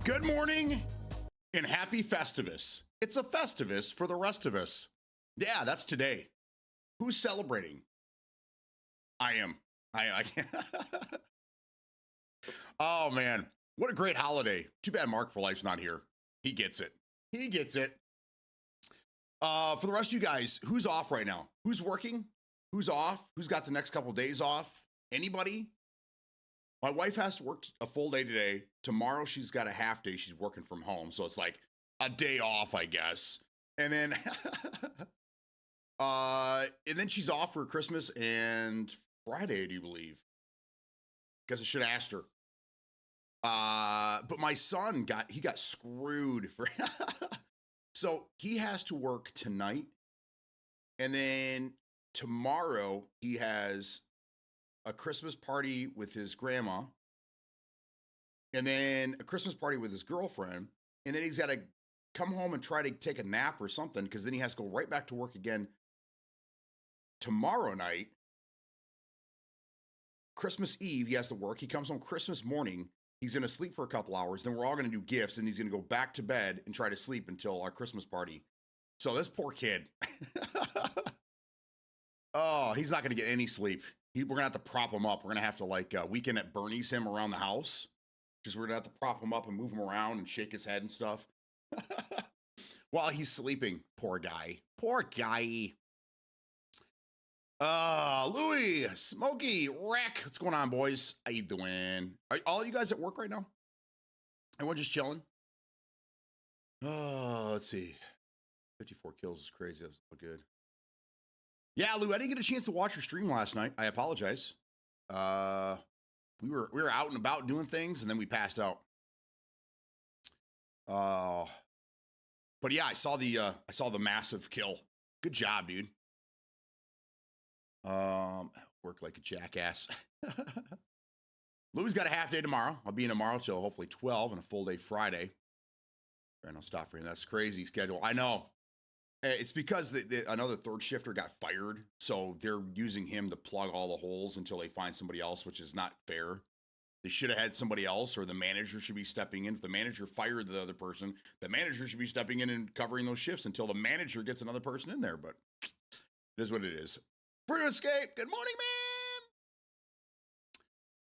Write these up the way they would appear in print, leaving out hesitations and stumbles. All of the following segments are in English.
Good morning and happy Festivus. It's a Festivus for the rest of us. Yeah, that's today. Who's celebrating? I am. I can't. Oh, man. What a great holiday. Too bad Mark for Life's not here. He gets it. He gets it. For the rest of you guys, who's off right now? Who's working? Who's off? Who's got the next couple of days off? Anybody? My wife has to work a full day today. Tomorrow she's got a half day. She's working from home. So it's like a day off, I guess. And then she's off for Christmas and Friday, I do believe. Guess I should have asked her. But my son got screwed for so he has to work tonight. And then tomorrow he has a Christmas party with his grandma, and then a Christmas party with his girlfriend, and then he's got to come home and try to take a nap or something, because then he has to go right back to work again tomorrow night. Christmas Eve, he has to work. He comes home Christmas morning. He's going to sleep for a couple hours. Then we're all going to do gifts, and he's going to go back to bed and try to sleep until our Christmas party. So this poor kid. Oh, he's not going to get any sleep. We're going to have to prop him up. We're going to have to like Weekend at Bernie's him around the house. Because we're going to have to prop him up and move him around and shake his head and stuff. While he's sleeping. Poor guy. Poor guy. Louis, Smokey, Rack. What's going on, boys? How you doing? Are all you guys at work right now? Everyone just chilling? Oh, let's see. 54 kills is crazy. That was so good. Yeah, Lou, I didn't get a chance to watch your stream last night. I apologize. We were out and about doing things, and then we passed out. But yeah, I saw the massive kill. Good job, dude. Work like a jackass. Louis got a half day tomorrow. I'll be in tomorrow till hopefully 12 and a full day Friday. No stop for him. That's crazy schedule. I know. It's because another third shifter got fired, so they're using him to plug all the holes until they find somebody else, which is not fair. They should have had somebody else, or the manager should be stepping in. If the manager fired the other person, the manager should be stepping in and covering those shifts until the manager gets another person in there. But it is what it is. Free to escape. Good morning,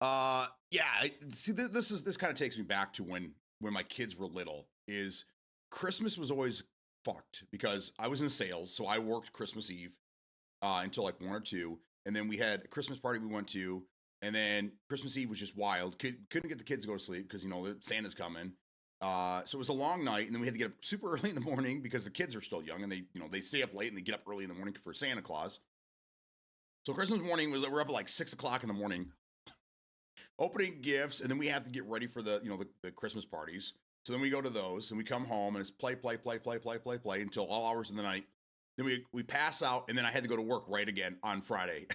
man. Yeah. See, this kind of takes me back to when my kids were little. Is Christmas was always fucked because I was in sales, so I worked Christmas Eve until like 1 or 2, and then we had a Christmas party we went to, and then Christmas Eve was just wild. Couldn't get the kids to go to sleep because Santa's coming. So it was a long night, and then we had to get up super early in the morning because the kids are still young and they stay up late and they get up early in the morning for Santa Claus. So Christmas morning we're up at like 6 o'clock in the morning, opening gifts, and then we have to get ready for the Christmas parties. So then we go to those, and we come home, and it's play until all hours of the night. Then we pass out, and then I had to go to work right again on Friday.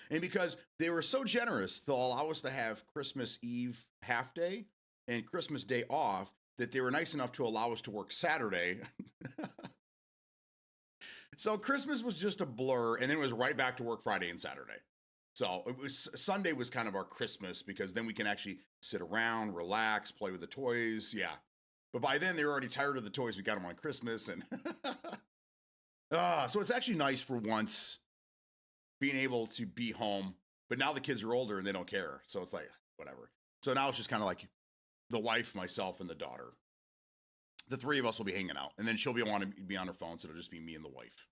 And because they were so generous, they'll allow us to have Christmas Eve half day and Christmas Day off, that they were nice enough to allow us to work Saturday. So Christmas was just a blur, and then it was right back to work Friday and Saturday. So Sunday was kind of our Christmas because then we can actually sit around, relax, play with the toys. Yeah. But by then they were already tired of the toys. We got them on Christmas. And so it's actually nice for once being able to be home. But now the kids are older and they don't care. So it's like, whatever. So now it's just kind of like the wife, myself, and the daughter. The three of us will be hanging out. And then she'll want to be on her phone. So it'll just be me and the wife.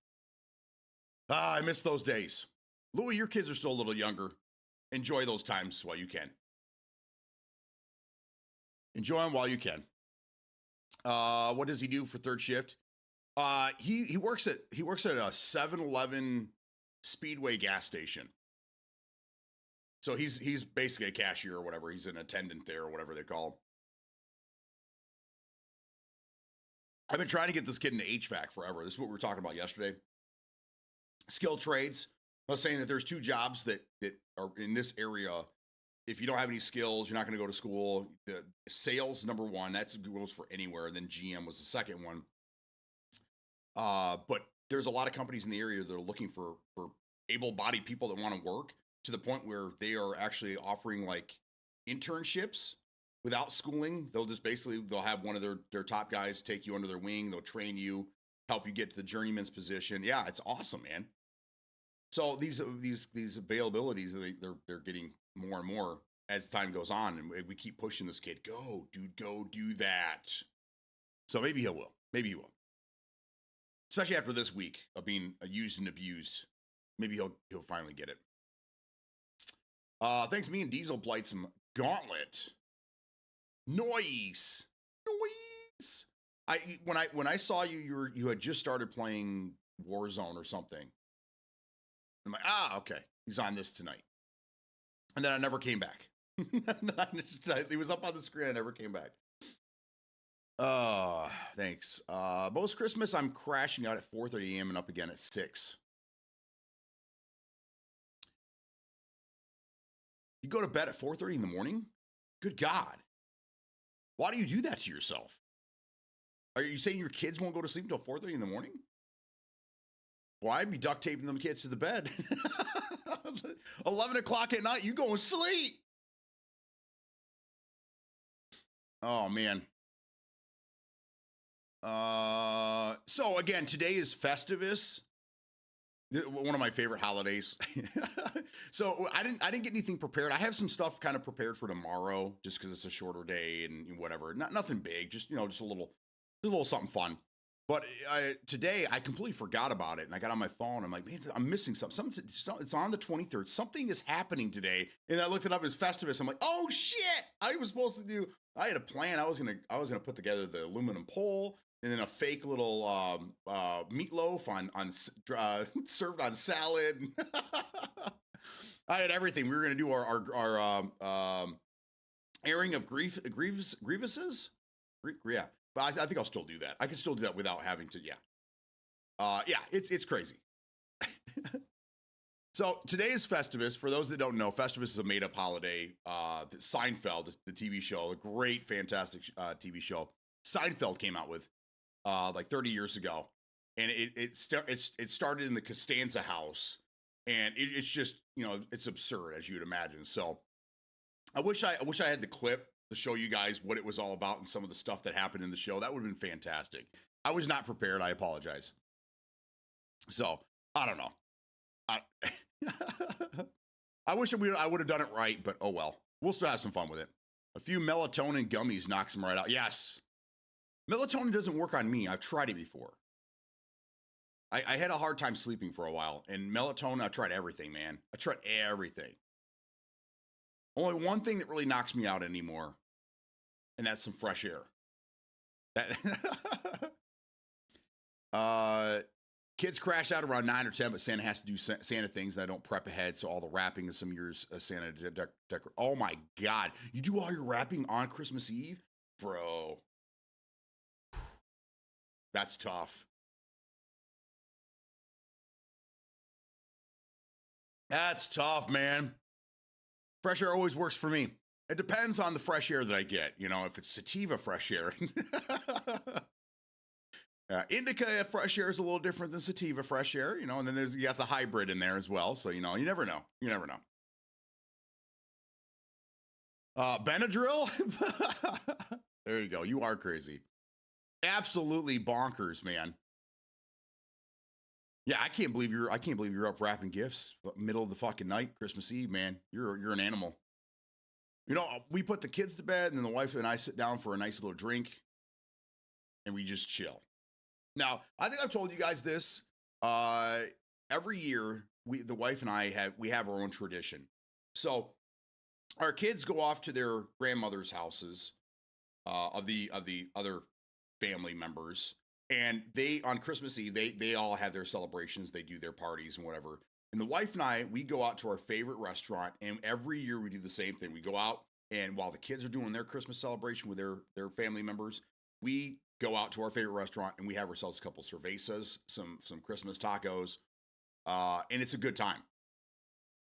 I miss those days. Louis, your kids are still a little younger. Enjoy those times while you can. Enjoy them while you can. What does he do for third shift? He works at a 7-Eleven Speedway gas station. So he's basically a cashier or whatever. He's an attendant there or whatever they call him. I've been trying to get this kid into HVAC forever. This is what we were talking about yesterday. Skilled trades. I was saying that there's 2 jobs that are in this area. If you don't have any skills, you're not going to go to school. The sales, number 1, that's goes for anywhere. And then GM was the second one. But there's a lot of companies in the area that are looking for able-bodied people that want to work, to the point where they are actually offering like internships without schooling. They'll have one of their top guys take you under their wing. They'll train you, help you get to the journeyman's position. Yeah, it's awesome, man. So these availabilities, they're getting more and more as time goes on, and we keep pushing this kid. Go, dude, go do that. So maybe he will. Maybe he will. Especially after this week of being used and abused, maybe he'll finally get it. Thanks. Me and Diesel played some Gauntlet. Noise. When I saw you had just started playing Warzone or something. I'm like, okay, he's on this tonight. And then I never came back. He was up on the screen. I never came back. Thanks. Most Christmas, I'm crashing out at 4:30 a.m. and up again at 6. You go to bed at 4:30 in the morning? Good God. Why do you do that to yourself? Are you saying your kids won't go to sleep until 4:30 in the morning? Well, I'd be duct taping them kids to the bed. 11 o'clock at night, you going to sleep. Oh, man. So again, today is Festivus, one of my favorite holidays. So I didn't get anything prepared. I have some stuff kind of prepared for tomorrow, just because it's a shorter day and whatever. Nothing big, just just a little something fun. But today I completely forgot about it, and I got on my phone. I'm like, man, I'm missing something. It's on the 23rd. Something is happening today, and I looked it up as Festivus. I'm like, oh shit! I was supposed to do. I had a plan. I was gonna put together the aluminum pole, and then a fake little meatloaf on served on salad. I had everything. We were gonna do our airing of grievances. Yeah. But I think I'll still do that. I can still do that without having to, yeah, it's crazy. So today is Festivus. For those that don't know, Festivus is a made-up holiday. Seinfeld, the TV show, a great, fantastic TV show. Seinfeld came out with like 30 years ago, and it started in the Costanza house, and it's just it's absurd, as you would imagine. So I wish I had the clip to show you guys what it was all about and some of the stuff that happened in the show. That would have been fantastic. I was not prepared. I apologize. So I don't know. I wish I would have done it right, but oh well. We'll still have some fun with it. A few melatonin gummies knocks them right out. Yes. Melatonin doesn't work on me. I've tried it before. I had a hard time sleeping for a while, and melatonin, I tried everything, man. I tried everything. Only one thing that really knocks me out anymore, and that's some fresh air. Kids crash out around 9 or 10, but Santa has to do Santa things, and I don't prep ahead, so all the wrapping of some years Santa oh my God. You do all your wrapping on Christmas Eve? Bro. That's tough. That's tough, man. Fresh air always works for me. It depends on the fresh air that I get. If it's sativa fresh air. Indica fresh air is a little different than sativa fresh air, and then you got the hybrid in there as well. So, you never know. You never know. Benadryl? There you go. You are crazy. Absolutely bonkers, man. Yeah, I can't believe you're up wrapping gifts middle of the fucking night, Christmas Eve, man. You're an animal. We put the kids to bed, and then the wife and I sit down for a nice little drink, and we just chill. Now, I think I've told you guys this. Every year, the wife and I have our own tradition. So our kids go off to their grandmother's houses of the other family members. And they, on Christmas Eve, they all have their celebrations. They do their parties and whatever. And the wife and I, we go out to our favorite restaurant. And every year we do the same thing. We go out, and while the kids are doing their Christmas celebration with their family members, we go out to our favorite restaurant and we have ourselves a couple cervezas, some Christmas tacos. And it's a good time.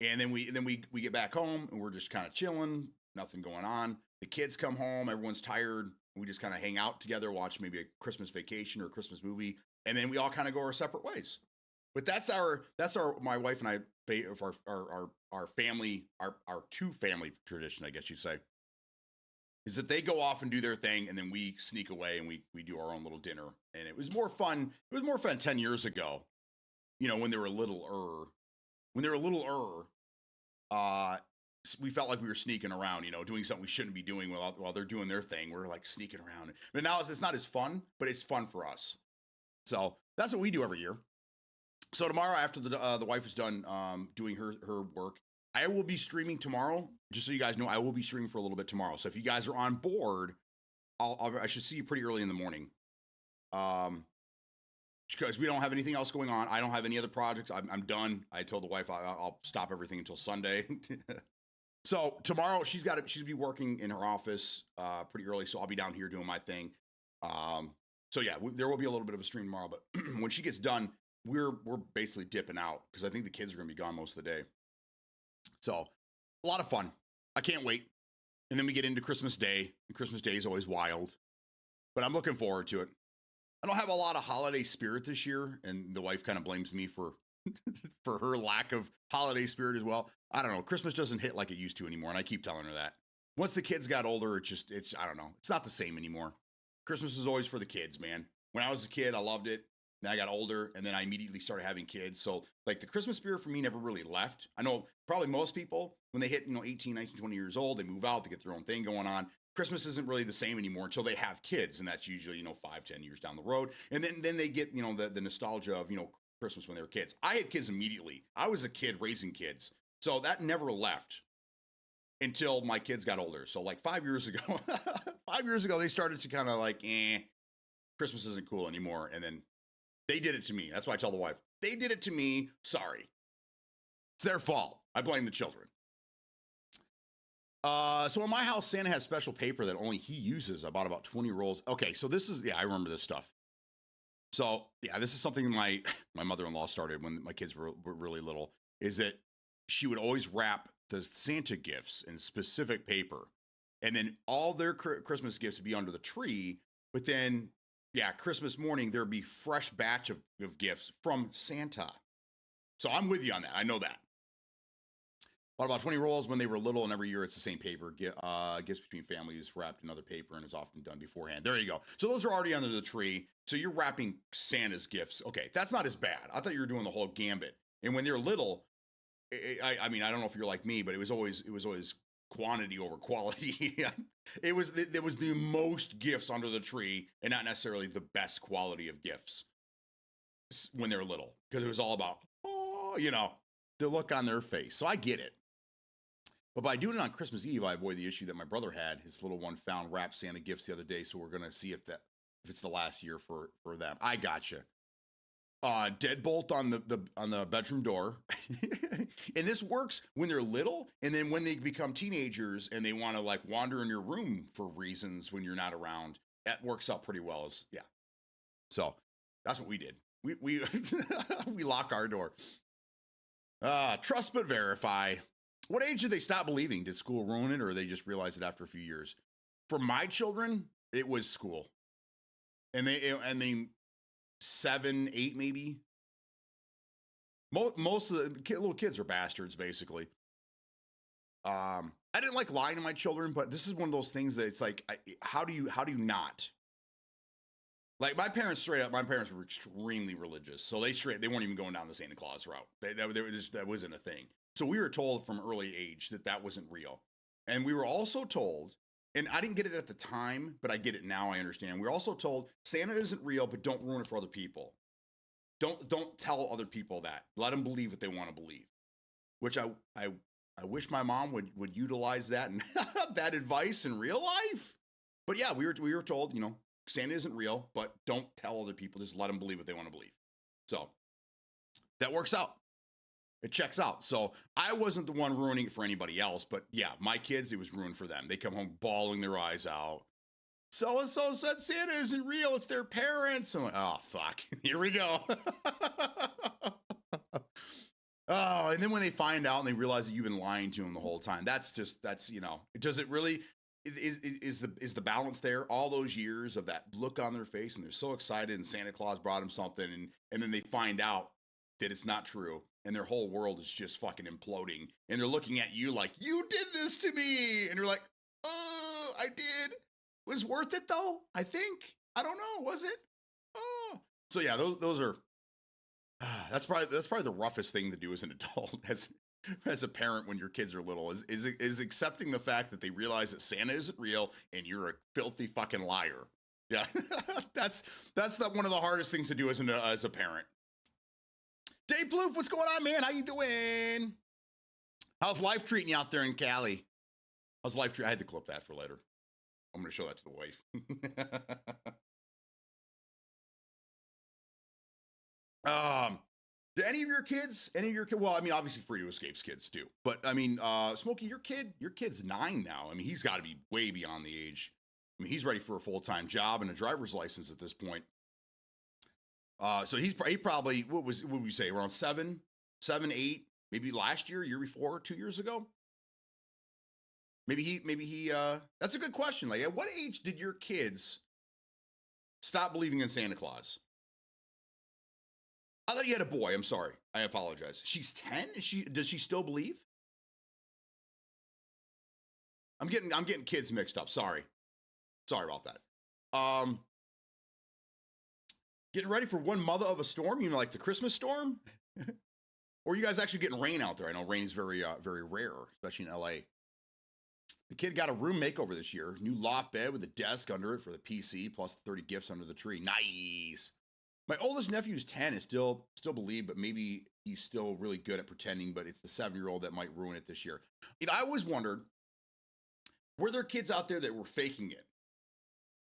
And then we get back home, and we're just kind of chilling, nothing going on. The kids come home, everyone's tired. We just kind of hang out together, watch maybe a Christmas Vacation or a Christmas movie, and then we all kind of go our separate ways. But that's my wife and I, our family, our two family tradition, I guess you'd say, is that they go off and do their thing, and then we sneak away and we do our own little dinner. And it was more fun. It was more fun 10 years ago, when they were littler. We felt like we were sneaking around, doing something we shouldn't be doing while they're doing their thing. We're like sneaking around. But now it's not as fun, but it's fun for us. So that's what we do every year. So tomorrow, after the wife is done doing her work, I will be streaming tomorrow. Just so you guys know, I will be streaming for a little bit tomorrow. So if you guys are on board, I should see you pretty early in the morning. Because we don't have anything else going on. I don't have any other projects. I'm done. I told the wife I'll stop everything until Sunday. So tomorrow she's be working in her office pretty early, so I'll be down here doing my thing. So yeah, there will be a little bit of a stream tomorrow, but when she gets done, we're basically dipping out because I think the kids are gonna be gone most of the day. So a lot of fun. I can't wait. And then we get into Christmas Day, and Christmas Day is always wild, but I'm looking forward to it. I don't have a lot of holiday spirit this year, and the wife kind of blames me for for her lack of holiday spirit as well. I don't know. Christmas doesn't hit like it used to anymore. And I keep telling her that. Once the kids got older, I don't know. It's not the same anymore. Christmas is always for the kids, man. When I was a kid, I loved it. Then I got older and then I immediately started having kids. So like the Christmas spirit for me never really left. I know probably most people, when they hit, 18, 19, 20 years old, they move out to get their own thing going on. Christmas isn't really the same anymore until they have kids. And that's usually, 5-10 years down the road. And then they get, the nostalgia of, Christmas when they were kids. I had kids immediately. I was a kid raising kids. So that never left until my kids got older. So like 5 years ago, 5 years ago, they started to kind of like, Christmas isn't cool anymore. And then they did it to me. That's why I tell the wife, they did it to me. Sorry. It's their fault. I blame the children. So in my house, Santa has special paper that only he uses. I bought about 20 rolls. Okay, so this is, I remember this stuff. So yeah, this is something my mother-in-law started when my kids were really little, is that she would always wrap the Santa gifts in specific paper. And then all their Christmas gifts would be under the tree. But then, Christmas morning, there'd be fresh batch of gifts from Santa. So I'm with you on that. I know that. Bought about 20 rolls when they were little, and every year it's the same paper. Gifts between families wrapped in other paper and is often done beforehand. There you go. So those are already under the tree. So you're wrapping Santa's gifts. Okay, that's not as bad. I thought you were doing the whole gambit. And when they're little, I mean, I don't know if you're like me, but it was always quantity over quality. There was the most gifts under the tree, and not necessarily the best quality of gifts when they're little, because it was all about the look on their face. So I get it. But by doing it on Christmas Eve, I avoid the issue that my brother had. His little one found wrapped Santa gifts the other day, so we're gonna see if it's the last year for them. I gotcha. Deadbolt on the bedroom door, and this works when they're little, and then when they become teenagers and they want to like wander in your room for reasons when you're not around, that works out pretty well. So that's what we did. We we lock our door. Trust but verify. What age did they stop believing? Did school ruin it, or they just realized it after a few years? For my children, it was school, and they 7, 8, maybe. Most of the little kids are bastards, basically. I didn't like lying to my children, but this is one of those things that it's like, how do you not? Like my parents were extremely religious, so they weren't even going down the Santa Claus route. That wasn't a thing. So we were told from early age that wasn't real. And we were also told, and I didn't get it at the time, but I get it now, I understand. We were also told Santa isn't real, but don't ruin it for other people. Don't tell other people that. Let them believe what they want to believe. Which I wish my mom would utilize that and that advice in real life. But yeah, we were told, Santa isn't real, but don't tell other people. Just let them believe what they want to believe. So that works out. It checks out. So I wasn't the one ruining it for anybody else, but yeah, my kids, it was ruined for them. They come home bawling their eyes out. So-and-so said Santa isn't real. It's their parents. I'm like, oh, fuck. Here we go. Oh, and then when they find out and they realize that you've been lying to them the whole time, that's does it really, is the balance there? All those years of that look on their face and they're so excited and Santa Claus brought them something and then they find out that it's not true and their whole world is just fucking imploding and they're looking at you like, you did this to me. And you're like, oh, I did. It was worth it though, I think. I don't know, was it? Oh. So yeah, those are, that's probably the roughest thing to do as an adult, as a parent when your kids are little, is accepting the fact that they realize that Santa isn't real and you're a filthy fucking liar. Yeah, that's one of the hardest things to do as a parent. Dave Plouffe, what's going on, man? How you doing? How's life treating you out there in Cali? How's life treating? I had to clip that for later. I'm going to show that to the wife. Do any of your kids, well, I mean, obviously Frito Escape's kids do, but I mean, Smokey, your kid's 9 now. I mean, he's got to be way beyond the age. I mean, he's ready for a full-time job and a driver's license at this point. So he probably, what would we say, around 7, 8, maybe last year before, 2 years ago? Maybe he, that's a good question. Like, at what age did your kids stop believing in Santa Claus? I thought you had a boy. I'm sorry. I apologize. She's 10? Does she still believe? I'm getting kids mixed up. Sorry about that. Getting ready for one mother of a storm. You know, like the Christmas storm, or are you guys actually getting rain out there? I know rain is very rare, especially in LA. The kid got a room makeover this year. New loft bed with a desk under it for the PC, plus 30 gifts under the tree. Nice. My oldest nephew is 10 and still believe, but maybe he's still really good at pretending, but it's the 7-year-old that might ruin it this year. You know, I always wondered, were there kids out there that were faking it?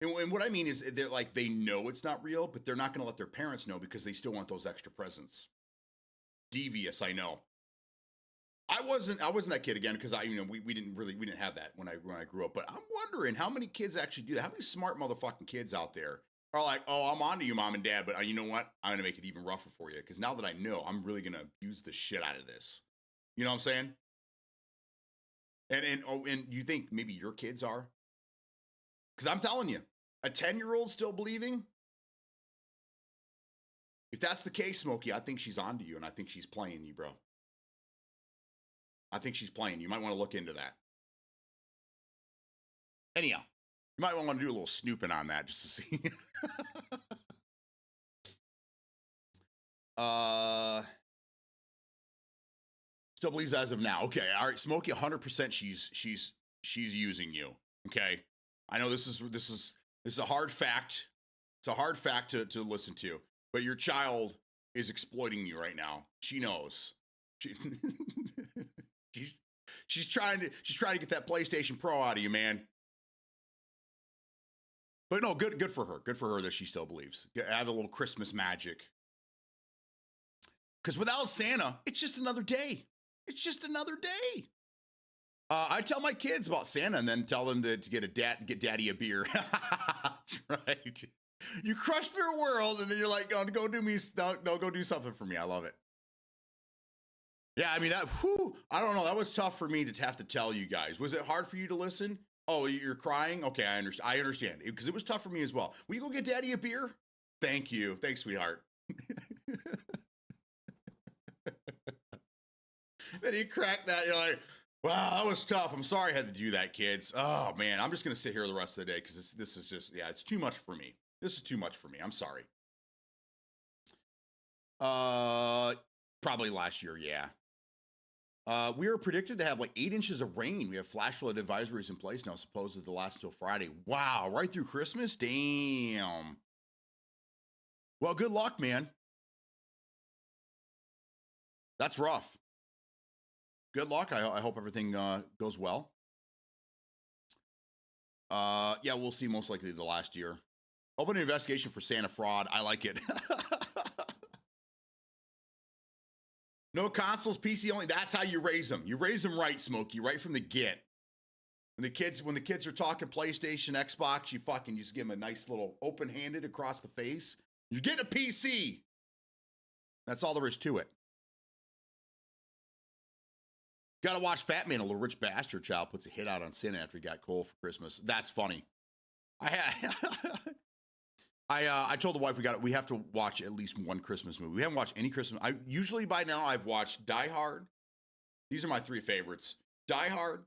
And what I mean is they're like, they know it's not real, but they're not going to let their parents know because they still want those extra presents. Devious, I know. I wasn't that kid again because we didn't have that when I grew up. But I'm wondering how many kids actually do that. How many smart motherfucking kids out there are like, oh, I'm on to you, mom and dad, but you know what? I'm gonna make it even rougher for you because now that I know, I'm really gonna use the shit out of this. You know what I'm saying? And you think maybe your kids are? Because I'm telling you, a 10-year-old still believing. If that's the case, Smokey, I think she's on to you, and I think she's playing you, bro. I think she's playing. You might want to look into that. Anyhow, you might want to do a little snooping on that just to see. Still believes as of now. Okay, all right, Smokey, 100%. She's using you. Okay, I know this is a hard fact. It's a hard fact to listen to, but your child is exploiting you right now. She knows. She's trying to get that PlayStation Pro out of you, man. But no, good for her. Good for her that she still believes. Add a little Christmas magic. Because without Santa, it's just another day. It's just another day. I tell my kids about Santa and then tell them to get daddy a beer. That's right. You crush their world and then you're like, go do something for me. I love it. Yeah, I mean, I don't know. That was tough for me to have to tell you guys. Was it hard for you to listen? Oh, you're crying? Okay, I understand. Because it was tough for me as well. Will you go get daddy a beer? Thank you. Thanks, sweetheart. Then you crack that. You're like, wow, that was tough. I'm sorry I had to do that, kids. Oh, man, I'm just going to sit here the rest of the day because this is just, it's too much for me. This is too much for me. I'm sorry. Probably last year, yeah. We are predicted to have like 8 inches of rain. We have flash flood advisories in place now, supposedly to last until Friday. Wow, right through Christmas? Damn. Well, good luck, man. That's rough. Good luck. I hope everything goes well. Yeah, we'll see most likely the last year. Open an investigation for Santa fraud. I like it. No consoles, PC only. That's how you raise them. You raise them right, Smokey, right from the get. When the kids are talking PlayStation, Xbox, you just give them a nice little open-handed across the face. You're getting a PC. That's all there is to it. Got to watch Fat Man, a little rich bastard child puts a hit out on Santa after he got coal for Christmas. That's funny. I told the wife we have to watch at least one Christmas movie. We haven't watched any Christmas. Usually by now I've watched Die Hard. These are my 3 favorites: Die Hard,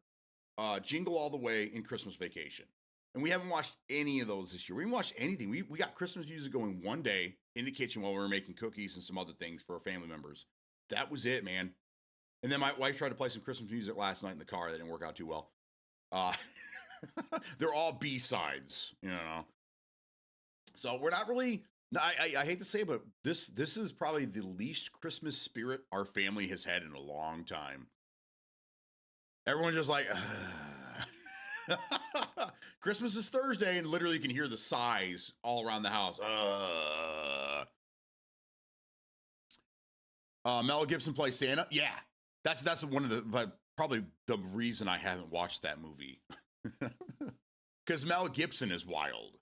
Jingle All the Way, and Christmas Vacation. And we haven't watched any of those this year. We haven't watched anything. We got Christmas music going one day in the kitchen while we were making cookies and some other things for our family members. That was it, man. And then my wife tried to play some Christmas music last night in the car. That didn't work out too well. They're all B-sides, you know. So we're not really, I hate to say, but this is probably the least Christmas spirit our family has had in a long time. Everyone's just like, Christmas is Thursday, and literally you can hear the sighs all around the house. Mel Gibson plays Santa. Yeah, that's one of the, probably the reason I haven't watched that movie. Because Mel Gibson is wild.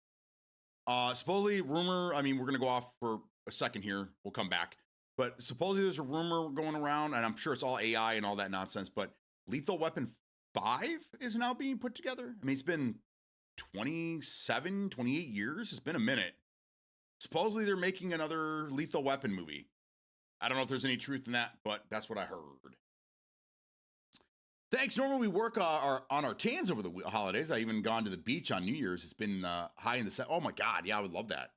Supposedly, rumor, I mean, we're going to go off for a second here. We'll come back. But supposedly there's a rumor going around, and I'm sure it's all AI and all that nonsense, but Lethal Weapon 5 is now being put together. I mean, it's been 27, 28 years. It's been a minute. Supposedly they're making another Lethal Weapon movie. I don't know if there's any truth in that, but that's what I heard. Thanks. Normally we work on our tans over the holidays. I even gone to the beach on New Year's. It's been high in the Oh my God. Yeah, I would love that.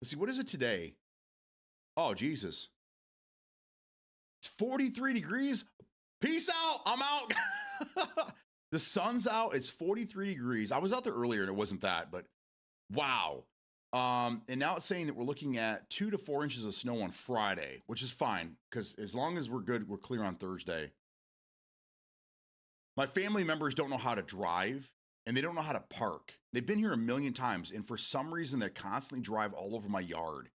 Let's see. What is it today? Oh, Jesus. It's 43 degrees. Peace out. I'm out. The sun's out. It's 43 degrees. I was out there earlier and it wasn't that, but wow. And now it's saying that we're looking at 2 to 4 inches of snow on Friday, which is fine because as long as we're good, we're clear on Thursday. My family members don't know how to drive and they don't know how to park. They've been here a million times, and for some reason they constantly drive all over my yard.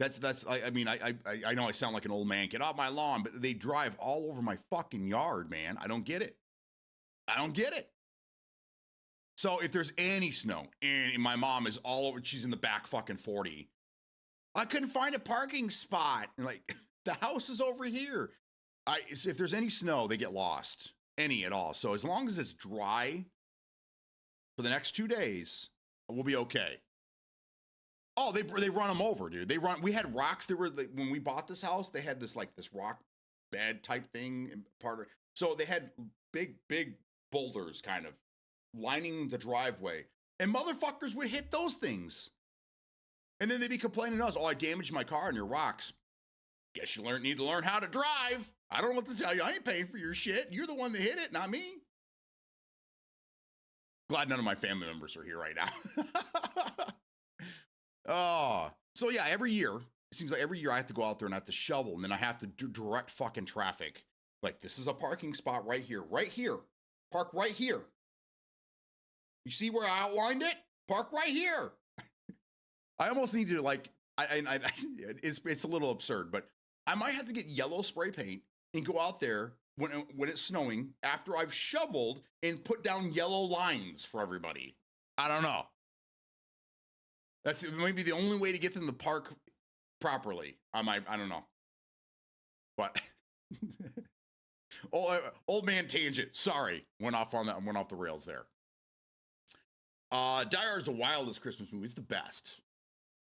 I know I sound like an old man. Get off my lawn, but they drive all over my fucking yard, man. I don't get it. So if there's any snow, and my mom is all over, she's in the back fucking 40. I couldn't find a parking spot. And like, the house is over here. If there's any snow, they get lost. Any at all. So as long as it's dry for the next 2 days, we'll be okay. Oh, they run them over, dude. We had rocks. When we bought this house, they had this rock bed type thing in part of. So they had big boulders kind of lining the driveway, and motherfuckers would hit those things. And then they'd be complaining to us, "Oh, I damaged my car and your rocks." Guess you need to learn how to drive. I don't know what to tell you. I ain't paying for your shit. You're the one that hit it, not me. Glad none of my family members are here right now. Oh, so yeah, every year, it seems like every year I have to go out there and I have to shovel, and then I have to do direct fucking traffic. Like, this is a parking spot right here. Park right here. You see where I outlined it? Park right here. I almost need to it's a little absurd, but I might have to get yellow spray paint and go out there when it's snowing after I've shoveled and put down yellow lines for everybody. I don't know. That's maybe the only way to get them to park properly. I don't know. But old man tangent. Sorry, went off the rails there. Die Hard is the wildest Christmas movie. It's the best.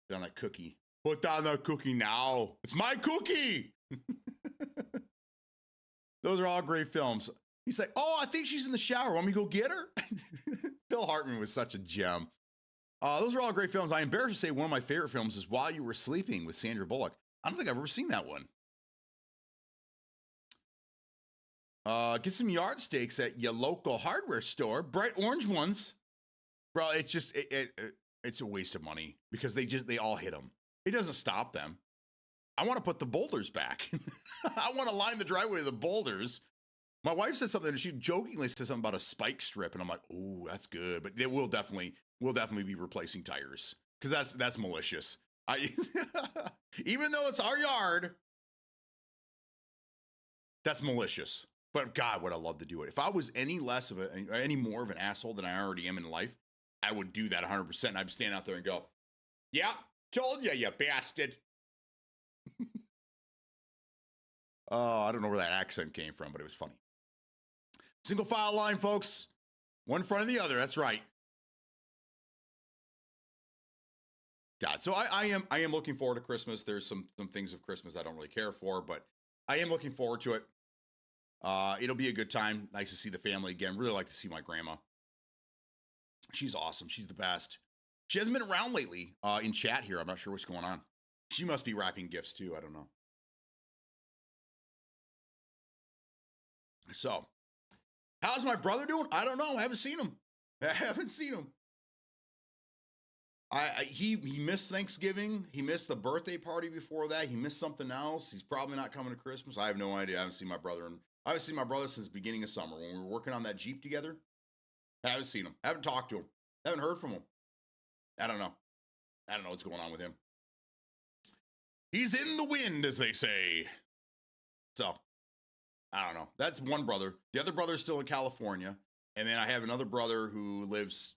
Put down that cookie. Put down that cookie now. It's my cookie. Those are all great films. He's like, "Oh, I think she's in the shower. Want me to go get her?" Phil Hartman was such a gem. Those are all great films. I'm embarrassed to say one of my favorite films is While You Were Sleeping with Sandra Bullock. I don't think I've ever seen that one. Get some yardsticks at your local hardware store. Bright orange ones. Bro, it's just, it's a waste of money because they all hit them. It doesn't stop them. I want to put the boulders back. I want to line the driveway with the boulders. My wife said something, she jokingly said something about a spike strip, and I'm like, "Oh, that's good." But they will definitely be replacing tires because that's malicious. Even though it's our yard, that's malicious. But God, would I love to do it. If I was any more of an asshole than I already am in life, I would do that 100%. I'd stand out there and go, "Yeah, told you bastard." I don't know where that accent came from, but it was funny. Single file line, folks. One in front of the other. That's right. God, so I am looking forward to Christmas. There's some things of Christmas I don't really care for, but I am looking forward to it. It'll be a good time. Nice to see the family again. Really like to see my grandma. She's awesome. She's the best. She hasn't been around lately in chat here. I'm not sure what's going on. She must be wrapping gifts too. I don't know. So, how's my brother doing? I don't know. I haven't seen him. He missed Thanksgiving. He missed the birthday party before that. He missed something else. He's probably not coming to Christmas. I have no idea. I haven't seen my brother since the beginning of summer when we were working on that Jeep together. I haven't seen him. I haven't talked to him. I haven't heard from him. I don't know what's going on with him. He's in the wind, as they say. So, I don't know. That's one brother. The other brother's still in California. And then I have another brother who lives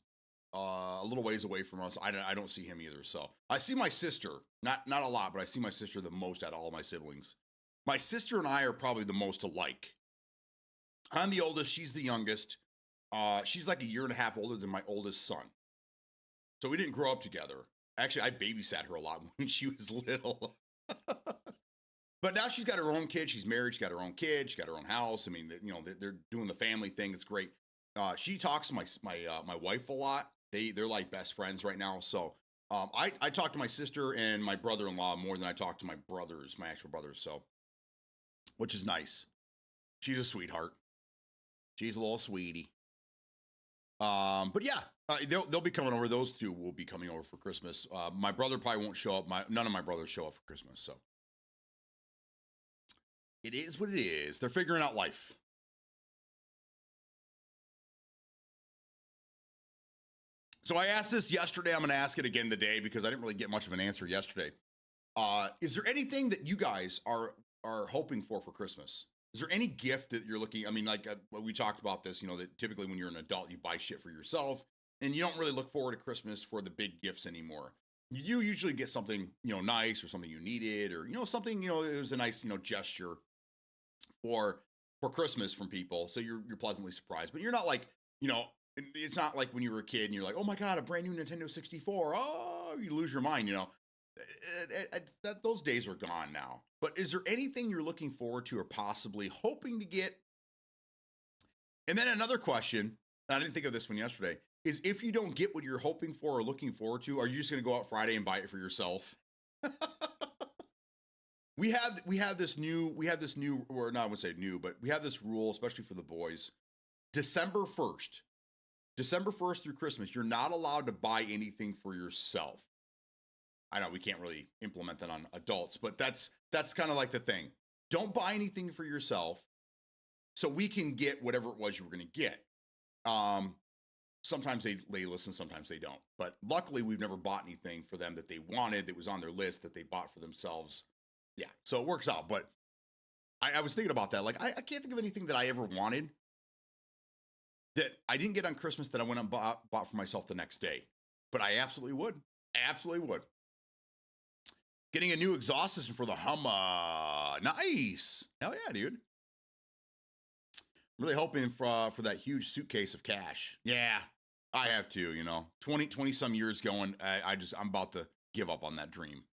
a little ways away from us. I don't see him either. So I see my sister, not a lot, but I see my sister the most out of all my siblings. My sister and I are probably the most alike. I'm the oldest. She's the youngest. She's like a year and a half older than my oldest son. So we didn't grow up together. Actually, I babysat her a lot when she was little. But now she's got her own kid. She's married. She's got her own kid. She's got her own house. I mean, they're doing the family thing. It's great. She talks to my wife a lot. They're like best friends right now. So I talk to my sister and my brother-in-law more than I talk to my brothers, my actual brothers. So, which is nice. She's a sweetheart. She's a little sweetie. But yeah, they'll be coming over. Those two will be coming over for Christmas. My brother probably won't show up. None of my brothers show up for Christmas. So it is what it is. They're figuring out life. So I asked this yesterday. I'm going to ask it again today because I didn't really get much of an answer yesterday. Is there anything that you guys are hoping for Christmas? Is there any gift that you're looking? I mean, like we talked about this, that typically when you're an adult, you buy shit for yourself and you don't really look forward to Christmas for the big gifts anymore. You usually get something, nice or something you needed or, something, it was a nice, gesture for Christmas from people. So you're pleasantly surprised, but you're not like, it's not like when you were a kid and you're like, oh my God, a brand new Nintendo 64. Oh, you lose your mind, those days are gone now. But is there anything you're looking forward to or possibly hoping to get? And then another question, I didn't think of this one yesterday, is if you don't get what you're hoping for or looking forward to, are you just going to go out Friday and buy it for yourself? we have this new, or not, I wouldn't say new, but we have this rule, especially for the boys. December 1st through Christmas, you're not allowed to buy anything for yourself. I know we can't really implement that on adults, but that's kind of like the thing. Don't buy anything for yourself so we can get whatever it was you were going to get. Sometimes they listen, sometimes they don't. But luckily, we've never bought anything for them that they wanted that was on their list that they bought for themselves. Yeah, so it works out. But I was thinking about that. Like, I can't think of anything that I ever wanted that I didn't get on Christmas that I went and bought for myself the next day. But I absolutely would. Absolutely would. Getting a new exhaust system for the Hummer. Nice. Hell yeah, dude. Really hoping for that huge suitcase of cash. Yeah, I have to, 20 some years going. I'm about to give up on that dream.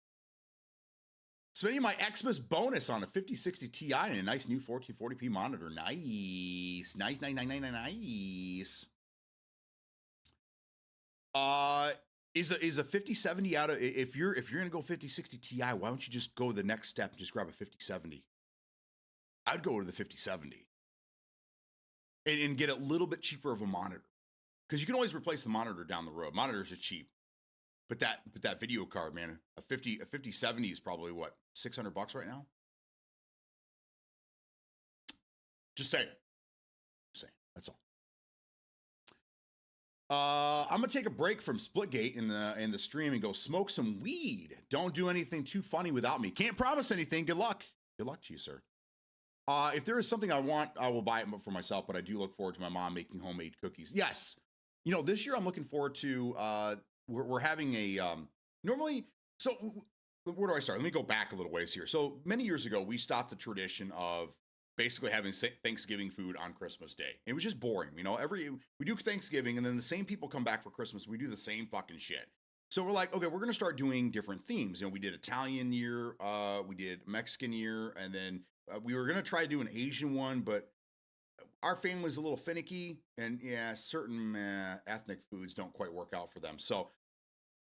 Spending my Xmas bonus on a 5060 Ti and a nice new 1440p monitor. Nice. Nice. Is a 5070 out of, if you're gonna go 5060 Ti, why don't you just go the next step and just grab a 5070? I'd go to the 5070 and get a little bit cheaper of a monitor because you can always replace the monitor down the road. Monitors are cheap, but that video card, man, a 5070 is probably what, $600 right now. Just saying. That's all. I'm gonna take a break from Splitgate in the stream and go smoke some weed. Don't do anything too funny without me. Can't promise anything. Good luck. Good luck to you, sir. If there is something I want, I will buy it for myself. But I do look forward to my mom making homemade cookies. Yes, this year I'm looking forward to. We're having a normally. So where do I start? Let me go back a little ways here. So many years ago, we stopped the tradition of basically having Thanksgiving food on Christmas Day. It was just boring. We do Thanksgiving and then the same people come back for Christmas. We do the same fucking shit. So we're like, okay, we're going to start doing different themes. We did Italian year, we did Mexican year, and then we were going to try to do an Asian one, but our family's a little finicky and yeah, certain ethnic foods don't quite work out for them. So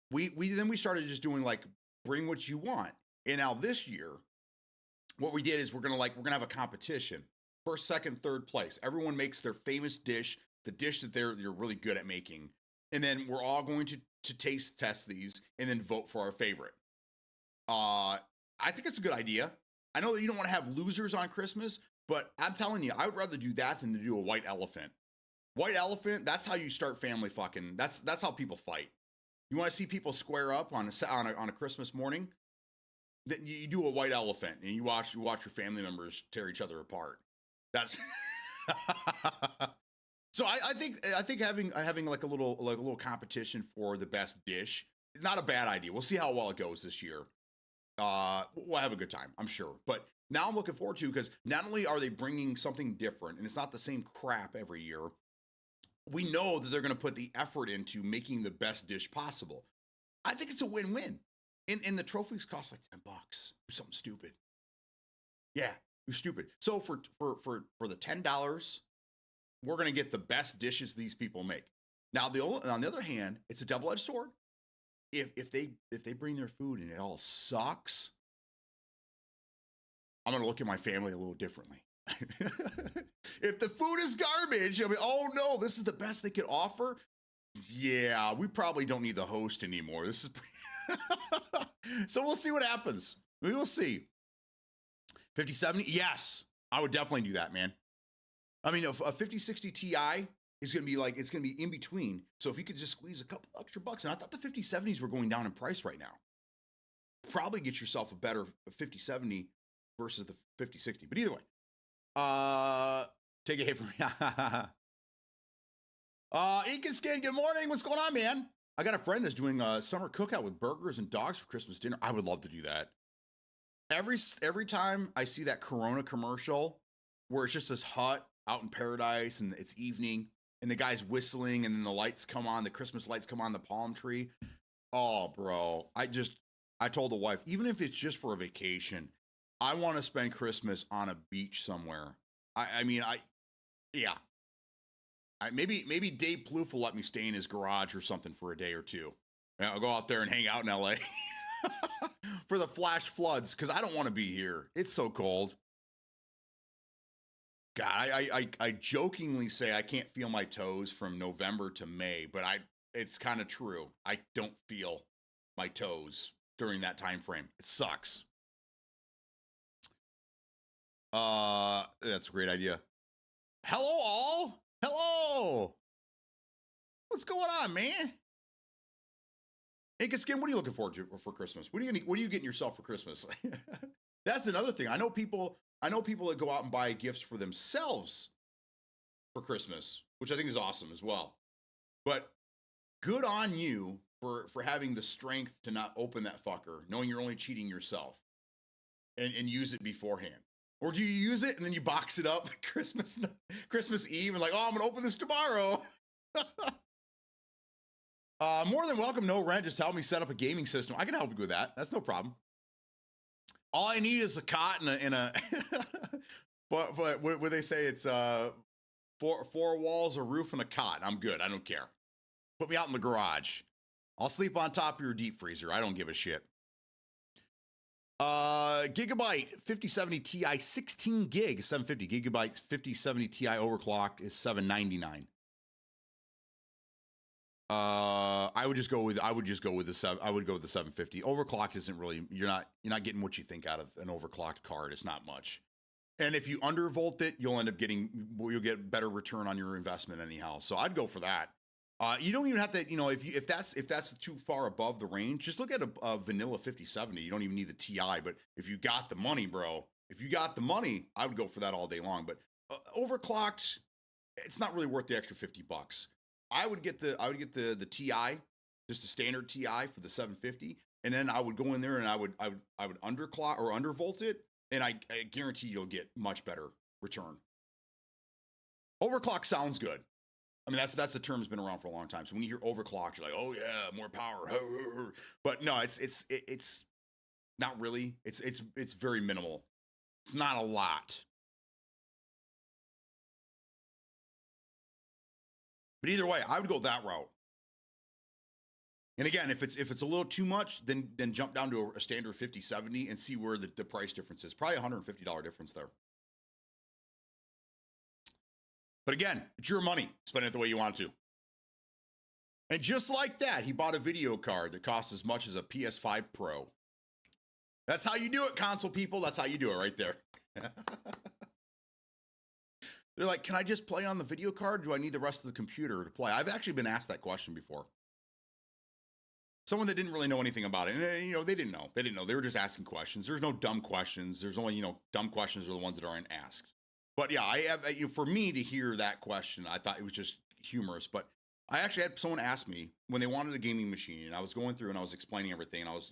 we started just doing like, bring what you want. And now this year, what we did is we're gonna have a competition. First, second, third place. Everyone makes their famous dish, the dish that they're really good at making, and then we're all going to taste test these and then vote for our favorite. I think it's a good idea. I know that you don't want to have losers on Christmas, but I'm telling you, I would rather do that than to do a white elephant. White elephant. That's how you start family fucking. That's how people fight. You want to see people square up on a Christmas morning? Then you do a white elephant and you watch your family members tear each other apart. That's so I think having like a little competition for the best dish is not a bad idea. We'll see how well it goes this year. We'll have a good time, I'm sure. But now I'm looking forward to, because not only are they bringing something different and it's not the same crap every year, we know that they're going to put the effort into making the best dish possible. I think it's a win-win. And the trophies cost like $10. Something stupid. Yeah, you're stupid. So for the $10, we're gonna get the best dishes these people make. Now on the other hand, it's a double-edged sword. If they bring their food and it all sucks, I'm gonna look at my family a little differently. If the food is garbage, I mean, oh no, this is the best they could offer. Yeah, we probably don't need the host anymore. This is so we'll see what happens. We will see. 5070, yes, I would definitely do that, man. I mean, a 5060 Ti is going to be like, it's going to be in between. So if you could just squeeze a couple extra bucks, and I thought the 5070s were going down in price right now. Probably get yourself a better 5070 versus the 5060. But either way, take a hit from me. Ink and Skin, good morning. What's going on, man? I got a friend that's doing a summer cookout with burgers and dogs for Christmas dinner. I would love to do that. Every time I see that Corona commercial where it's just this hut out in paradise and it's evening and the guy's whistling and then the lights come on, the Christmas lights come on the palm tree. Oh, bro. I told the wife, even if it's just for a vacation, I want to spend Christmas on a beach somewhere. Maybe Dave Plouffe will let me stay in his garage or something for a day or two. I'll go out there and hang out in LA for the flash floods because I don't want to be here. It's so cold. God, I jokingly say I can't feel my toes from November to May, but it's kind of true. I don't feel my toes during that time frame. It sucks. That's a great idea. Hello, all. Hello. What's going on, man? Ink and Skin, what are you looking forward to for Christmas? What are you getting yourself for Christmas? That's another thing. I know people that go out and buy gifts for themselves for Christmas, which I think is awesome as well. But good on you for having the strength to not open that fucker, knowing you're only cheating yourself, and use it beforehand. Or do you use it and then you box it up Christmas Eve and like, oh, I'm gonna open this tomorrow. More than welcome, no rent. Just help me set up a gaming system. I can help you with that. That's no problem. All I need is a cot and a but what they say, it's four walls, a roof, and a cot. I'm good. I don't care. Put me out in the garage. I'll sleep on top of your deep freezer. I don't give a shit. Gigabyte 5070 Ti 16 gig is $750. Gigabyte 5070 Ti overclocked is $799. I would go with the 750. Overclocked isn't really, you're not getting what you think out of an overclocked card. It's not much. And if you undervolt it, you'll get better return on your investment anyhow. So I'd go for that. You don't even have to, if that's too far above the range, just look at a vanilla 5070. You don't even need the Ti, but if you got the money, bro, I would go for that all day long. But overclocked, it's not really worth the extra $50. I would get the Ti, just a standard Ti for the 750, and then I would go in there and I would underclock or undervolt it, and I guarantee you'll get much better return. Overclock sounds good. I mean, that's the term that's been around for a long time. So when you hear overclocked, you're like, oh yeah, more power. But no, it's not really. It's very minimal. It's not a lot. But either way, I would go that route. And again, if it's a little too much, then jump down to a standard 5070 and see where the price difference is. Probably $150 difference there. But again, it's your money. Spend it the way you want to. And just like that, he bought a video card that costs as much as a PS5 Pro. That's how you do it, console people. That's how you do it right there. They're like, can I just play on the video card? Or do I need the rest of the computer to play? I've actually been asked that question before. Someone that didn't really know anything about it. And, they didn't know. They were just asking questions. There's no dumb questions. There's only, dumb questions are the ones that aren't asked. But yeah, I have, for me to hear that question, I thought it was just humorous. But I actually had someone ask me when they wanted a gaming machine, and I was going through and I was explaining everything. And I was,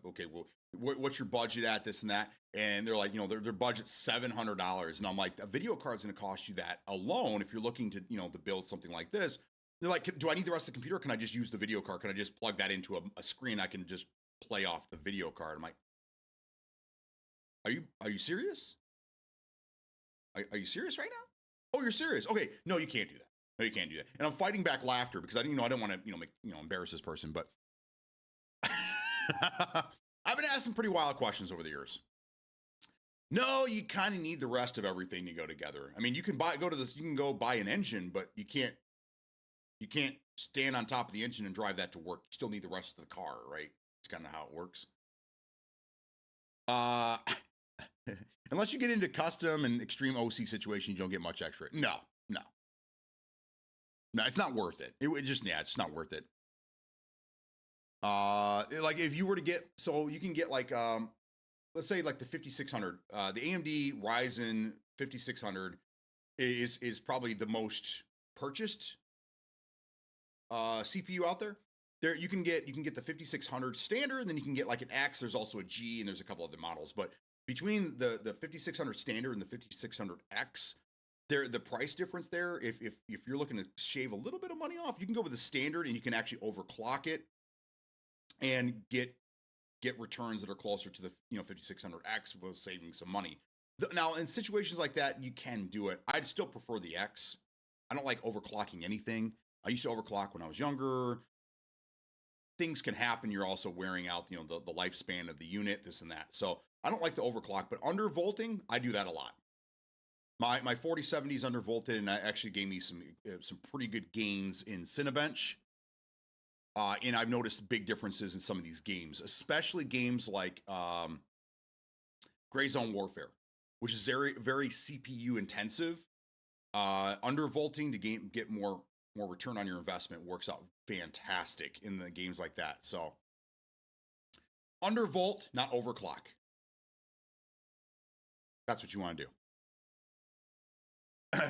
okay, well, what's your budget at, this and that? And they're like, their budget's $700. And I'm like, a video card's going to cost you that alone if you're looking to, to build something like this. They're like, do I need the rest of the computer? Or can I just use the video card? Can I just plug that into a screen? I can just play off the video card. I'm like, are you serious? Are you serious right now? Oh, you're serious? Okay, no, you can't do that. No, you can't do that. And I'm fighting back laughter because I don't want to, embarrass this person, but I've been asking pretty wild questions over the years. No, you kind of need the rest of everything to go together. I mean, you can go buy an engine, but you can't stand on top of the engine and drive that to work. You still need the rest of the car, right? It's kind of how it works. Unless you get into custom and extreme OC situations, you don't get much extra. No, it's not worth it. It's not worth it. Like if you were to get, so you can get like, let's say like the 5600, the AMD Ryzen 5600 is probably the most purchased CPU out there. There you can get the 5600 standard, and then you can get like an X. There's also a G, and there's a couple other models. But between the 5600 standard and the 5600X, the price difference there, if you're looking to shave a little bit of money off, you can go with the standard, and you can actually overclock it and get returns that are closer to the 5600X while saving some money. Now, in situations like that, you can do it. I'd still prefer the X. I don't like overclocking anything. I used to overclock when I was younger. Things can happen. You're also wearing out, the lifespan of the unit, this and that. So I don't like to overclock, but undervolting, I do that a lot. My 4070 is undervolted, and that actually gave me some pretty good gains in Cinebench. And I've noticed big differences in some of these games, especially games like Gray Zone Warfare, which is very, very CPU intensive. Undervolting to get more return on your investment works out fantastic in the games like that. So undervolt, not overclock. That's what you want to do.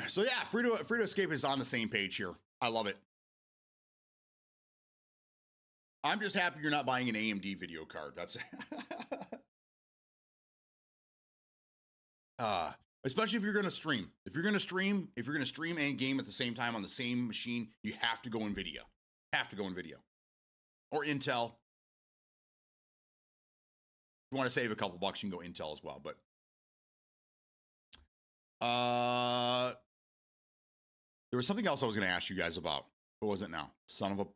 So yeah, Free to Escape is on the same page here. I love it. I'm just happy you're not buying an AMD video card. That's especially if you're going to stream. If you're going to stream and game at the same time on the same machine, you have to go NVIDIA. Or Intel. If you want to save a couple bucks, you can go Intel as well. But there was something else I was going to ask you guys about. What was it now? Son of a...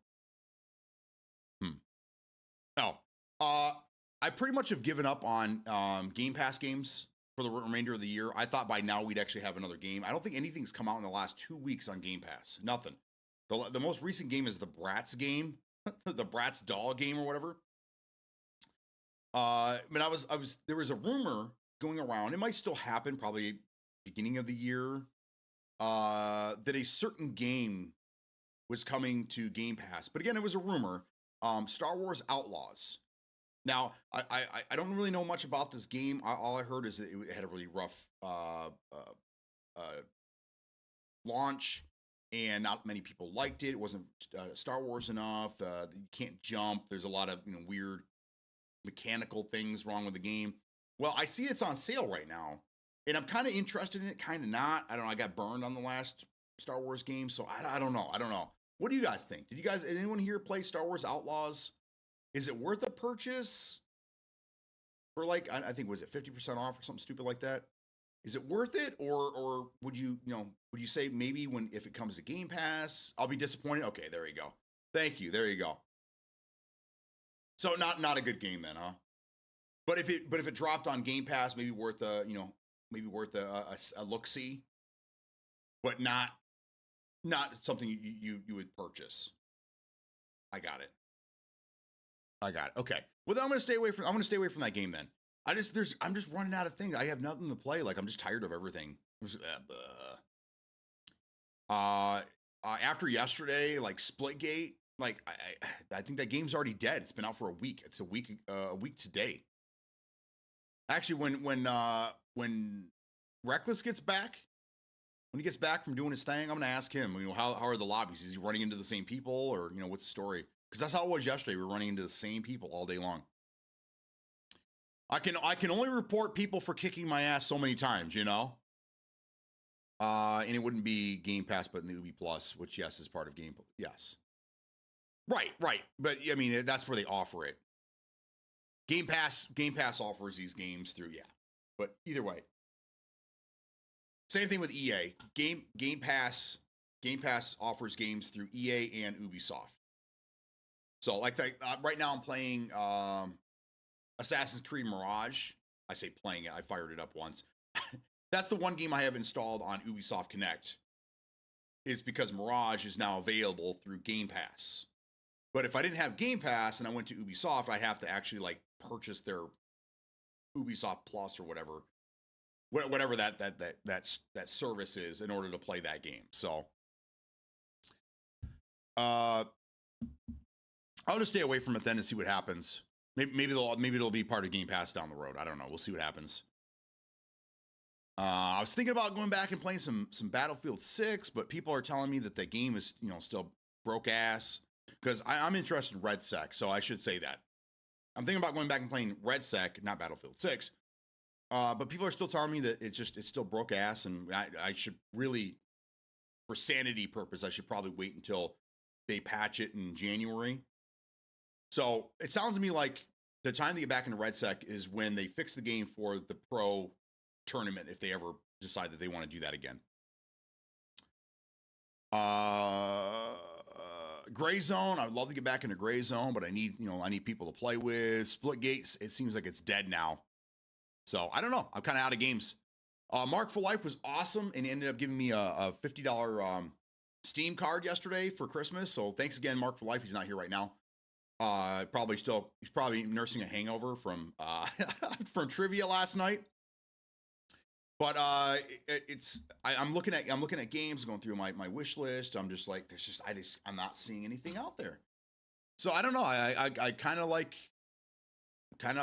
I pretty much have given up on Game Pass games for the remainder of the year. I thought by now we'd actually have another game. I don't think anything's come out in the last 2 weeks on Game Pass. Nothing. The most recent game is the Bratz game, the Bratz doll game or whatever. There was a rumor going around. It might still happen, probably beginning of the year, that a certain game was coming to Game Pass. But again, it was a rumor. Star Wars Outlaws. Now, I don't really know much about this game. All I heard is that it had a really rough launch, and not many people liked it. It wasn't Star Wars enough. You can't jump. There's a lot of weird mechanical things wrong with the game. Well, I see it's on sale right now, and I'm kind of interested in it, kind of not. I don't know. I got burned on the last Star Wars game, so I don't know. What do you guys think? Did anyone here play Star Wars Outlaws? Is it worth a purchase for like, I think, was it 50% off or something stupid like that? Is it worth it? Or would you say maybe if it comes to Game Pass, I'll be disappointed? Okay, there you go. Thank you. There you go. So not a good game then, huh? But if it dropped on Game Pass, maybe worth a look-see, but not something you would purchase. I got it. Okay. Well, then I'm gonna stay away from that game then. I'm just running out of things. I have nothing to play. Like, I'm just tired of everything. After yesterday, like Splitgate, like I think that game's already dead. It's been out for a week. It's a week today. Actually, when Reckless gets back, when he gets back from doing his thing, I'm gonna ask him. How are the lobbies? Is he running into the same people, or what's the story? Because that's how it was yesterday. We were running into the same people all day long. I can only report people for kicking my ass so many times, and it wouldn't be Game Pass, but it would be Plus, which yes is part of Game. Yes, right. But I mean, that's where they offer it. Game Pass offers these games through, yeah. But either way, Same thing with EA. Game Pass offers games through EA and Ubisoft. So like right now I'm playing Assassin's Creed Mirage. I say playing it. I fired it up once. That's the one game I have installed on Ubisoft Connect. Is because Mirage is now available through Game Pass. But if I didn't have Game Pass and I went to Ubisoft, I'd have to actually like purchase their Ubisoft Plus or whatever that service is in order to play that game. So I'll just stay away from it then and see what happens. Maybe it'll be part of Game Pass down the road. I don't know. We'll see what happens. I was thinking about going back and playing some Battlefield 6, but people are telling me that the game is still broke ass. Because I'm interested in RedSec, so I should say that. I'm thinking about going back and playing RedSec, not Battlefield 6. But people are still telling me that it's still broke ass, and I should really, for sanity purpose, I should probably wait until they patch it in January. So it sounds to me like the time to get back into RedSec is when they fix the game for the pro tournament, if they ever decide that they want to do that again. Gray Zone, I'd love to get back into Gray Zone, but I need people to play with. Splitgate, it seems like it's dead now. So I don't know. I'm kind of out of games. Mark for Life was awesome and ended up giving me a $50 Steam card yesterday for Christmas. So thanks again, Mark for Life. He's not here right now. He's probably nursing a hangover from from trivia last night. But I'm looking at games, going through my wish list. I'm just like, I'm not seeing anything out there. So I don't know. I kind of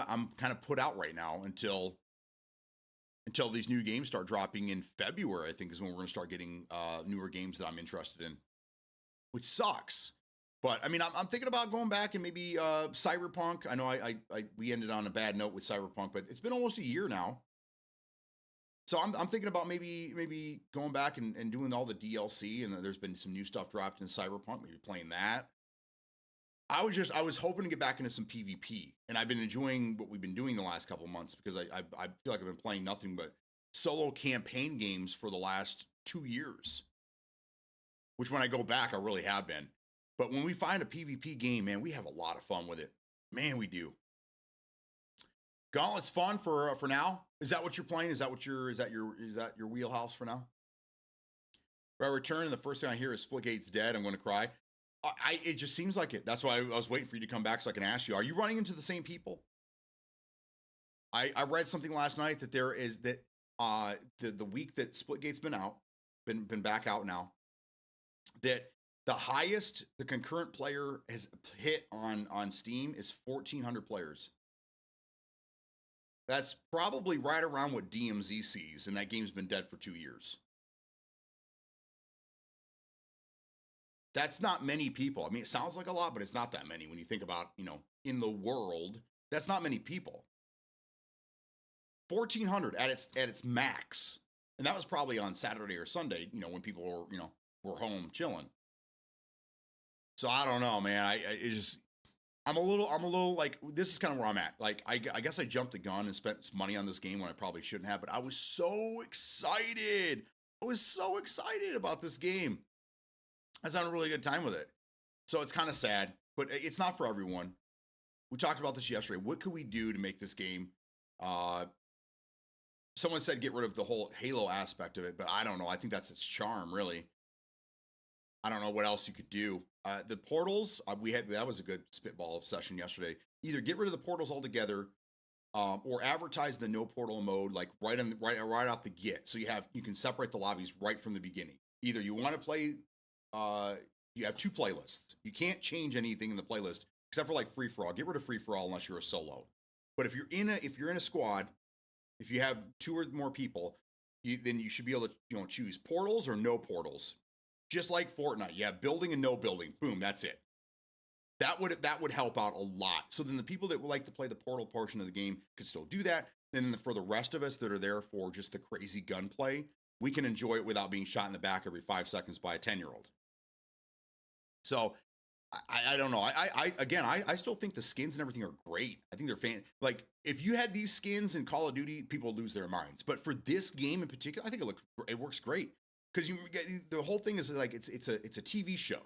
I'm kind of put out right now until these new games start dropping in February. I think is when we're going to start getting newer games that I'm interested in, which sucks. But I mean, I'm thinking about going back and maybe Cyberpunk. I know we ended on a bad note with Cyberpunk, but it's been almost a year now. So I'm thinking about maybe going back and doing all the DLC, and there's been some new stuff dropped in Cyberpunk, maybe playing that. I was hoping to get back into some PvP, and I've been enjoying what we've been doing the last couple of months because I feel like I've been playing nothing but solo campaign games for the last 2 years, which when I go back, I really have been. But when we find a PvP game, man, we have a lot of fun with it. Man, we do. Gauntlet's fun for now. Is that what you're playing? Is that your wheelhouse for now? If I return and the first thing I hear is Splitgate's dead, I'm going to cry. It just seems like it. That's why I was waiting for you to come back so I can ask you. Are you running into the same people? I read something last night that there is that the week that Splitgate's been back out now, that the highest the concurrent player has hit on Steam is 1,400 players. That's probably right around what DMZ sees, and that game's been dead for 2 years. That's not many people. I mean, it sounds like a lot, but it's not that many when you think about, in the world, that's not many people. 1,400 at its max. And that was probably on Saturday or Sunday, when people were home chilling. So I don't know, man. I'm a little like, this is kind of where I'm at. Like, I guess I jumped the gun and spent money on this game when I probably shouldn't have, but I was so excited. I was so excited about this game. I was having a really good time with it. So it's kind of sad, but it's not for everyone. We talked about this yesterday. What could we do to make this game? Someone said get rid of the whole Halo aspect of it, but I don't know. I think that's its charm, really. I don't know what else you could do. The portals, that was a good spitball session yesterday. Either get rid of the portals altogether, or advertise the no portal mode like right off the get. So you can separate the lobbies right from the beginning. Either you want to play, you have 2 playlists. You can't change anything in the playlist except for like free for all. Get rid of free for all unless you're a solo. But if you're in a squad, if you have 2 or more people, then you should be able to choose portals or no portals. Just like Fortnite, you have building and no building. Boom, that's it. That would help out a lot. So then the people that would like to play the portal portion of the game could still do that. And then for the rest of us that are there for just the crazy gunplay, we can enjoy it without being shot in the back every 5 seconds by a 10-year-old. So I don't know. I still think the skins and everything are great. I think they're like if you had these skins in Call of Duty, people would lose their minds. But for this game in particular, I think it works great because you get the whole thing is like it's a TV show.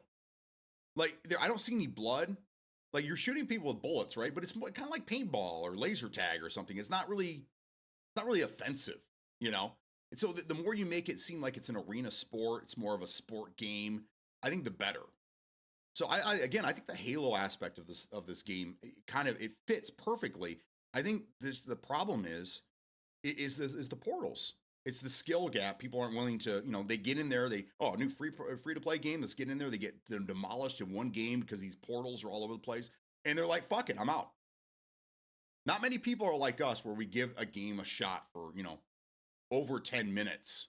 Like I don't see any blood. Like you're shooting people with bullets, right? But it's kind of like paintball or laser tag or something. It's not really offensive, you know. And so the more you make it seem like it's an arena sport, it's more of a sport game. I think the better. So I think the Halo aspect of this game it fits perfectly. I think the problem is the portals. It's the skill gap. People aren't willing to, they get in there. A new free to play game. Let's get in there. They get demolished in one game because these portals are all over the place, and they're like, "Fuck it, I'm out." Not many people are like us, where we give a game a shot for over 10 minutes.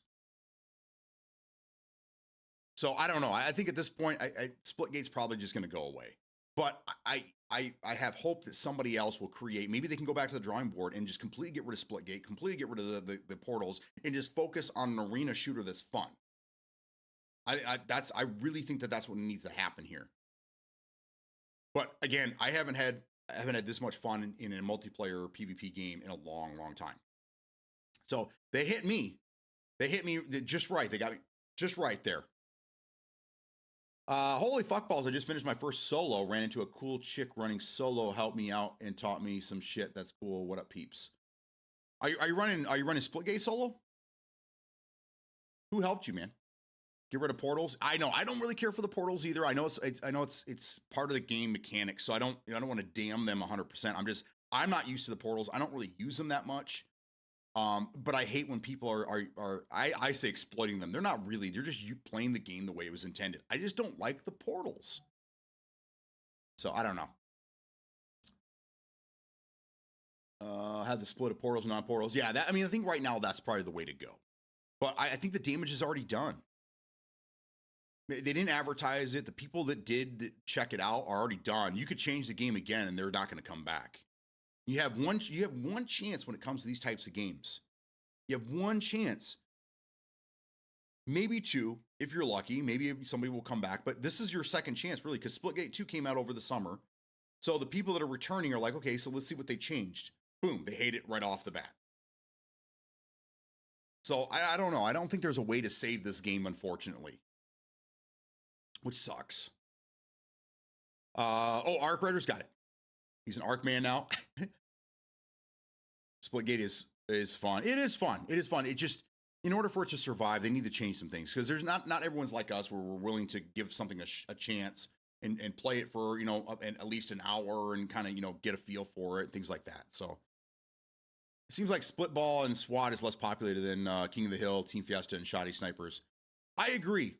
So I don't know. I think at this point, Splitgate's probably just going to go away. But I have hope that somebody else will create. Maybe they can go back to the drawing board and just completely get rid of Splitgate, completely get rid of the portals, and just focus on an arena shooter that's fun. I really think that's what needs to happen here. But again, I haven't had this much fun in a multiplayer PvP game in a long, long time. So they hit me. They hit me just right. They got me just right there. Holy fuckballs, I just finished my first solo, ran into a cool chick running solo, helped me out and taught me some shit. That's cool. What up, peeps? Are you running Splitgate solo? Who helped you, man? Get rid of portals? I know. I don't really care for the portals either. I know it's part of the game mechanics, so I don't want to damn them 100%. I'm not used to the portals. I don't really use them that much. But I hate when people are I say exploiting them. They're not really. They're just you playing the game the way it was intended. I just don't like the portals. So I don't know. Have the split of portals and non-portals. Yeah, I think right now that's probably the way to go. But I think the damage is already done. They didn't advertise it. The people that did check it out are already done. You could change the game again, and they're not going to come back. You have one chance when it comes to these types of games. You have one chance. Maybe two, if you're lucky. Maybe somebody will come back. But this is your second chance, really, because Splitgate 2 came out over the summer. So the people that are returning are like, okay, so let's see what they changed. Boom, they hate it right off the bat. So I don't know. I don't think there's a way to save this game, unfortunately. Which sucks. Arc Rider's got it. He's an Arc man now. Splitgate is fun. It is fun. It is fun. It just, in order for it to survive, they need to change some things because there's not everyone's like us where we're willing to give something a chance and play it for at least an hour and kind of get a feel for it, things like that. So it seems like Splitball and SWAT is less populated than King of the Hill, Team Fiesta, and Shoddy Snipers. I agree.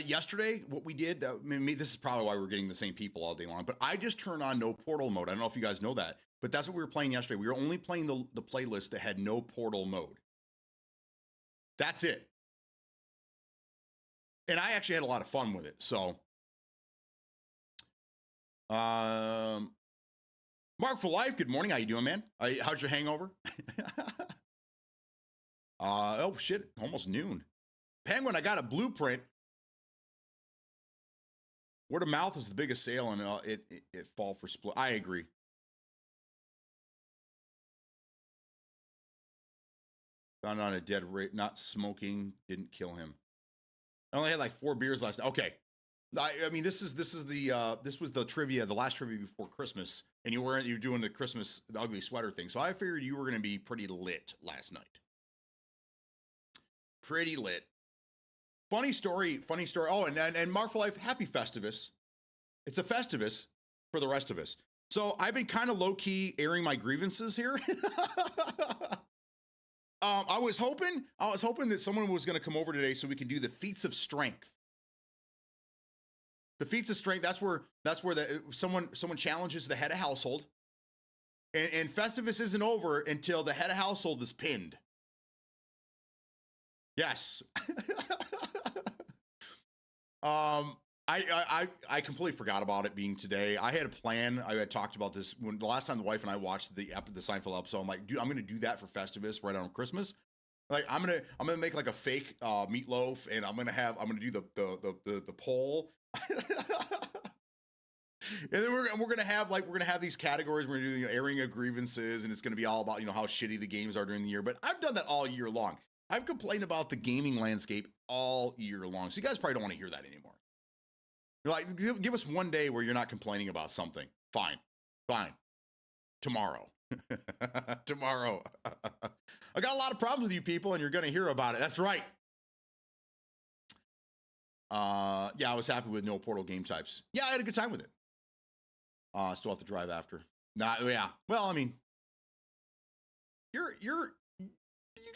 Yesterday, what we did, this is probably why we're getting the same people all day long, but I just turned on no portal mode. I don't know if you guys know that, but that's what we were playing yesterday. We were only playing the playlist that had no portal mode. That's it. And I actually had a lot of fun with it. So, Mark for Life, good morning. How you doing, man? How's your hangover? Oh, shit, almost noon. Penguin, I got a blueprint. Word of mouth is the biggest sale, and it fall for split. I agree. Found on a dead rate. Not smoking didn't kill him. I only had like 4 beers last night. Okay, I mean this was the trivia, the last trivia before Christmas, and you're doing the Christmas the ugly sweater thing. So I figured you were going to be pretty lit last night. Pretty lit. Funny story. Oh, and Mark for Life, happy Festivus. It's a Festivus for the rest of us. So I've been kind of low-key airing my grievances here. I was hoping that someone was going to come over today so we can do the feats of strength. The feats of strength, that's where someone challenges the head of household. And Festivus isn't over until the head of household is pinned. Yes. I completely forgot about it being today. I had a plan. I had talked about this when the last time the wife and I watched the Seinfeld episode. I'm like, dude, I'm going to do that for Festivus right on Christmas. Like I'm gonna make like a fake meatloaf, and I'm gonna do the poll. And then we're gonna have these categories. We're gonna do airing of grievances, and it's gonna be all about how shitty the games are during the year. But I've done that all year long. I've complained about the gaming landscape all year long. So you guys probably don't want to hear that anymore. You're like, give us one day where you're not complaining about something. Fine. Tomorrow. Tomorrow. I got a lot of problems with you people, and you're gonna hear about it. That's right. Yeah, I was happy with no Portal game types. Yeah, I had a good time with it. Still have to drive after. Yeah. Well, I mean, you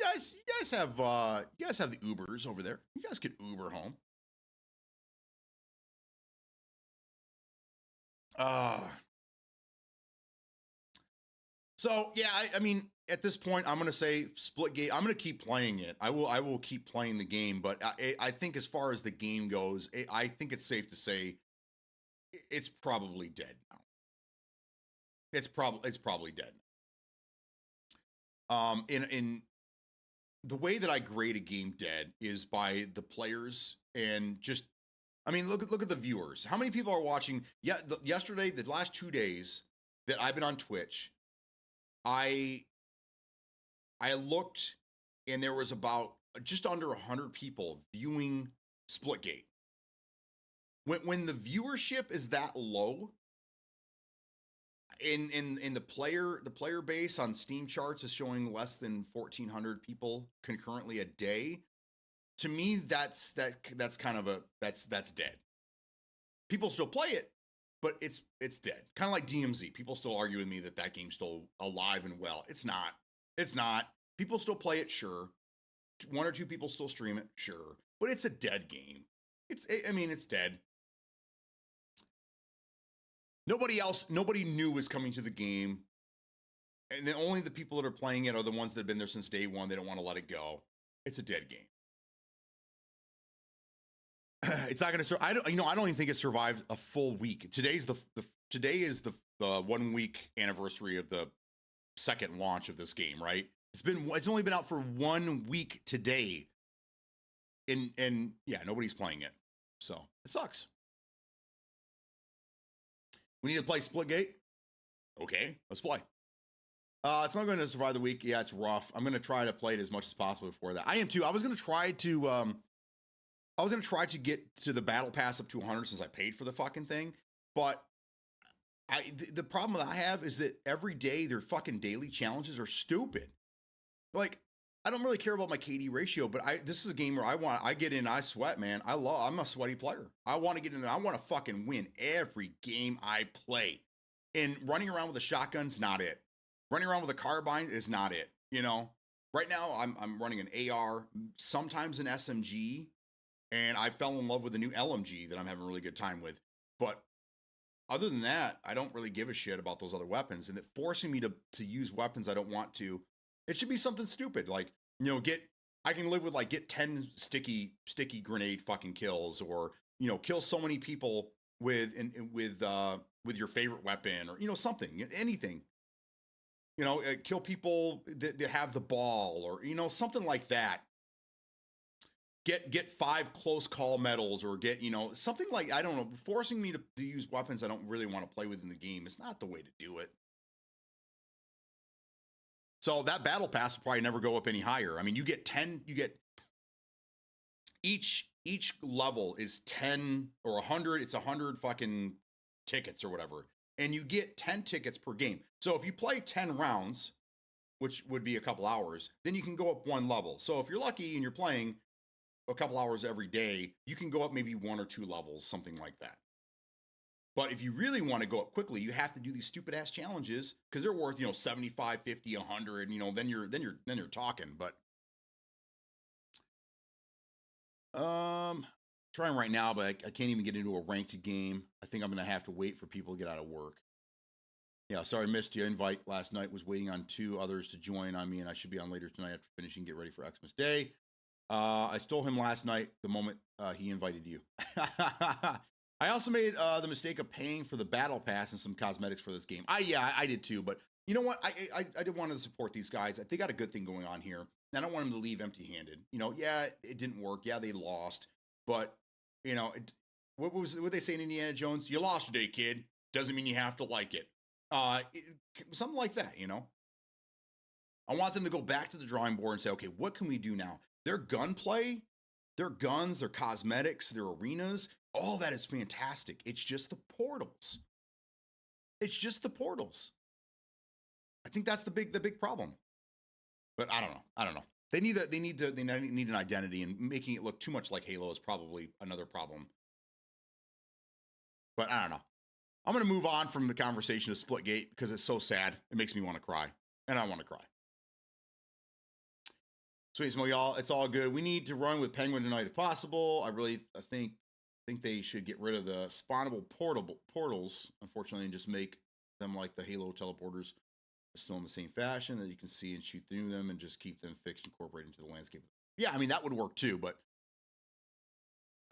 guys have the Ubers over there. You guys can Uber home. So yeah, I mean, at this point, I'm gonna say Splitgate. I'm gonna keep playing it. I will keep playing the game, but I think as far as the game goes, I think it's safe to say it's probably dead now. It's probably dead. In the way that I grade a game dead is by the players and just, I mean, look at the viewers. How many people are watching? Yeah, yesterday, the last 2 days that I've been on Twitch, I looked, and there was about just under 100 people viewing Splitgate. When the viewership is that low, in the player base on Steam charts is showing less than 1,400 people concurrently a day. To me, that's kind of that's dead. People still play it, but it's dead. Kind of like DMZ. People still argue with me that game's still alive and well. It's not. It's not. People still play it, sure. 1 or 2 people still stream it, sure. But it's a dead game. It's dead. Nobody new is coming to the game. And then only the people that are playing it are the ones that have been there since day one. They don't want to let it go. It's a dead game. It's not going to. I don't even think it survived a full week. Today is the 1 week anniversary of the second launch of this game. Right? It's only been out for 1 week today. And yeah, nobody's playing it, so it sucks. We need to play Splitgate. Okay, let's play. It's not going to survive the week. Yeah, it's rough. I'm going to try to play it as much as possible before that. I am too. I was going to try to get to the battle pass up to 100 since I paid for the fucking thing. But the problem that I have is that every day their fucking daily challenges are stupid. Like, I don't really care about my KD ratio, but this is a game where I get in, I sweat, man. I'm a sweaty player. I want to get in there. I want to fucking win every game I play. And running around with a shotgun's not it. Running around with a carbine is not it. Right now I'm running an AR, sometimes an SMG, and I fell in love with the new LMG that I'm having a really good time with. But other than that, I don't really give a shit about those other weapons, and that forcing me to use weapons I don't want to. It should be something stupid like, I can live with get 10 sticky grenade fucking kills, or, kill so many people with your favorite weapon, or, something, anything, kill people that have the ball, or, something like that. Get 5 close call medals, or get, something like, I don't know, forcing me to use weapons I don't really want to play with in the game is not the way to do it. So that battle pass will probably never go up any higher. I mean, you get each level is 10 or 100. It's 100 fucking tickets or whatever. And you get 10 tickets per game. So if you play 10 rounds, which would be a couple hours, then you can go up 1 level. So if you're lucky and you're playing a couple hours every day, you can go up maybe 1 or 2 levels, something like that. But if you really want to go up quickly, you have to do these stupid ass challenges because they're worth, 75, 50, 100, then you're talking. But trying right now, but I can't even get into a ranked game. I think I'm going to have to wait for people to get out of work. Yeah, sorry, missed your invite last night. Was waiting on 2 others to join on me, and I should be on later tonight after finishing, get ready for Xmas Day. I stole him last night the moment he invited you. I also made the mistake of paying for the battle pass and some cosmetics for this game. I did too, but you know what? I did want to support these guys. They got a good thing going on here. I don't want them to leave empty-handed. You know, yeah, it didn't work. Yeah, they lost. But, you know, what they say in Indiana Jones? You lost today, kid. Doesn't mean you have to like it. Something like that, you know? I want them to go back to the drawing board and say, okay, what can we do now? Their gunplay, their guns, their cosmetics, their arenas, all that is fantastic. It's just the portals. It's just the portals. I think that's the big problem. But I don't know. They need an identity, and making it look too much like Halo is probably another problem. But I don't know. I'm going to move on from the conversation of Splitgate because it's so sad. It makes me want to cry, and I want to cry. Sweet Smo, y'all, it's all good. We need to run with Penguin tonight if possible. I think they should get rid of the spawnable portals, unfortunately, and just make them like the Halo teleporters, still in the same fashion that you can see and shoot through them, and just keep them fixed, incorporated into the landscape. Yeah, I mean, that would work too, but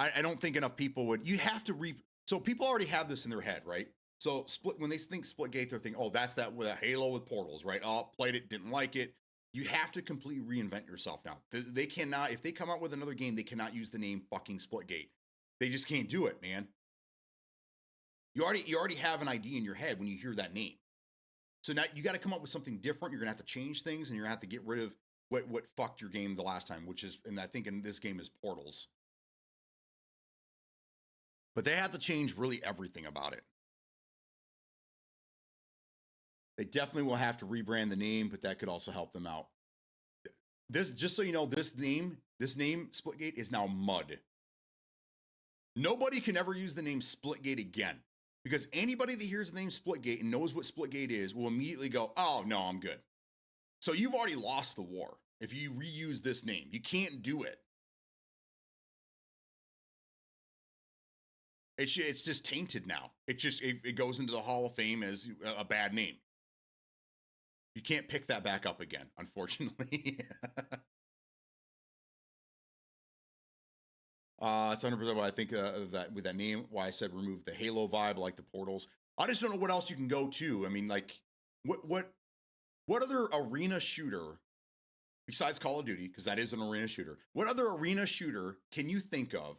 I don't think enough people would. You have to so people already have this in their head, right? So when they think Splitgate, they're thinking, oh, that's that with a Halo with portals, right? Oh, played it, didn't like it. You have to completely reinvent yourself now. They cannot, if they come out with another game, they cannot use the name fucking Splitgate. They just can't do it, man. You already have an idea in your head when you hear that name. So now you got to come up with something different. You're gonna have to change things, and you're gonna have to get rid of what fucked your game the last time, which is, and I think in this game is portals. But they have to change really everything about it. They definitely will have to rebrand the name, but that could also help them out. This, just so you know, this name Splitgate is now mud. Nobody can ever use the name Splitgate again, because anybody that hears the name Splitgate and knows what Splitgate is will immediately go, oh, no, I'm good. So you've already lost the war if you reuse this name. You can't do it. It's just tainted now. It goes into the Hall of Fame as a bad name. You can't pick that back up again, unfortunately. It's 100% what I think that with that name, why I said remove the Halo vibe, like the portals. I just don't know what else you can go to. I mean, like, what other arena shooter, besides Call of Duty, because that is an arena shooter, what other arena shooter can you think of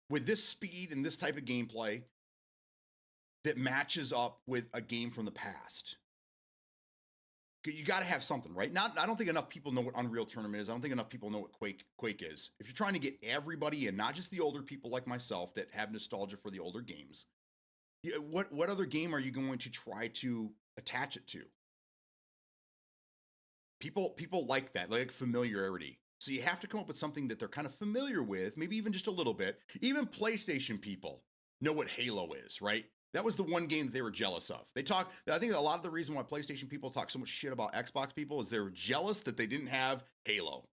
with this speed and this type of gameplay that matches up with a game from the past? You got to have something, right? I don't think enough people know what Unreal Tournament is. I don't think enough people know what Quake is. If you're trying to get everybody in, not just the older people like myself that have nostalgia for the older games, what other game are you going to try to attach it to? People like that, like familiarity. So you have to come up with something that they're kind of familiar with, maybe even just a little bit. Even PlayStation people know what Halo is, right? That was the one game that they were jealous of. I think a lot of the reason why PlayStation people talk so much shit about Xbox people is they were jealous that they didn't have Halo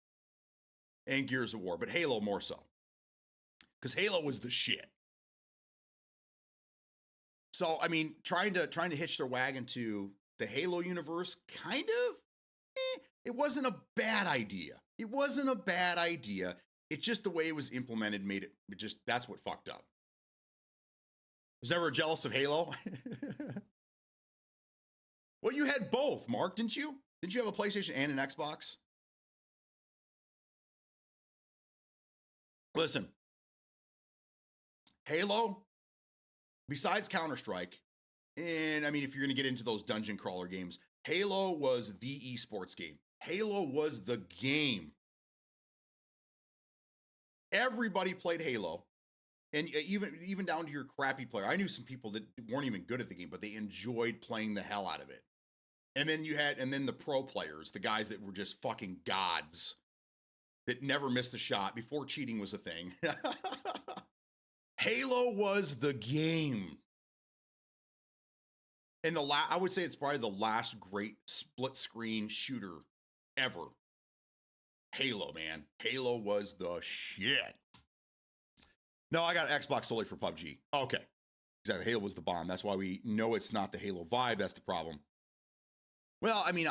and Gears of War, but Halo more so. Because Halo was the shit. So, I mean, trying to hitch their wagon to the Halo universe, kind of, it wasn't a bad idea. It wasn't a bad idea. It's just the way it was implemented made it just, that's what fucked up. Was never jealous of Halo. Well, you had both, Mark, didn't you? Didn't you have a PlayStation and an Xbox? Listen, Halo, besides Counter-Strike, and I mean, if you're going to get into those dungeon crawler games, Halo was the esports game. Halo was the game. Everybody played Halo. And even down to your crappy player. I knew some people that weren't even good at the game, but they enjoyed playing the hell out of it. And then the pro players, the guys that were just fucking gods that never missed a shot before cheating was a thing. Halo was the game. And I would say it's probably the last great split screen shooter ever. Halo, man. Halo was the shit. No, I got Xbox solely for PUBG. Okay. Exactly. Halo was the bomb. That's why we know it's not the Halo vibe. That's the problem. Well, I mean,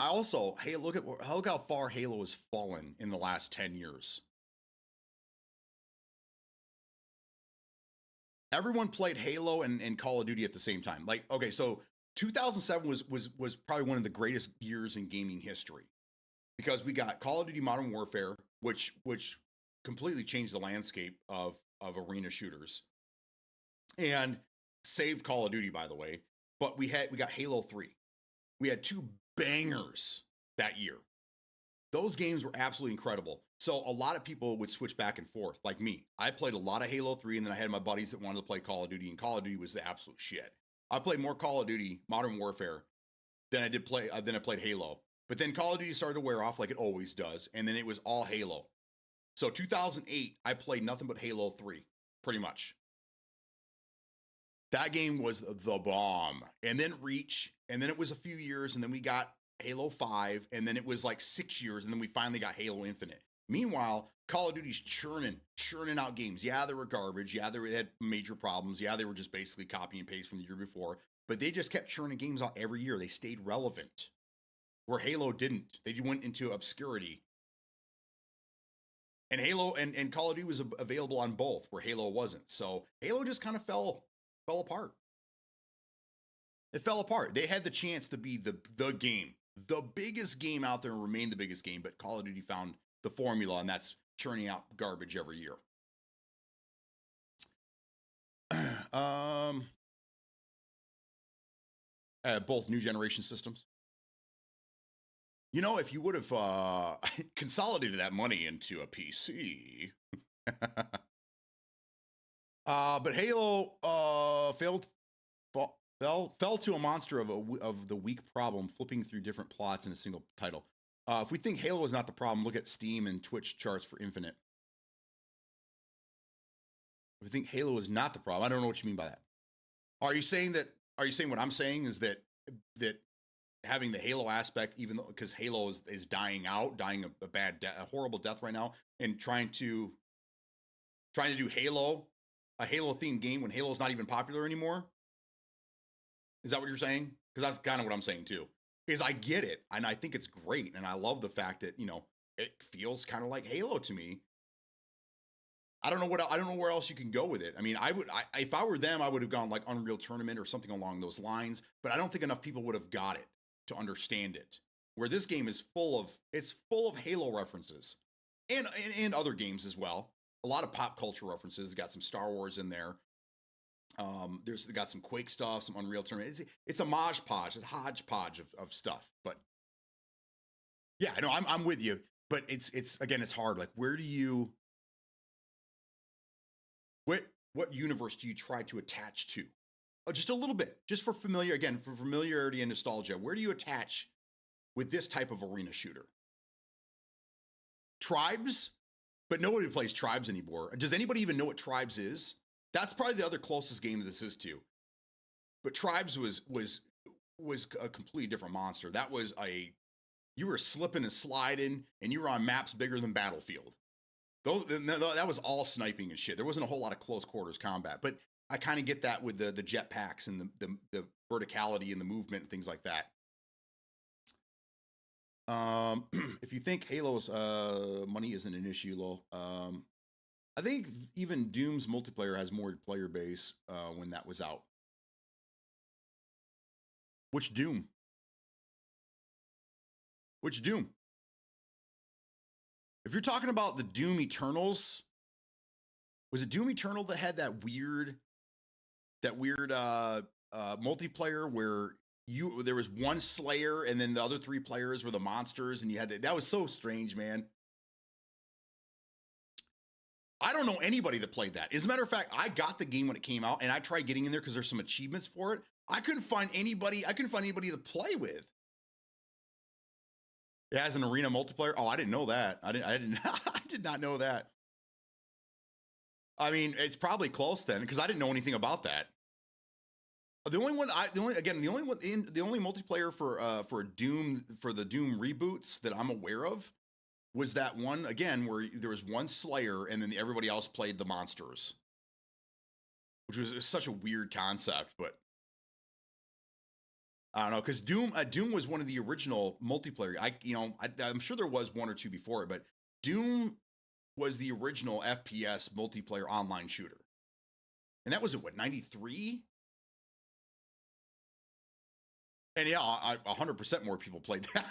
hey, look how far Halo has fallen in the last 10 years. Everyone played Halo and Call of Duty at the same time. Like, okay, so 2007 was probably one of the greatest years in gaming history. because we got Call of Duty Modern Warfare, which completely changed the landscape of arena shooters and saved Call of Duty, by the way. But we got Halo 3. We had 2 bangers that year. Those games were absolutely incredible. So a lot of people would switch back and forth, like me. I played a lot of Halo 3, and then I had my buddies that wanted to play Call of Duty, and Call of Duty was the absolute shit. I played more Call of Duty Modern Warfare than I played Halo. But then Call of Duty started to wear off like it always does, and then it was all Halo. So 2008, I played nothing but Halo 3, pretty much. That game was the bomb. And then Reach, and then it was a few years, and then we got Halo 5, and then it was like 6 years, and then we finally got Halo Infinite. Meanwhile, Call of Duty's churning out games. Yeah, they were garbage. Yeah, they had major problems. Yeah, they were just basically copy and paste from the year before. But they just kept churning games out every year. They stayed relevant. Where Halo didn't. They went into obscurity. And Halo and Call of Duty was available on both, where Halo wasn't. So Halo just kind of fell apart. It fell apart. They had the chance to be the game, the biggest game out there, and remain the biggest game, but Call of Duty found the formula, and that's churning out garbage every year. Both new generation systems. You know, if you would have consolidated that money into a PC, but Halo fell to a monster of the weak problem, flipping through different plots in a single title. If we think Halo is not the problem, look at Steam and Twitch charts for Infinite. If we think Halo is not the problem, I don't know what you mean by that. Are you saying what I'm saying is that having the Halo aspect, even though because Halo is dying out, dying a horrible death right now, and trying to do a Halo themed game when Halo's not even popular anymore? Is that what you're saying? Because that's kind of what I'm saying too. Is I get it, and I think it's great, and I love the fact that it feels kind of like Halo to me. I don't know where else you can go with it. I mean, if I were them, I would have gone like Unreal Tournament or something along those lines. But I don't think enough people would have got it to understand it. Where this game is full of Halo references, and other games as well. A lot of pop culture references. It's got some Star Wars in there. There's got some Quake stuff, some Unreal Tournament. It's a hodgepodge, of stuff. But yeah, no, I'm with you. But it's again, it's hard. Like, where do you? What universe do you try to attach to? Oh, just a little bit, just for familiarity and nostalgia. Where do you attach with this type of arena shooter? Tribes, but nobody plays Tribes anymore. Does anybody even know what Tribes is? That's probably the other closest game that this is to. But Tribes was a completely different monster. That was you were slipping and sliding, and you were on maps bigger than Battlefield. That was all sniping and shit. There wasn't a whole lot of close quarters combat, but I kind of get that with the jetpacks and the verticality and the movement and things like that. If you think Halo's money isn't an issue, Lowell, I think even Doom's multiplayer has more player base when that was out. Which Doom? Which Doom? If you're talking about the Doom Eternals, was it Doom Eternal that had that weird multiplayer where there was one Slayer and then the other 3 players were the monsters, and you had that was so strange, man. I don't know anybody that played that. As a matter of fact, I got the game when it came out, and I tried getting in there because there's some achievements for it. I couldn't find anybody to play with. It has an arena multiplayer. Oh, I didn't know that. I did not know that. I mean, it's probably close then, because I didn't know anything about that. The only multiplayer for Doom, for the Doom reboots that I'm aware of, was that one again where there was one Slayer and then everybody else played the monsters, which was such a weird concept. But I don't know, because Doom was one of the original multiplayer. I'm sure there was 1 or 2 before it, but Doom was the original FPS multiplayer online shooter, and that was at what, 93? And yeah, 100% more people played that.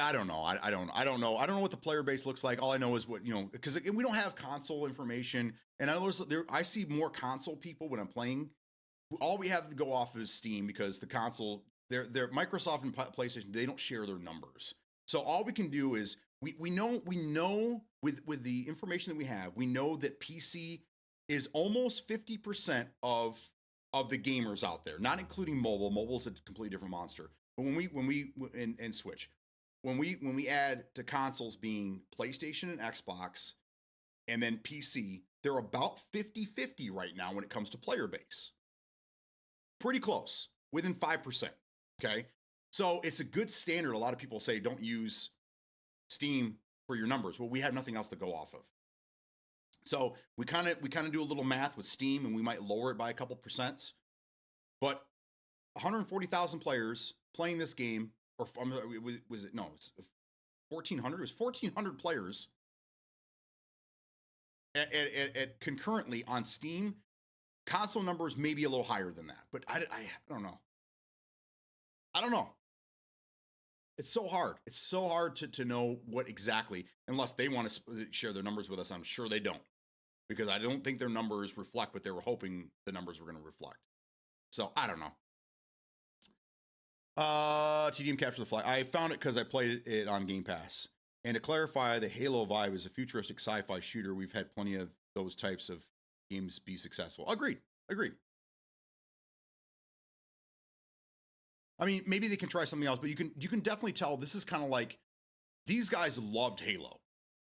I don't know. I don't know. I don't know what the player base looks like. All I know is what, because we don't have console information. And I see more console people when I'm playing. All we have to go off is Steam, because the console, they're Microsoft and PlayStation, they don't share their numbers. So all we can do is we know with the information that we have, we know that PC is almost 50% of the gamers out there, not including mobile. Mobile's a completely different monster. But when we and Switch, when we add to consoles being PlayStation and Xbox and then PC, they're about 50-50 right now when it comes to player base. Pretty close, within 5%. Okay. So it's a good standard. A lot of people say don't use Steam for your numbers. Well, we have nothing else to go off of. So we kind of do a little math with Steam, and we might lower it by a couple percents. But 140,000 players playing this game, or was it? No, it's 1,400. It was 1,400 players at concurrently on Steam. Console numbers may be a little higher than that, but I don't know. I don't know. It's so hard. It's so hard to know what exactly, unless they want to share their numbers with us. I'm sure they don't, because I don't think their numbers reflect what they were hoping the numbers were going to reflect. So I don't know. TDM Capture the Flag. I found it because I played it on Game Pass. And to clarify, the Halo vibe is a futuristic sci-fi shooter. We've had plenty of those types of games be successful. Agreed. I mean, maybe they can try something else, but you can definitely tell this is kind of like, these guys loved Halo.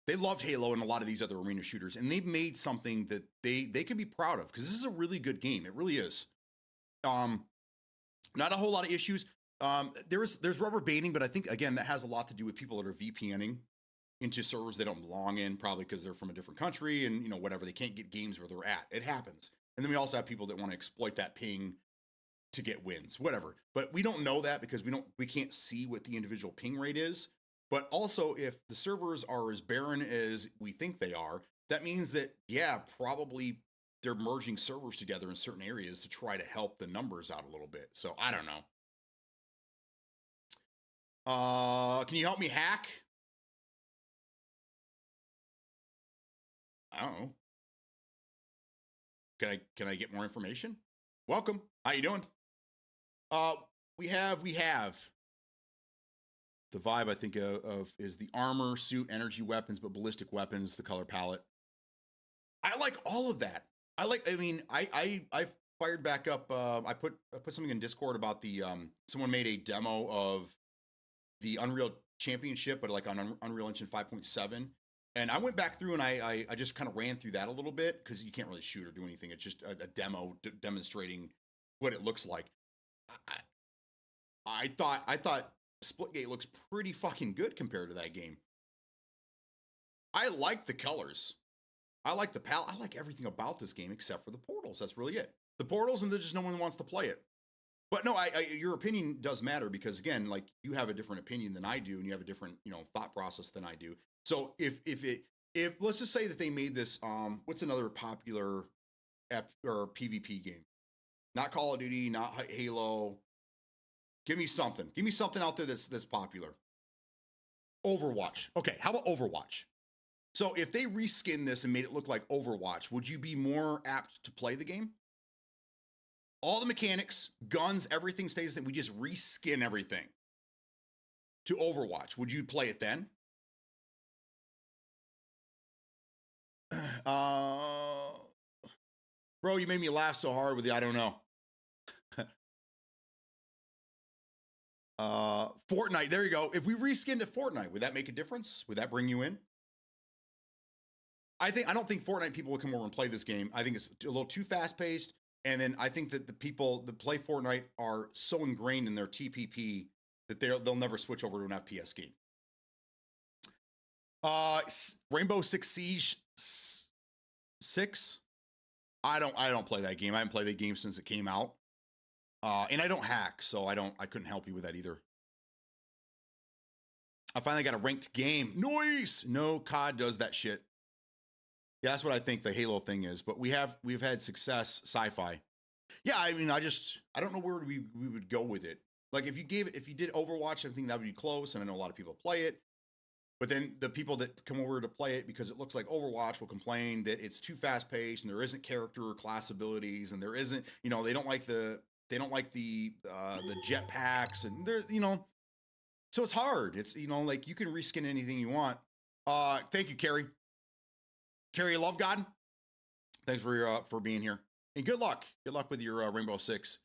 They loved Halo and a lot of these other arena shooters, and they've made something that they can be proud of, because this is a really good game. It really is. Not a whole lot of issues. There's rubber banding, but I think, again, that has a lot to do with people that are VPNing into servers they don't belong in, probably because they're from a different country and, whatever, they can't get games where they're at. It happens. And then we also have people that want to exploit that ping to get wins, whatever. But we don't know that, because we can't see what the individual ping rate is. But also, if the servers are as barren as we think they are, that means that, yeah, probably they're merging servers together in certain areas to try to help the numbers out a little bit. So I don't know. Can you help me hack? I don't know. Can I get more information? Welcome. How you doing? We have the vibe, I think, of is the armor, suit, energy weapons, but ballistic weapons, the color palette. I like all of that. I fired back up. I put something in Discord about the someone made a demo of the Unreal Championship, but like on Unreal Engine 5.7. And I went back through and I just kind of ran through that a little bit, because you can't really shoot or do anything. It's just a demo demonstrating what it looks like. I thought Splitgate looks pretty fucking good compared to that game. I like the colors. I like the palette. I like everything about this game except for the portals. That's really it. The portals, and there's just no one wants to play it. But no, your opinion does matter, because, again, like, you have a different opinion than I do, and you have a different, thought process than I do. So if let's just say that they made this, what's another popular or PvP game? Not Call of Duty, not Halo. Give me something. Give me something out there that's popular. Overwatch. Okay, how about Overwatch? So if they reskin this and made it look like Overwatch, would you be more apt to play the game? All the mechanics, guns, everything stays the same. We just reskin everything to Overwatch. Would you play it then? Bro, you made me laugh so hard with the I don't know. Fortnite, there you go. If we reskinned to Fortnite, would that make a difference? Would that bring you in? I don't think Fortnite people would come over and play this game. I think it's a little too fast paced. And then I think that the people that play Fortnite are so ingrained in their TPP that they'll never switch over to an FPS game. Rainbow Six Siege 6. I don't play that game. I haven't played that game since it came out. And I don't hack, so I couldn't help you with that either. I finally got a ranked game. Nice. No, COD does that shit. Yeah, that's what I think the Halo thing is. But we've had success sci-fi. Yeah, I mean, I don't know where we would go with it. Like if you did Overwatch, I think that would be close, and I know a lot of people play it. But then the people that come over to play it because it looks like Overwatch will complain that it's too fast paced and there isn't character or class abilities and there isn't, they don't like the jetpacks and there's, so it's hard. It's, like you can reskin anything you want. Thank you, Carrie. Carrie Love God. Thanks for being here. And good luck. Good luck with your Rainbow Six.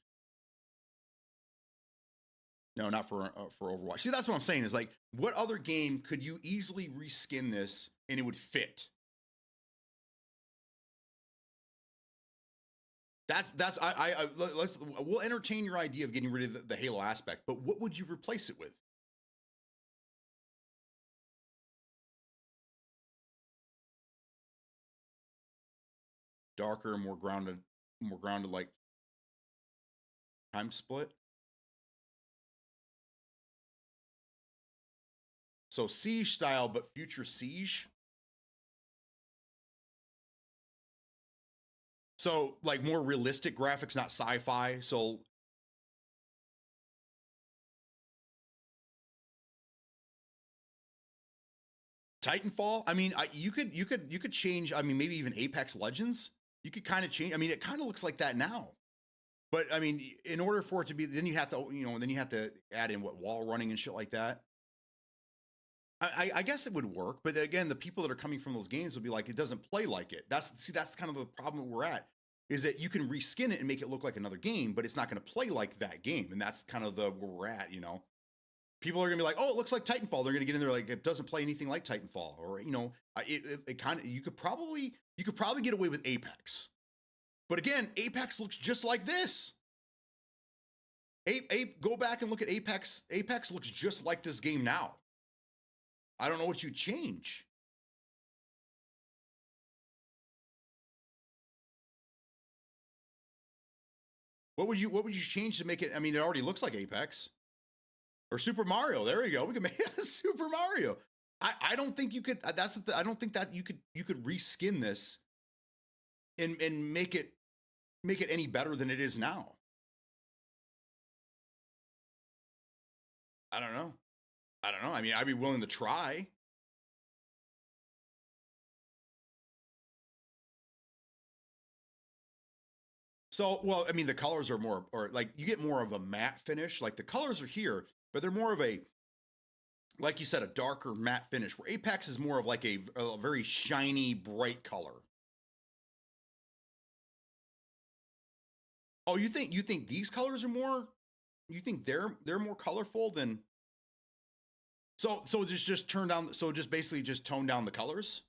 No, not for Overwatch. See, that's what I'm saying is like, what other game could you easily reskin this and it would fit? We'll entertain your idea of getting rid of the Halo aspect, but what would you replace it with? Darker, more grounded like time split. So Siege style, but future Siege. So like more realistic graphics, not sci-fi. So Titanfall. I mean, you could change. I mean, maybe even Apex Legends. You could kind of change. I mean, it kind of looks like that now. But I mean, in order for it to be, then you have to add in wall running and shit like that. I guess it would work, but again, the people that are coming from those games will be like, it doesn't play like it. That's kind of the problem that we're at, is that you can reskin it and make it look like another game, but it's not going to play like that game, and that's kind of where we're at. People are going to be like, oh, it looks like Titanfall. They're going to get in there like it doesn't play anything like Titanfall, or it kind of you could probably get away with Apex, but again, Apex looks just like this. Go back and look at Apex. Apex looks just like this game now. I don't know what you'd change. What would you change to make it? I mean, it already looks like Apex or Super Mario. There we go. We can make it Super Mario. I don't think you could. I don't think that you could reskin this and make it any better than it is now. I don't know. I mean, I'd be willing to try. So, well, I mean, the colors are more, or like you get more of a matte finish. Like the colors are here, but they're more of a, like you said, a darker matte finish. Where Apex is more of like a very shiny, bright color. Oh, you think these colors are more? You think they're more colorful than? So just turn down. So just basically just tone down the colors.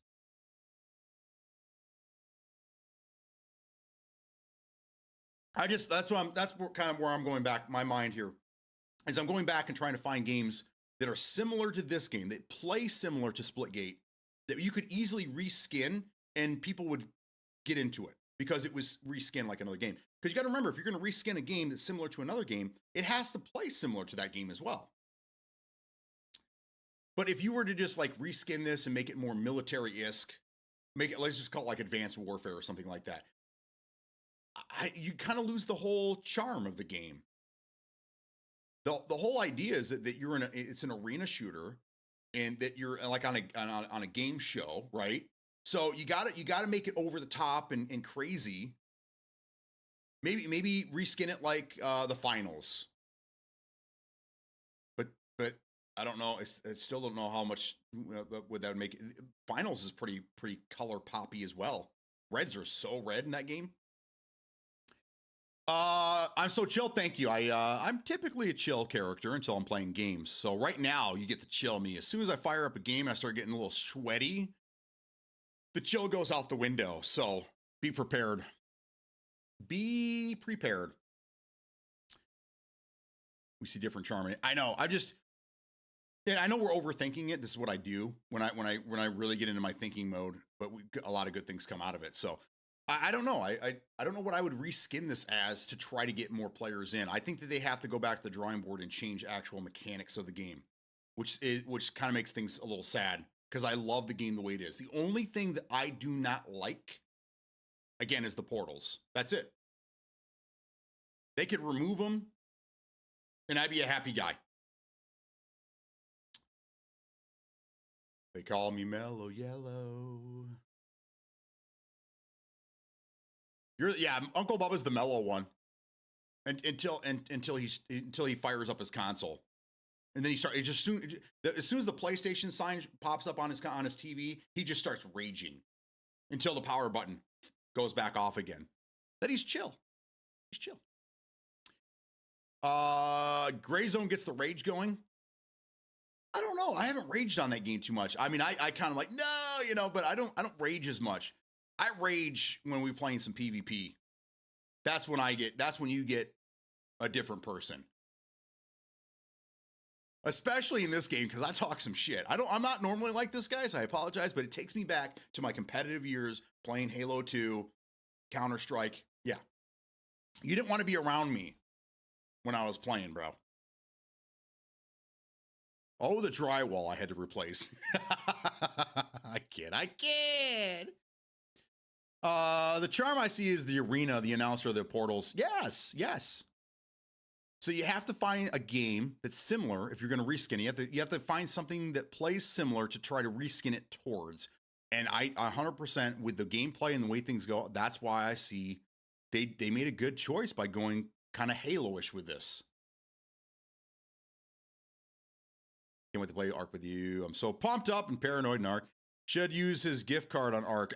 That's kind of where I'm going back. My mind here is I'm going back and trying to find games that are similar to this game, that play similar to Splitgate, that you could easily reskin and people would get into it because it was reskin like another game. Because you got to remember, if you're going to reskin a game that's similar to another game, it has to play similar to that game as well. But if you were to just like reskin this and make it more military-esque, let's just call it like Advanced Warfare or something like that, you kind of lose the whole charm of the game. The whole idea is that you're it's an arena shooter, and that you're like on a game show, right? So you got to make it over the top and crazy. Maybe reskin it like the finals. But I don't know. I still don't know how much would that make it. Finals is pretty color poppy as well. Reds are so red in that game. I'm so chill. Thank you. I'm typically a chill character until I'm playing games. So right now you get to chill me. As soon as I fire up a game and I start getting a little sweaty, the chill goes out the window. So be prepared. Be prepared. We see different charm in it. I know. And I know we're overthinking it. This is what I do when I really get into my thinking mode, but a lot of good things come out of it. So I don't know. I don't know what I would reskin this as to try to get more players in. I think that they have to go back to the drawing board and change actual mechanics of the game, which kind of makes things a little sad because I love the game the way it is. The only thing that I do not like, again, is the portals. That's it. They could remove them and I'd be a happy guy. They call me Mellow Yellow. Uncle Bubba's the mellow one. Until he fires up his console. And then as soon as the PlayStation sign pops up on his TV, he just starts raging until the power button goes back off again. Then he's chill. He's chill. Gray Zone gets the rage going. I don't know. I haven't raged on that game too much. I mean, I kind of like, no, but I don't rage as much. I rage when we're playing some PvP. That's when you get a different person. Especially in this game, because I talk some shit. I'm not normally like this, guys. I apologize, but it takes me back to my competitive years playing Halo 2, Counter-Strike. Yeah. You didn't want to be around me when I was playing, bro. Oh, the drywall I had to replace. I kid. The charm I see is the arena, the announcer, the portals. Yes. So you have to find a game that's similar if you're going to reskin it. You have to find something that plays similar to try to reskin it towards. And I 100% with the gameplay and the way things go, that's why I see they made a good choice by going kind of Halo-ish with this. Can't wait to play Ark with you. I'm so pumped up and paranoid in Ark. Should use his gift card on Ark.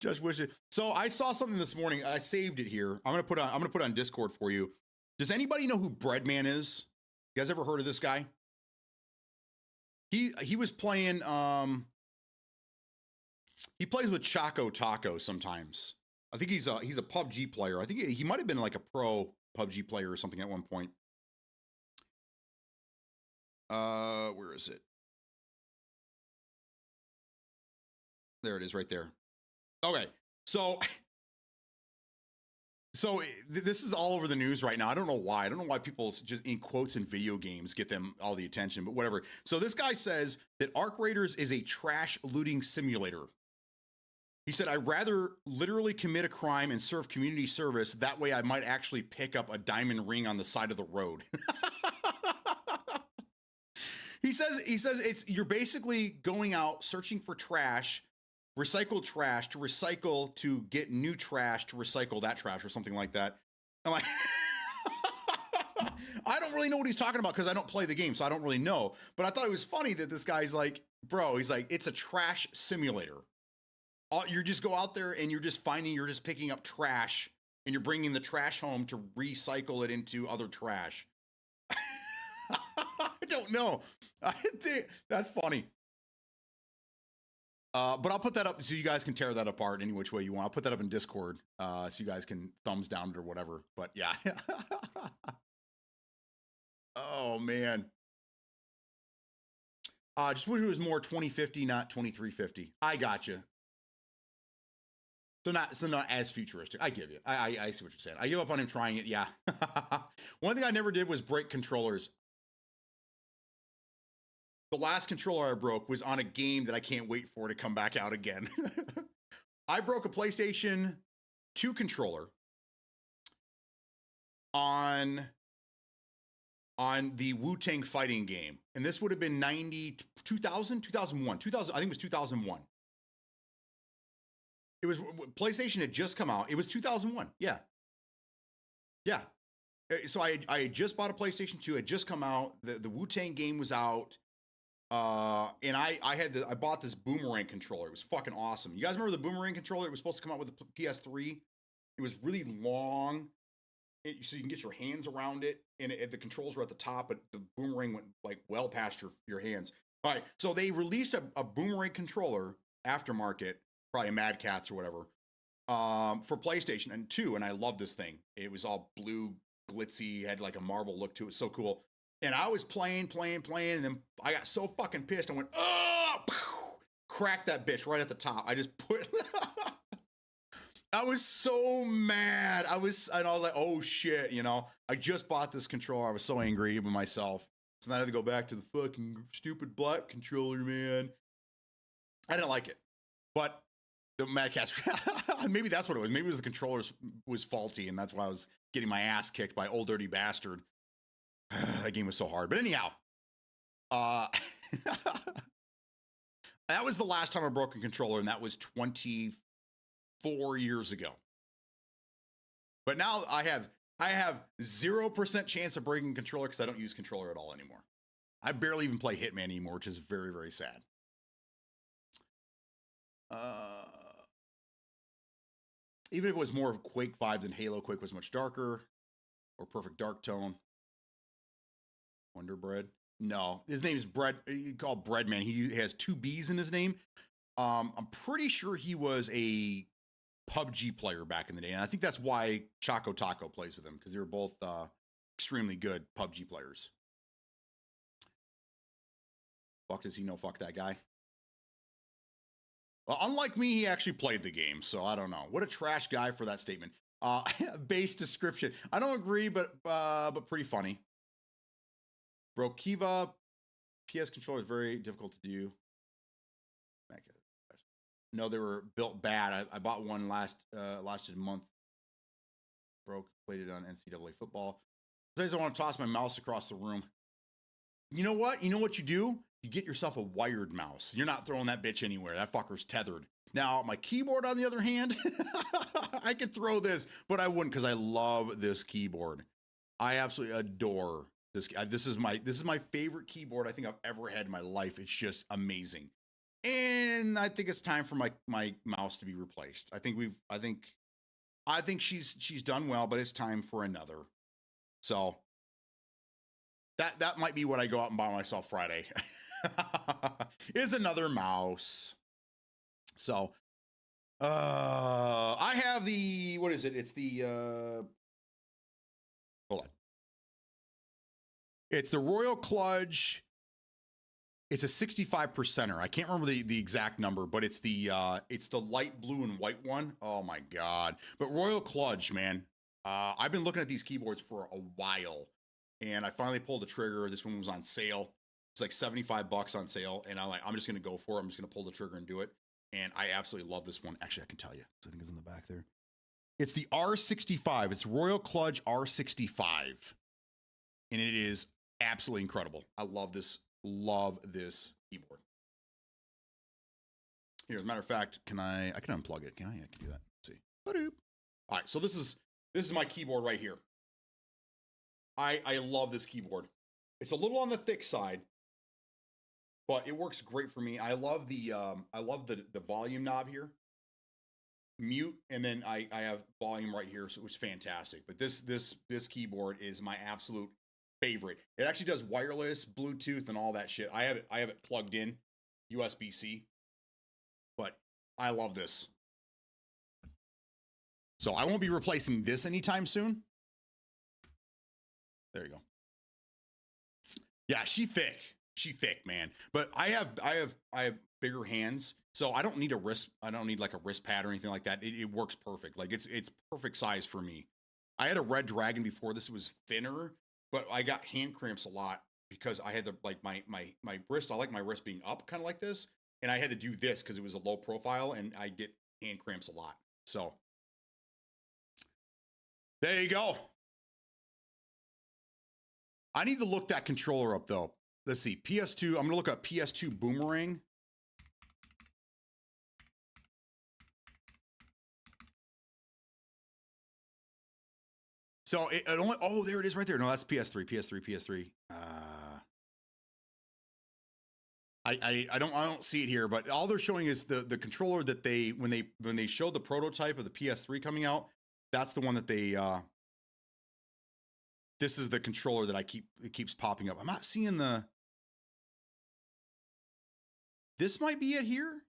Just wish it. So I saw something this morning. I saved it here. I'm gonna put on Discord for you. Does anybody know who Breadman is? You guys ever heard of this guy? He was playing. He plays with Choco Taco sometimes. I think he's a PUBG player. I think he might have been like a pro PUBG player or something at one point. Where is it? There it is, right there. Okay, so this is all over the news right now. I don't know why. I don't know why people just in quotes in video games get them all the attention, but whatever. So this guy says that Ark Raiders is a trash looting simulator. He said, I'd rather literally commit a crime and serve community service. That way I might actually pick up a diamond ring on the side of the road. He says you're basically going out searching for trash, recycled trash to recycle to get new trash to recycle that trash or something like that. I'm like, I don't really know what he's talking about because I don't play the game, so I don't really know. But I thought it was funny that this guy's like, bro, he's like, it's a trash simulator. You just go out there and you're just picking up trash and you're bringing the trash home to recycle it into other trash. I don't know. I think that's funny. But I'll put that up so you guys can tear that apart any which way you want. I'll put that up in Discord so you guys can thumbs down it or whatever. But yeah. Oh, man. Just wish it was more 2050, not 2350. I got you. So not as futuristic. I give you. I see what you're saying. I give up on him trying it. Yeah. One thing I never did was break controllers. The last controller I broke was on a game that I can't wait for to come back out again. I broke a PlayStation 2 controller on the Wu-Tang fighting game. And this would have been 2001. I think it was 2001. It was PlayStation had just come out. It was 2001. Yeah. So I had just bought a PlayStation 2. It had just come out. The Wu-Tang game was out. And I bought this Boomerang controller. It was fucking awesome. You guys remember the Boomerang controller? It was supposed to come out with the PS3. It was really long, so you can get your hands around it. And the controls were at the top, but the Boomerang went like well past your hands. All right, so they released a Boomerang controller aftermarket, probably a Mad Catz or whatever, for PlayStation 2, and I love this thing. It was all blue, glitzy, had like a marble look to it. So cool. And I was playing, and then I got so fucking pissed. I went, oh, cracked that bitch right at the top. I just put, I was so mad. I was like, oh shit, I just bought this controller. I was so angry with myself. So then I had to go back to the fucking stupid black controller, man. I didn't like it. But The Mad Catz. Maybe that's what it was. Maybe it was the controller was faulty, and that's why I was getting my ass kicked by Old Dirty Bastard. That game was so hard. But anyhow, that was the last time I broke a controller, and that was 24 years ago. But now I have 0% chance of breaking a controller because I don't use controller at all anymore. I barely even play Hitman anymore, which is very, very sad. Even if it was more of Quake vibe than Halo, Quake was much darker, or Perfect Dark Tone. Wonder Bread? No, his name is Bread. You call Breadman. He has 2 B's in his name. I'm pretty sure he was a PUBG player back in the day, and I think that's why Choco Taco plays with him, because they were both extremely good PUBG players. Fuck does he know? Fuck that guy. Well, unlike me, he actually played the game, so I don't know. What a trash guy for that statement. Base description. I don't agree, but pretty funny. Bro, Kiva PS controller is very difficult to do. No, they were built bad. I bought one lasted a month. Broke, played it on NCAA football. Sometimes I want to toss my mouse across the room. You know what? You know what you do? You get yourself a wired mouse. You're not throwing that bitch anywhere. That fucker's tethered. Now, my keyboard, on the other hand, I could throw this, but I wouldn't because I love this keyboard. I absolutely adore this. This is my favorite keyboard I think I've ever had in my life. It's just amazing. And I think it's time for my mouse to be replaced. I think she's done well, but it's time for another. So that might be what I go out and buy myself Friday. Is another mouse. So I have the, what is it? It's the hold on. It's the Royal Kludge. It's a 65%er. I can't remember the exact number, but it's the light blue and white one. Oh my God. But Royal Kludge, man. I've been looking at these keyboards for a while, and I finally pulled the trigger. This one was on sale. It's like $75 on sale, and I'm just gonna go for it. I'm just gonna pull the trigger and do it. And I absolutely love this one. Actually, I can tell you. I think it's in the back there. It's the R65. It's Royal Kludge R65, and it is absolutely incredible. I love this. Love this keyboard. Here, as a matter of fact, I can unplug it. Can I? I can do that. Let's see. Ba-doop. All right, so this is my keyboard right here. I love this keyboard. It's a little on the thick side, but it works great for me. I love the volume knob here. Mute, and then I have volume right here, so it's fantastic. But this keyboard is my absolute favorite. It actually does wireless, Bluetooth, and all that shit. I have it plugged in, USB-C. But I love this. So I won't be replacing this anytime soon. There you go. Yeah, she thick, man. But I have bigger hands, so I don't need a wrist. I don't need like a wrist pad or anything like that. It works perfect. Like it's perfect size for me. I had a Red Dragon before. This was thinner. But I got hand cramps a lot because I had to, like, my wrist, I like my wrist being up kind of like this. And I had to do this because it was a low profile, and I get hand cramps a lot. So there you go. I need to look that controller up though. Let's see, PS2. I'm going to look up PS2 Boomerang. So it only, oh, there it is right there. No, that's PS3. I don't see it here, but all they're showing is the controller that they, when they showed the prototype of the PS3 coming out, that's the one that they, this is the controller that it keeps popping up. I'm not seeing this might be it here.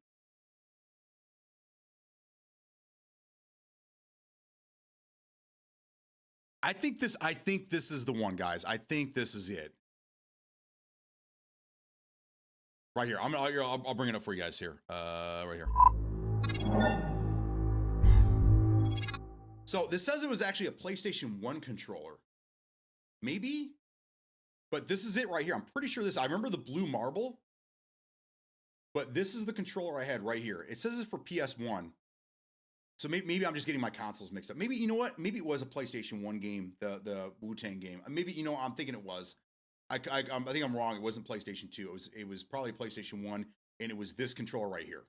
I think this is the one, guys. I think this is it. Right here. I'll bring it up for you guys here. Right here. So this says it was actually a PlayStation 1 controller. Maybe? But this is it right here. I'm pretty sure I remember the blue marble. But this is the controller I had right here. It says it's for PS1. So maybe I'm just getting my consoles mixed up. Maybe, you know what? Maybe it was a PlayStation 1 game, the Wu-Tang game. Maybe, you know, I'm thinking it was. I think I'm wrong. It wasn't PlayStation 2. It was probably PlayStation 1, and it was this controller right here.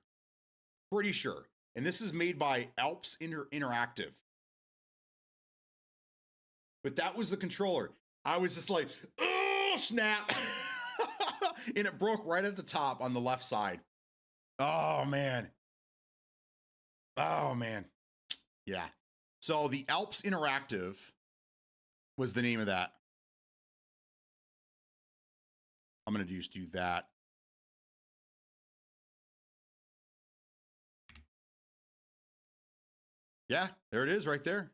Pretty sure. And this is made by Alps Interactive. But that was the controller. I was just like, oh, snap. And it broke right at the top on the left side. Oh, man. Oh, man. Yeah. So the Alps Interactive was the name of that. I'm going to just do that. Yeah, there it is right there.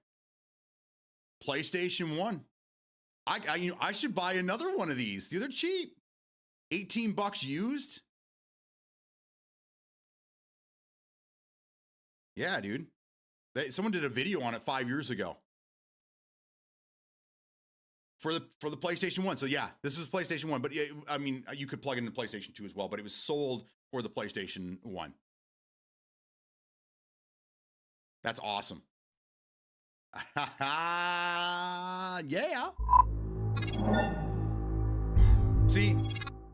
PlayStation 1. I should buy another one of these. They're cheap. $18 used. Yeah, dude. Someone did a video on it 5 years ago. For the PlayStation 1. So yeah, this is PlayStation 1. But yeah, I mean, you could plug it into PlayStation 2 as well, but it was sold for the PlayStation 1. That's awesome. Yeah. See,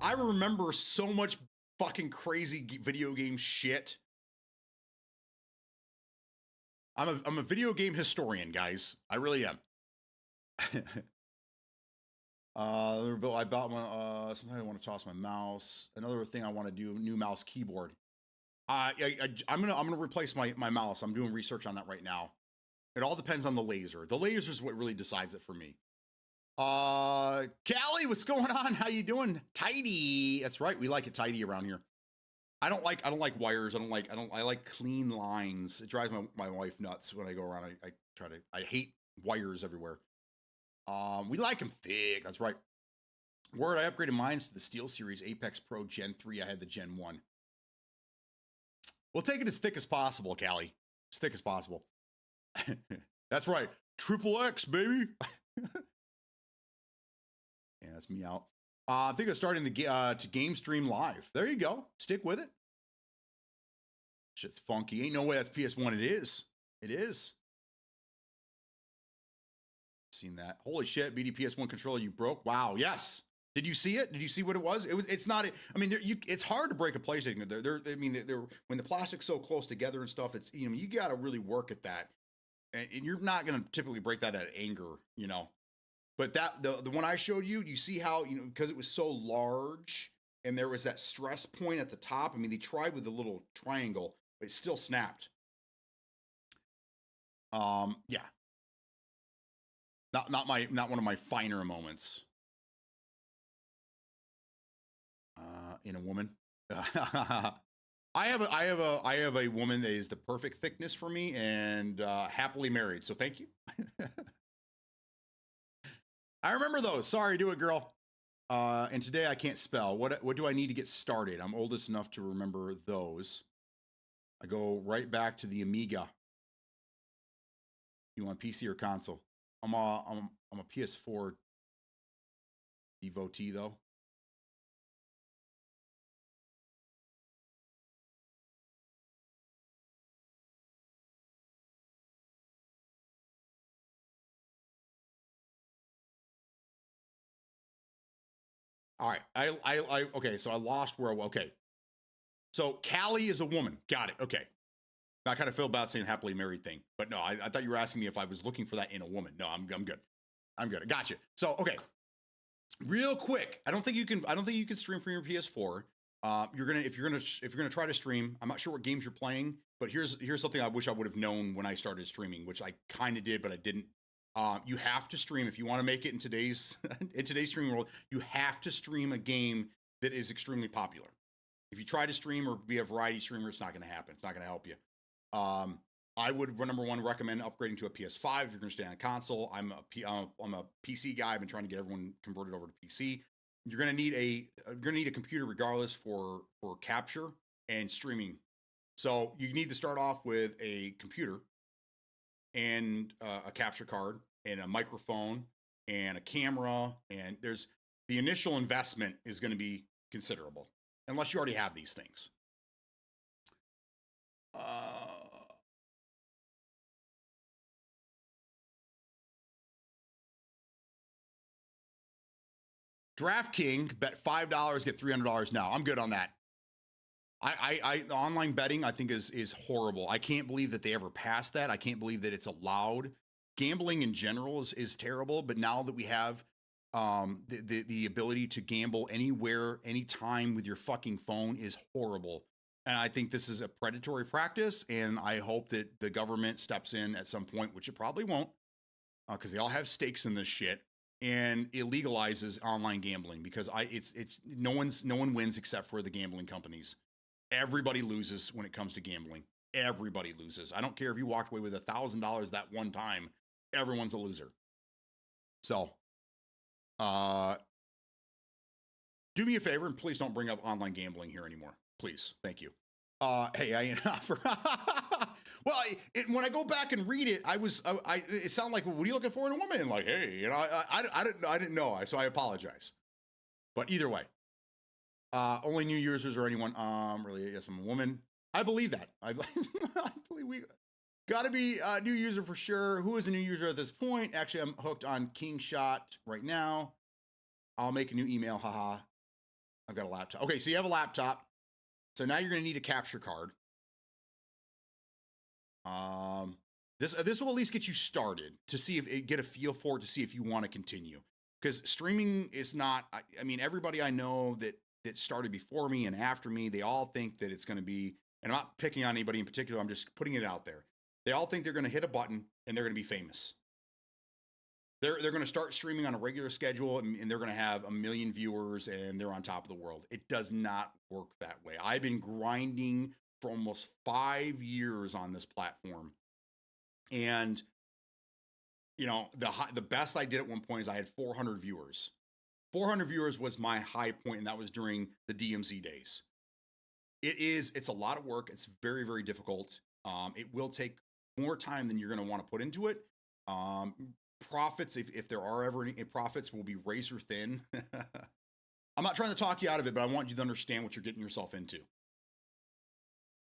I remember so much fucking crazy video game shit. I'm a video game historian, guys. I really am. I bought one. Sometimes I want to toss my mouse. Another thing I want to do: new mouse keyboard. I'm gonna replace my mouse. I'm doing research on that right now. It all depends on the laser. The laser is what really decides it for me. Callie, what's going on? How you doing? Tidy. That's right. We like it tidy around here. I don't like wires. I like clean lines. It drives my wife nuts when I go around. I hate wires everywhere. We like them thick. That's right. Word, I upgraded mine to the Steel Series Apex Pro Gen 3. I had the Gen 1. We'll take it as thick as possible, Callie. As thick as possible. That's right. Triple X, baby. Yeah, that's me out. I think I'm starting to game stream live. There you go. Stick with it. Shit's funky. Ain't no way that's PS1. It is. It is. Seen that. Holy shit, BD PS1 controller you broke. Wow. Yes. Did you see it? Did you see what it was? It's not. I mean, it's hard to break a PlayStation. They're when the plastic's so close together and stuff. It's you got to really work at that, and you're not going to typically break that out of anger, But the one I showed you, you see how because it was so large and there was that stress point at the top. I mean, they tried with the little triangle, but it still snapped. Yeah. Not one of my finer moments. In a woman. I have a woman that is the perfect thickness for me and happily married. So thank you. I remember those. Sorry, do it, girl. And today I can't spell. What do I need to get started? I'm oldest enough to remember those. I go right back to the Amiga. You want PC or console? I'm a PS4 devotee though. All right. I okay. So I lost where. Okay. So Callie is a woman. Got it. Okay. I kind of feel bad saying happily married thing, but no, I thought you were asking me if I was looking for that in a woman. No, I'm good. I'm good. Gotcha. So okay. Real quick, I don't think you can stream from your PS4. If you're gonna try to stream, I'm not sure what games you're playing, but here's something I wish I would have known when I started streaming, which I kind of did, but I didn't. You have to stream if you want to make it in today's streaming world. You have to stream a game that is extremely popular. If you try to stream or be a variety streamer, it's not going to happen. It's not going to help you. I would number one recommend upgrading to a PS5 if you're going to stay on console. I'm a PC guy. I've been trying to get everyone converted over to PC. You're going to need a computer regardless for capture and streaming. So you need to start off with a computer and a capture card and a microphone and a camera. And the initial investment is going to be considerable unless you already have these things. DraftKings, bet $5, get $300 now. I'm good on that. Online betting, I think is horrible. I can't believe that they ever passed that. I can't believe that it's allowed. Gambling in general is terrible, but now that we have the ability to gamble anywhere, anytime with your fucking phone is horrible. And I think this is a predatory practice, and I hope that the government steps in at some point, which it probably won't, because they all have stakes in this shit, and illegalizes online gambling, because it's no one wins except for the gambling companies. Everybody loses when it comes to gambling. Everybody loses. I don't care if you walked away with $1,000 that one time. Everyone's a loser. So, do me a favor and please don't bring up online gambling here anymore. Please. Thank you. Hey, I ain't offer. Well, when I go back and read it, it sounded like, well, what are you looking for in a woman? And like, hey, you know, I didn't know. So I apologize. But either way, only new users or anyone. Really, yes, I'm a woman. I believe that. I believe we got to be a new user for sure. Who is a new user at this point? Actually, I'm hooked on King Shot right now. I'll make a new email. Haha. I've got a laptop. Okay, so you have a laptop. So now you're going to need a capture card. This will at least get you started to see if get a feel for it, to see if you want to continue. Because streaming is not. I mean, everybody I know that started before me and after me, they all think that it's going to be. And I'm not picking on anybody in particular. I'm just putting it out there. They all think they're going to hit a button and they're going to be famous. They're going to start streaming on a regular schedule and they're going to have 1 million viewers and they're on top of the world. It does not work that way. I've been grinding for almost 5 years on this platform. And, you know, the best I did at one point is I had 400 viewers. 400 viewers was my high point, and that was during the DMZ days. It's a lot of work. It's very, very difficult. It will take more time than you're going to want to put into it. Profits, if there are ever any profits, will be razor thin. I'm not trying to talk you out of it, but I want you to understand what you're getting yourself into.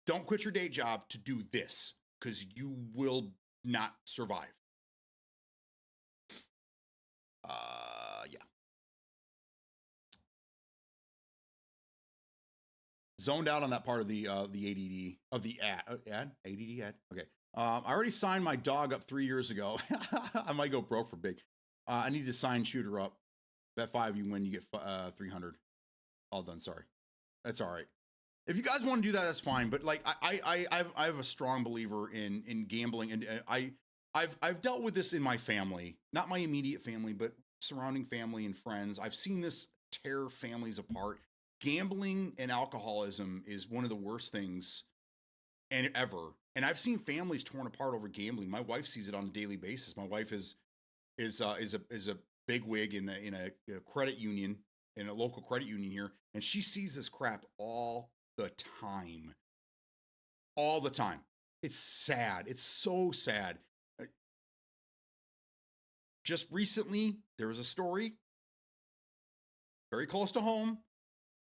Don't quit your day job to do this, because you will not survive. Yeah. Zoned out on that part of the ADD of the ad. Okay. I already signed my dog up 3 years ago. I might go broke for big. I need to sign Shooter up. Bet 5 you win, you get 300. All done. Sorry. That's all right. If you guys want to do that, that's fine. But like I have a strong believer in gambling, and I've dealt with this in my family, not my immediate family, but surrounding family and friends. I've seen this tear families apart. Gambling and alcoholism is one of the worst things ever. And I've seen families torn apart over gambling. My wife sees it on a daily basis. My wife is a bigwig in a credit union, in a local credit union here, and she sees this crap all the time. All the time. It's sad. It's so sad. Just recently, there was a story very close to home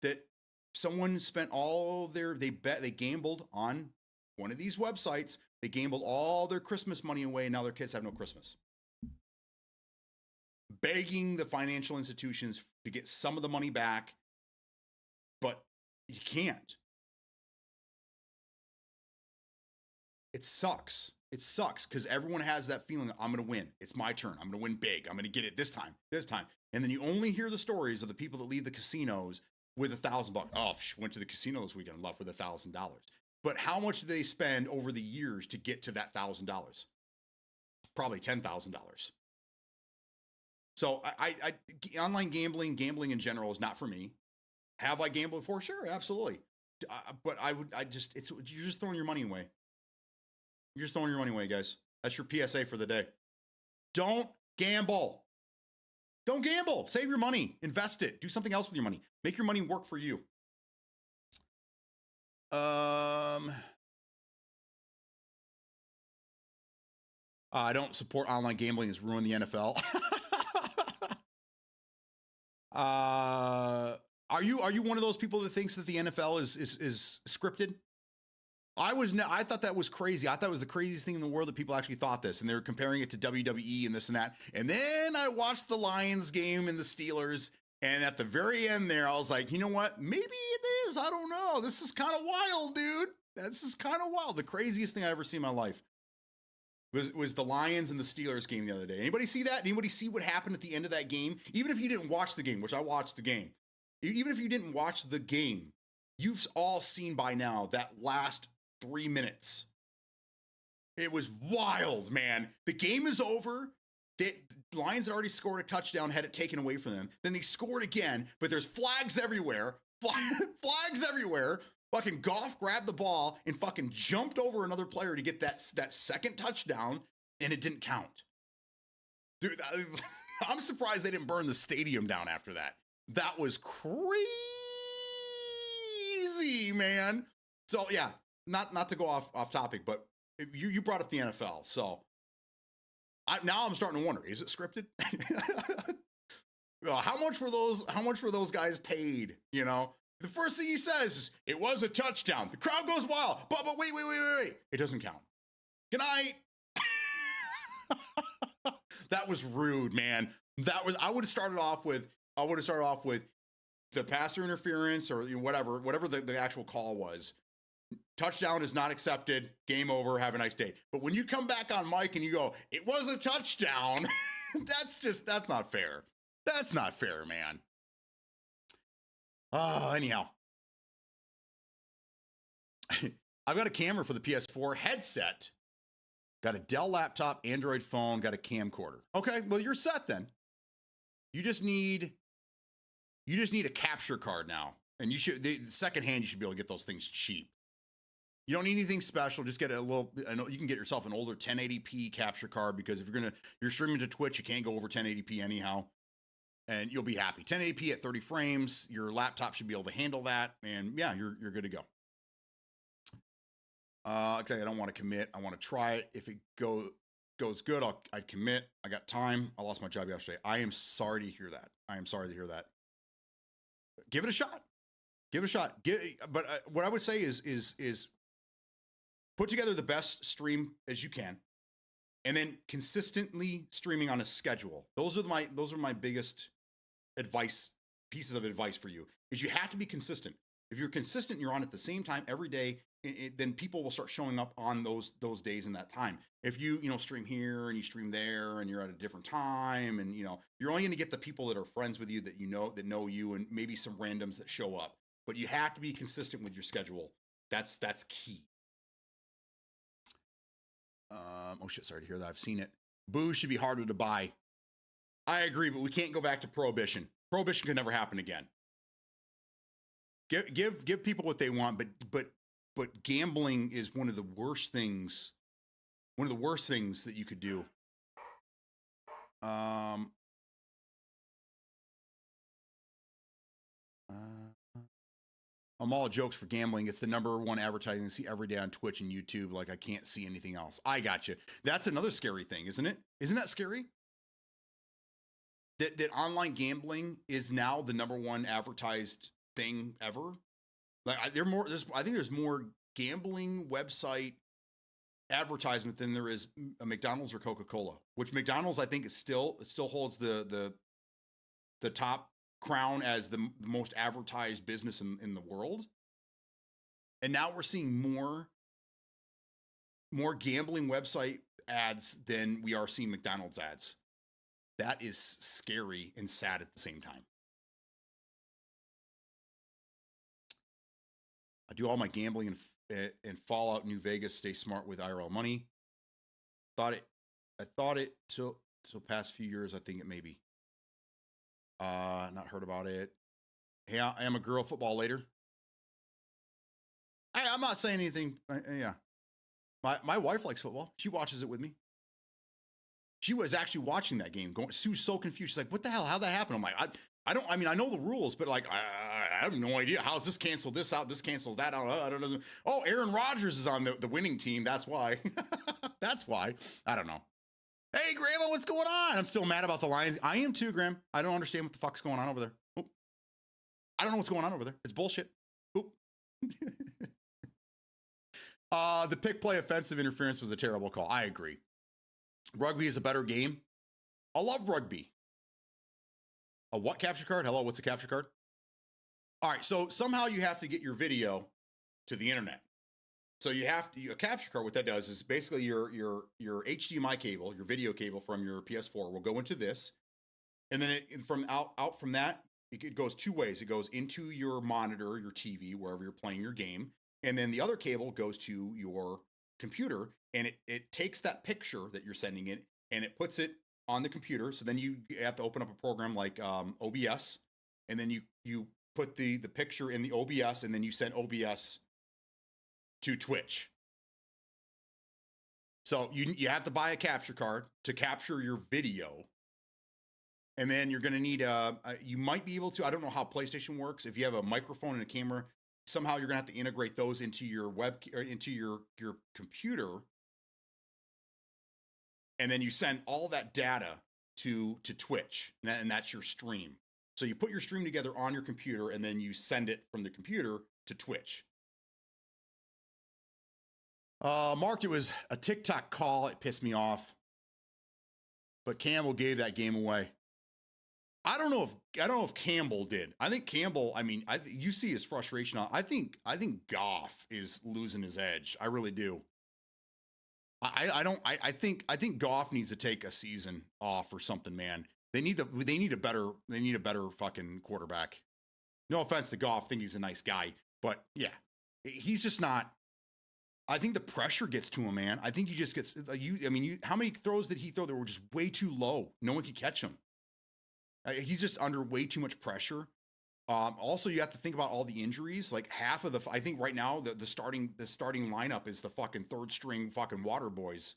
that someone spent all they gambled on one of these websites. They gambled all their Christmas money away, and now their kids have no Christmas. Begging the financial institutions to get some of the money back, but you can't. It sucks. It sucks because everyone has that feeling that I'm going to win. It's my turn. I'm going to win big. I'm going to get it this time. And then you only hear the stories of the people that leave the casinos with $1,000. Oh, went to the casino this weekend and left with $1,000. But how much do they spend over the years to get to that $1,000? Probably $10,000. So online gambling in general is not for me. Have I gambled before? Sure, absolutely. But you're just throwing your money away. You're just throwing your money away, guys. That's your PSA for the day. Don't gamble. Don't gamble. Save your money. Invest it. Do something else with your money. Make your money work for you. I don't support online gambling. It's ruined the NFL. Are you one of those people that thinks that the NFL is scripted? I thought that was crazy. I thought it was the craziest thing in the world that people actually thought this, and they were comparing it to WWE and this and that. And then I watched the Lions game and the Steelers, And at the very end there, I was like, you know what? Maybe it is. I don't know. This is kind of wild, dude. This is kind of wild. The craziest thing I ever seen in my life was the Lions and the Steelers game the other day. Anybody see that? Anybody see what happened at the end of that game? Even if you didn't watch the game, which I watched the game, even if you didn't watch the game, you've all seen by now that last 3 minutes. It was wild, man. The game is over. The Lions had already scored a touchdown, had it taken away from them. Then they scored again, but there's flags everywhere. Flags everywhere. Fucking Goff grabbed the ball and fucking jumped over another player to get that second touchdown, and it didn't count. Dude, I'm surprised they didn't burn the stadium down after that. That was crazy, man. So yeah, not to go off topic, but you brought up the NFL, so now I'm starting to wonder: is it scripted? How much were those guys paid? You know, the first thing he says is, "It was a touchdown." The crowd goes wild, but wait, it doesn't count. Good night. That was rude, man. I would have started off with the passer interference or whatever the actual call was. Touchdown is not accepted. Game over. Have a nice day. But when you come back on mic and you go, "It was a touchdown," that's not fair. That's not fair, man. Anyhow. I've got a camera for the PS4 headset. Got a Dell laptop, Android phone, got a camcorder. Okay, well, you're set then. You just need a capture card now. And the secondhand, you should be able to get those things cheap. You don't need anything special. Just get you can get yourself an older 1080p capture card, because if you're streaming to Twitch, you can't go over 1080p anyhow. And you'll be happy. 1080p at 30 frames. Your laptop should be able to handle that. And yeah, you're good to go. Exactly. I don't want to commit. I want to try it. If it goes good, I'd commit. I got time. I lost my job yesterday. I am sorry to hear that. Give it a shot. But what I would say is put together the best stream as you can, and then consistently streaming on a schedule. Those are my biggest pieces of advice for you, is you have to be consistent. If you're consistent, you're on at the same time every day, then people will start showing up on those days and that time. If you stream here and you stream there and you're at a different time, and you're only going to get the people that are friends with you, that know you, and maybe some randoms that show up. But you have to be consistent with your schedule. That's key. Oh shit, sorry to hear that. I've seen it. Booze should be harder to buy. I agree, but we can't go back to prohibition. Prohibition could never happen again. Give people what they want, but gambling is one of the worst things. One of the worst things that you could do. I'm all jokes for gambling. It's the #1 advertising I see every day on Twitch and YouTube. Like, I can't see anything else. I got you. That's another scary thing, isn't it? Isn't that scary? That online gambling is now the #1 advertised thing ever. Like, I think there's more gambling website advertisement than there is a McDonald's or Coca-Cola. Which McDonald's, I think, it still holds the top crown as the most advertised business in the world. And now we're seeing more gambling website ads than we are seeing McDonald's ads. That is scary and sad at the same time. I do all my gambling in Fallout New Vegas. Stay smart with IRL money. I thought it till past few years. I think it may be. Not heard about it. Hey, I am a girl football later. I'm not saying anything. Yeah. My wife likes football. She watches it with me. She was actually watching that game. She was so confused. She's like, "What the hell? How'd that happen?" I'm like, I know the rules, but like, I have no idea. How's this canceled this out? This canceled that out. I don't know. Oh, Aaron Rodgers is on the winning team. That's why. That's why. I don't know. Hey, Grandma, what's going on? I'm still mad about the Lions. I am too, Graham. I don't understand what the fuck's going on over there. Oop. I don't know what's going on over there. It's bullshit. Oop. The pick play offensive interference was a terrible call. I agree. Rugby is a better game. I love rugby. A what capture card? Hello, what's a capture card? All right, so somehow you have to get your video to the internet. So you have to, a capture card, what that does is basically your HDMI cable, your video cable from your PS4 will go into this. And then from out from that, it goes two ways. It goes into your monitor, your TV, wherever you're playing your game. And then the other cable goes to your computer, and it takes that picture that you're sending it and it puts it on the computer. So then you have to open up a program like OBS, and then you put the picture in the OBS, and then you send OBS to Twitch. So you have to buy a capture card to capture your video. And then you're going to need you might be able to, I don't know how PlayStation works. If you have a microphone and a camera, somehow you're going to have to integrate those into your or into your computer. And then you send all that data to Twitch, and that's your stream. So you put your stream together on your computer, and then you send it from the computer to Twitch. Mark, it was a TikTok call. It pissed me off. But Campbell gave that game away. I don't know if Campbell did. I think Campbell, I mean, you see his frustration. I think Goff is losing his edge. I really do. I think Goff needs to take a season off or something, man. They need a better fucking quarterback. No offense to Goff, I think he's a nice guy, but yeah, he's just not. I think the pressure gets to him, man. I think he just gets how many throws did he throw that were just way too low? No one could catch him. He's just under way too much pressure. Also, you have to think about all the injuries. Like half of I think right now the starting lineup is the fucking third string fucking water boys.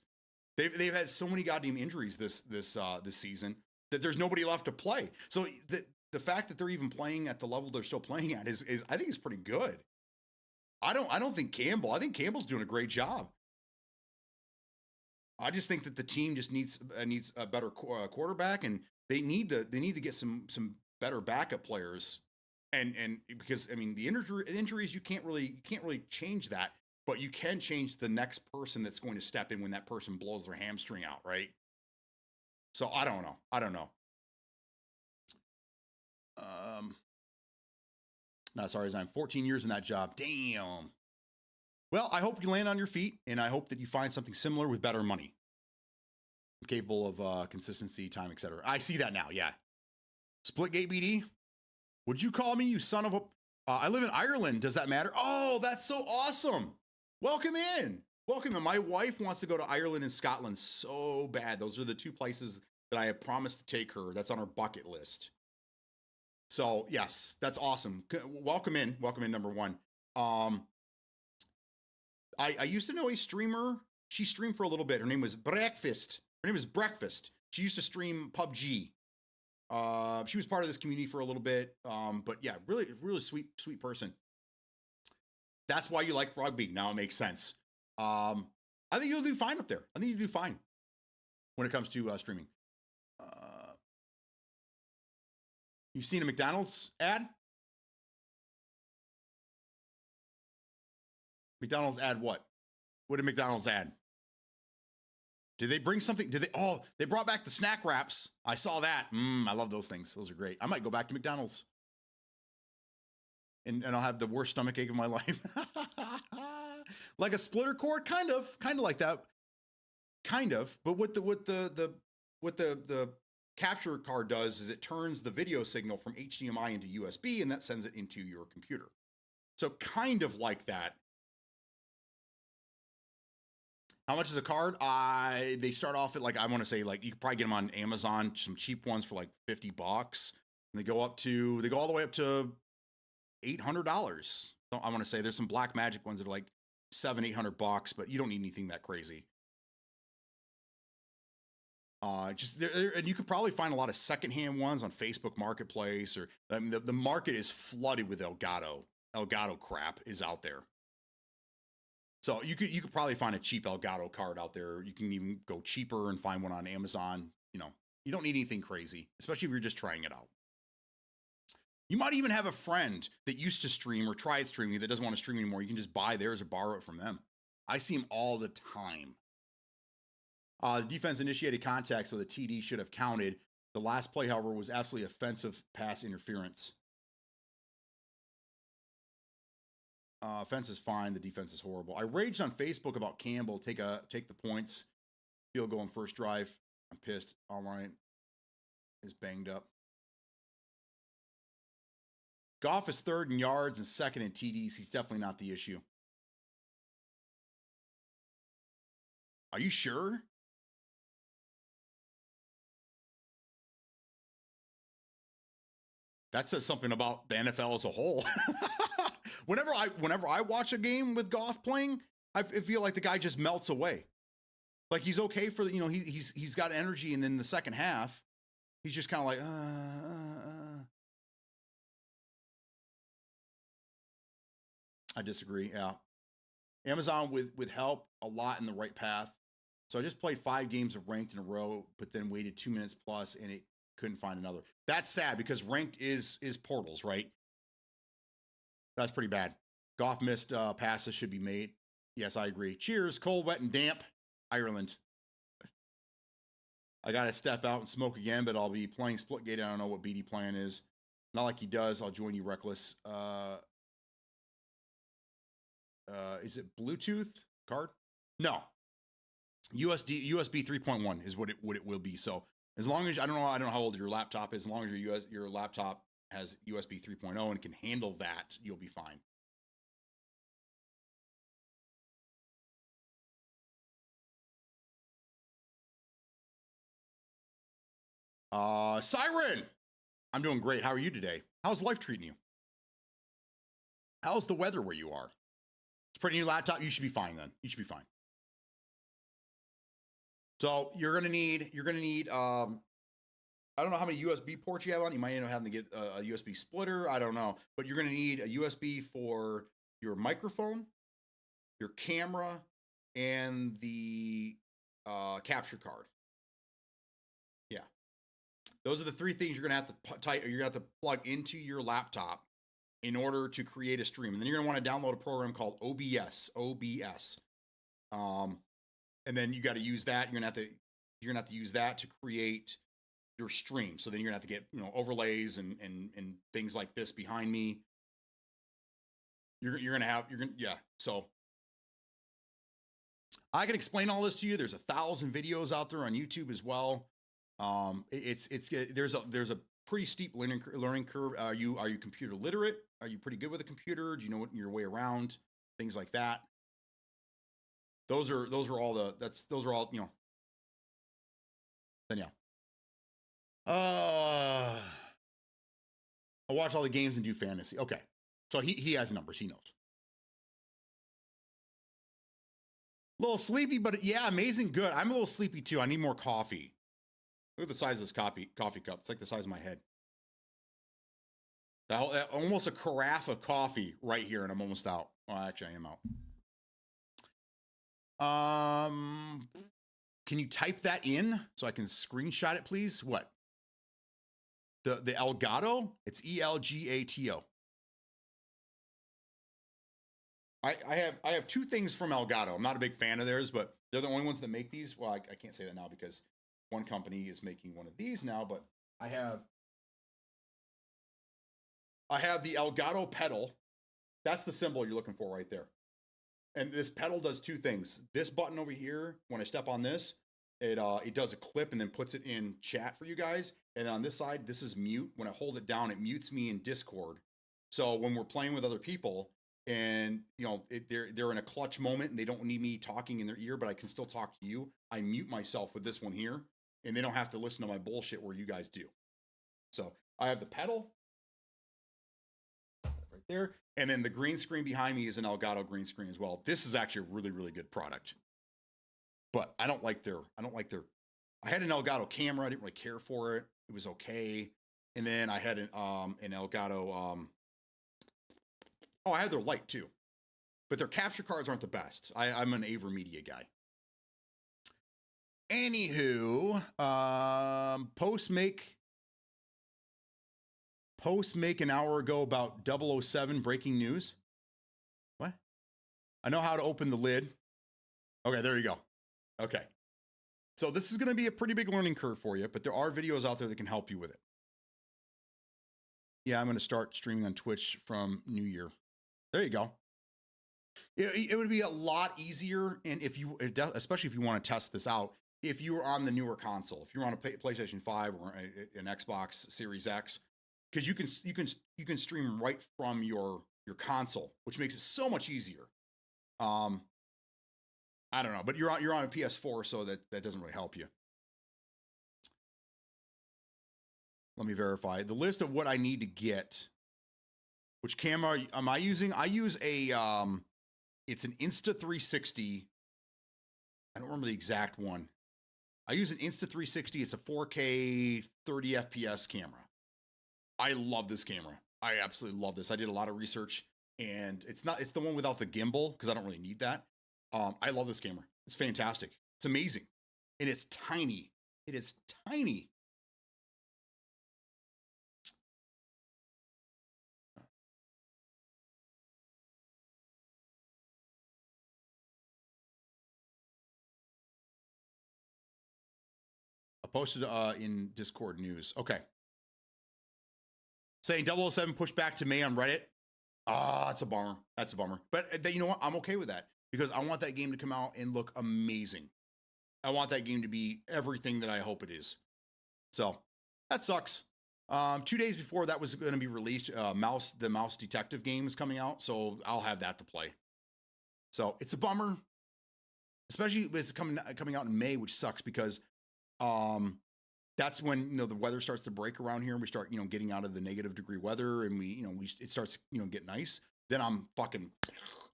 They've had so many goddamn injuries this season that there's nobody left to play. So the fact that they're even playing at the level they're still playing at is I think is pretty good. I don't think Campbell. I think Campbell's doing a great job. I just think that the team just needs a better quarterback, and they need to get some better backup players. And because I mean the injuries you can't really change that, but you can change the next person that's going to step in when that person blows their hamstring out, right? So I don't know. No, sorry, I'm 14 years in that job. Damn. Well, I hope you land on your feet, and I hope that you find something similar with better money, capable of consistency, time, etc. I see that now. Yeah. Splitgate BD. Would you call me, you son of a? I live in Ireland. Does that matter? Oh, that's so awesome. Welcome in. Welcome in. My wife wants to go to Ireland and Scotland so bad. Those are the two places that I have promised to take her. That's on her bucket list. So yes, that's awesome. Welcome in, number one. I used to know a streamer. She streamed for a little bit. Her name was Breakfast. She used to stream PUBG. She was part of this community for a little bit. But yeah, really sweet person. That's why you like rugby. Now it makes sense. I think you'll do fine up there. I think you do fine when it comes to streaming. You've seen a McDonald's ad? McDonald's ad what? What did McDonald's ad? Did they bring something? They brought back the snack wraps. I saw that. I love those things. Those are great. I might go back to McDonald's. And I'll have the worst stomach ache of my life. Like a splitter cord? Kind of like that. Kind of. But what the capture card does is it turns the video signal from HDMI into USB, and that sends it into your computer. So kind of like that. How much is a card? They start off at I want to say you could probably get them on Amazon, some cheap ones for like $50. And they go all the way up to $800. So I want to say there's some Black Magic ones that are like $700-800, but you don't need anything that crazy. And you could probably find a lot of secondhand ones on Facebook Marketplace, or I mean, the market is flooded with Elgato. Elgato crap is out there. So you could probably find a cheap Elgato card out there. You can even go cheaper and find one on Amazon. You don't need anything crazy, especially if you're just trying it out. You might even have a friend that used to stream or tried streaming that doesn't want to stream anymore. You can just buy theirs or borrow it from them. I see them all the time. The defense initiated contact, so the TD should have counted. The last play, however, was absolutely offensive pass interference. Offense is fine. The defense is horrible. I raged on Facebook about Campbell. Take the points. Field goal on first drive. I'm pissed. Online is banged up. Goff is third in yards and second in TDs. He's definitely not the issue. Are you sure? That says something about the NFL as a whole. Whenever I watch a game with Goff playing, I feel like the guy just melts away. Like he's okay for the, he's got energy, and then the second half, he's just kind of like, I disagree. Yeah. Amazon with help a lot in the right path. So I just played 5 games of ranked in a row, but then waited 2 minutes plus, and it couldn't find another. That's sad because ranked is portals, right? That's pretty bad. Goff missed passes should be made. Yes, I agree. Cheers. Cold, wet, and damp. Ireland. I got to step out and smoke again, but I'll be playing Splitgate. I don't know what BD plan is. Not like he does. I'll join you, Reckless. Is it Bluetooth card? No. USB 3.1 is what it will be. So as long as I don't know how old your laptop is. As long as your laptop has USB 3.0 and can handle that, you'll be fine. Siren, I'm doing great. How are you today? How's life treating you? How's the weather where you are? It's a pretty new laptop. You should be fine then. You should be fine. So you're gonna need I don't know how many USB ports you have on. You might end up having to get a USB splitter. I don't know, but you're gonna need a USB for your microphone, your camera, and the capture card. Yeah, those are the 3 things you're gonna have to plug into your laptop in order to create a stream. And then you're gonna want to download a program called OBS. And then you got to use that. You're gonna have to use that to create your stream. So then you're gonna have to get overlays and things like this behind me. So I can explain all this to you. There's 1,000 videos out there on YouTube as well. There's a pretty steep learning curve. Are you computer literate? Are you pretty good with a computer? Do you know your way around things like that? Those are all then yeah. I watch all the games and do fantasy. Okay. So he has numbers, he knows. A little sleepy, but yeah, amazing good. I'm a little sleepy too. I need more coffee. Look at the size of this coffee cup. It's like the size of my head. Almost a carafe of coffee right here, and I'm almost out. Well, actually, I am out. Can you type that in so I can screenshot it, please? What? The Elgato? It's ELGATO. I have 2 things from Elgato. I'm not a big fan of theirs, but they're the only ones that make these. Well, I can't say that now because one company is making one of these now, but I have the Elgato pedal. That's the symbol you're looking for right there. And this pedal does 2 things. This button over here, when I step on this, it does a clip and then puts it in chat for you guys. And on this side, this is mute. When I hold it down, it mutes me in Discord. So when we're playing with other people and they're in a clutch moment and they don't need me talking in their ear, but I can still talk to you, I mute myself with this one here, and they don't have to listen to my bullshit where you guys do. So I have the pedal right there. And then the green screen behind me is an Elgato green screen as well. This is actually a really, really good product. But I don't like their, I had an Elgato camera. I didn't really care for it. It was okay. And then I had an Elgato, I had their light too. But their capture cards aren't the best. I'm an AverMedia guy. Anywho, post make an hour ago about 007 breaking news. What? I know how to open the lid. Okay, there you go. Okay. So this is going to be a pretty big learning curve for you, but there are videos out there that can help you with it. Yeah, I'm going to start streaming on Twitch from New Year. There you go. It would be a lot easier, and if you, especially if you want to test this out, if you were on the newer console, if you're on a PlayStation 5 or an Xbox Series X, because you can stream right from your console, which makes it so much easier. I don't know, but you're on a PS4, so that doesn't really help you. Let me verify the list of what I need to get. Which camera am I using? I use a it's an Insta360. I don't remember the exact one. I use an Insta360. It's a 4K 30 FPS camera. I love this camera. I absolutely love this. I did a lot of research, and it's the one without the gimbal because I don't really need that. I love this camera. It's fantastic. It's amazing. And it's tiny. It is tiny. I posted in Discord news. Okay. Saying 007 pushed back to May on Reddit. That's a bummer. That's a bummer. But you know what? I'm okay with that because I want that game to come out and look amazing. I want that game to be everything that I hope it is. So that sucks. 2 days before that was going to be released, the Mouse Detective game is coming out, so I'll have that to play. So it's a bummer, especially if it's coming out in May, which sucks because that's when the weather starts to break around here, and we start getting out of the negative degree weather, and it starts getting nice. Then I'm fucking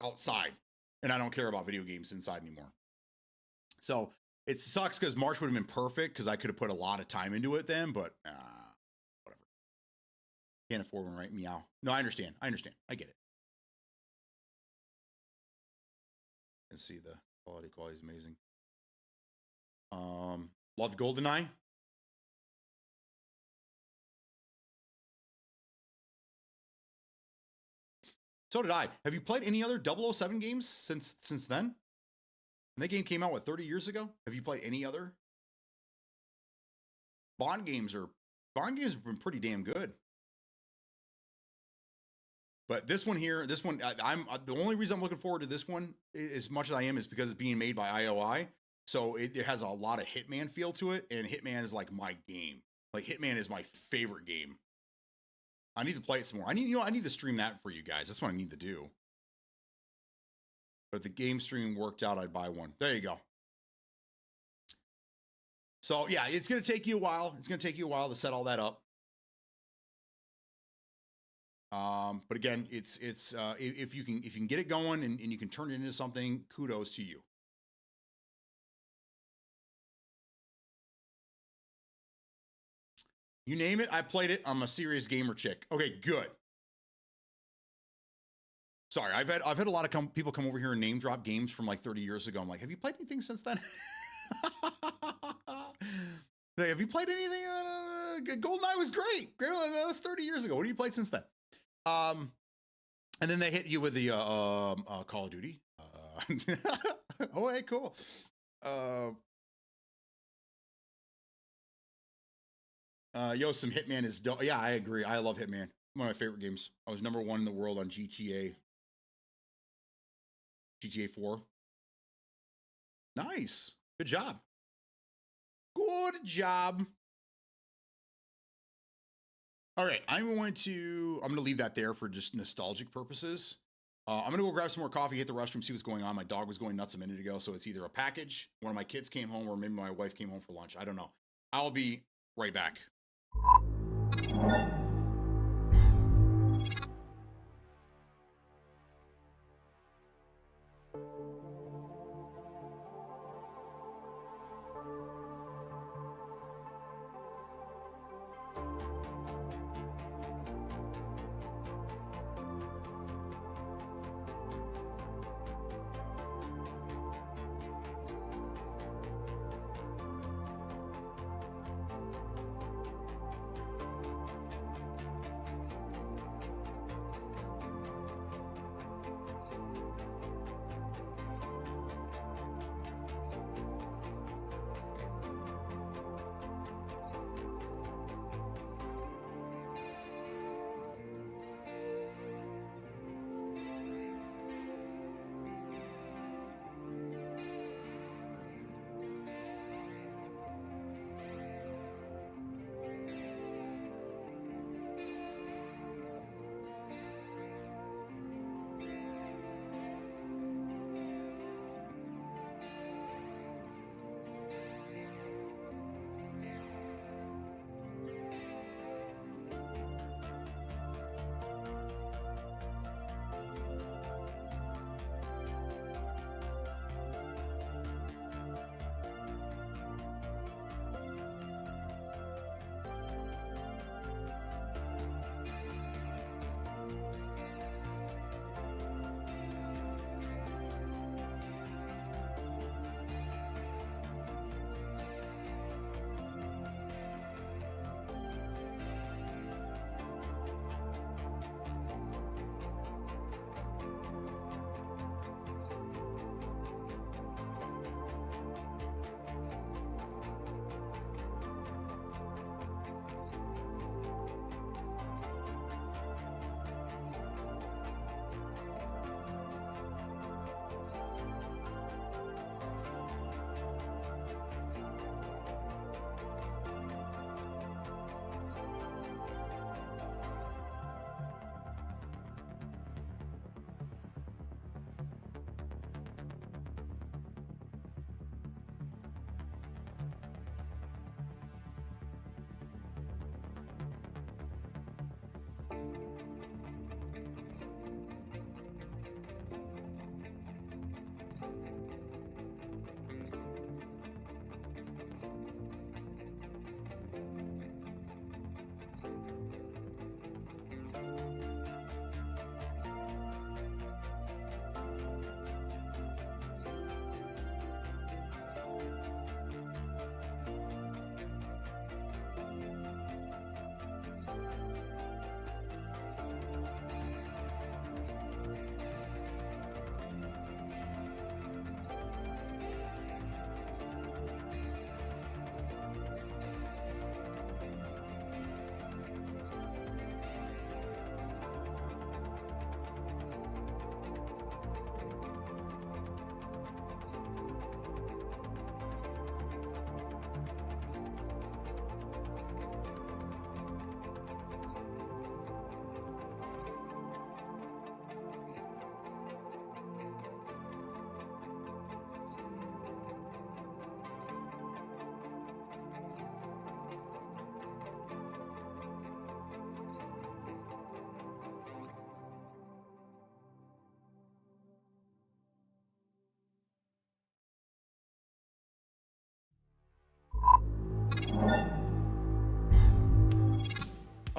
outside, and I don't care about video games inside anymore. So it sucks because March would have been perfect because I could have put a lot of time into it then, but whatever. Can't afford one, right? Meow. No, I understand. I get it. Let's see, the quality is amazing. Loved GoldenEye. So did I. Have you played any other 007 games since then? And that game came out, 30 years ago? Have you played any other? Bond games have been pretty damn good. But this one here, I'm the only reason I'm looking forward to this one as much as I am is because it's being made by IOI. So it has a lot of Hitman feel to it, and Hitman is like my game. Like Hitman is my favorite game. I need to play it some more. I need to stream that for you guys. That's what I need to do. But if the game streaming worked out, I'd buy one. There you go. So yeah, it's going to take you a while. It's going to take you a while to set all that up. But again, it's if you can get it going and you can turn it into something, kudos to you. You name it, I played it. I'm a serious gamer chick. Okay, good. Sorry, I've had a lot of people come over here and name drop games from like 30 years ago. I'm like, have you played anything since then? Like, have you played anything? GoldenEye was great. That was 30 years ago. What have you played since then? And then they hit you with the Call of Duty. Oh, hey, cool. Some Hitman is dope. Yeah, I agree. I love Hitman. One of my favorite games. I was #1 in the world on GTA 4. Nice. Good job. Good job. All right, I'm going to leave that there for just nostalgic purposes. I'm going to go grab some more coffee, hit the restroom, see what's going on. My dog was going nuts a minute ago, so it's either a package, one of my kids came home, or maybe my wife came home for lunch. I don't know. I'll be right back.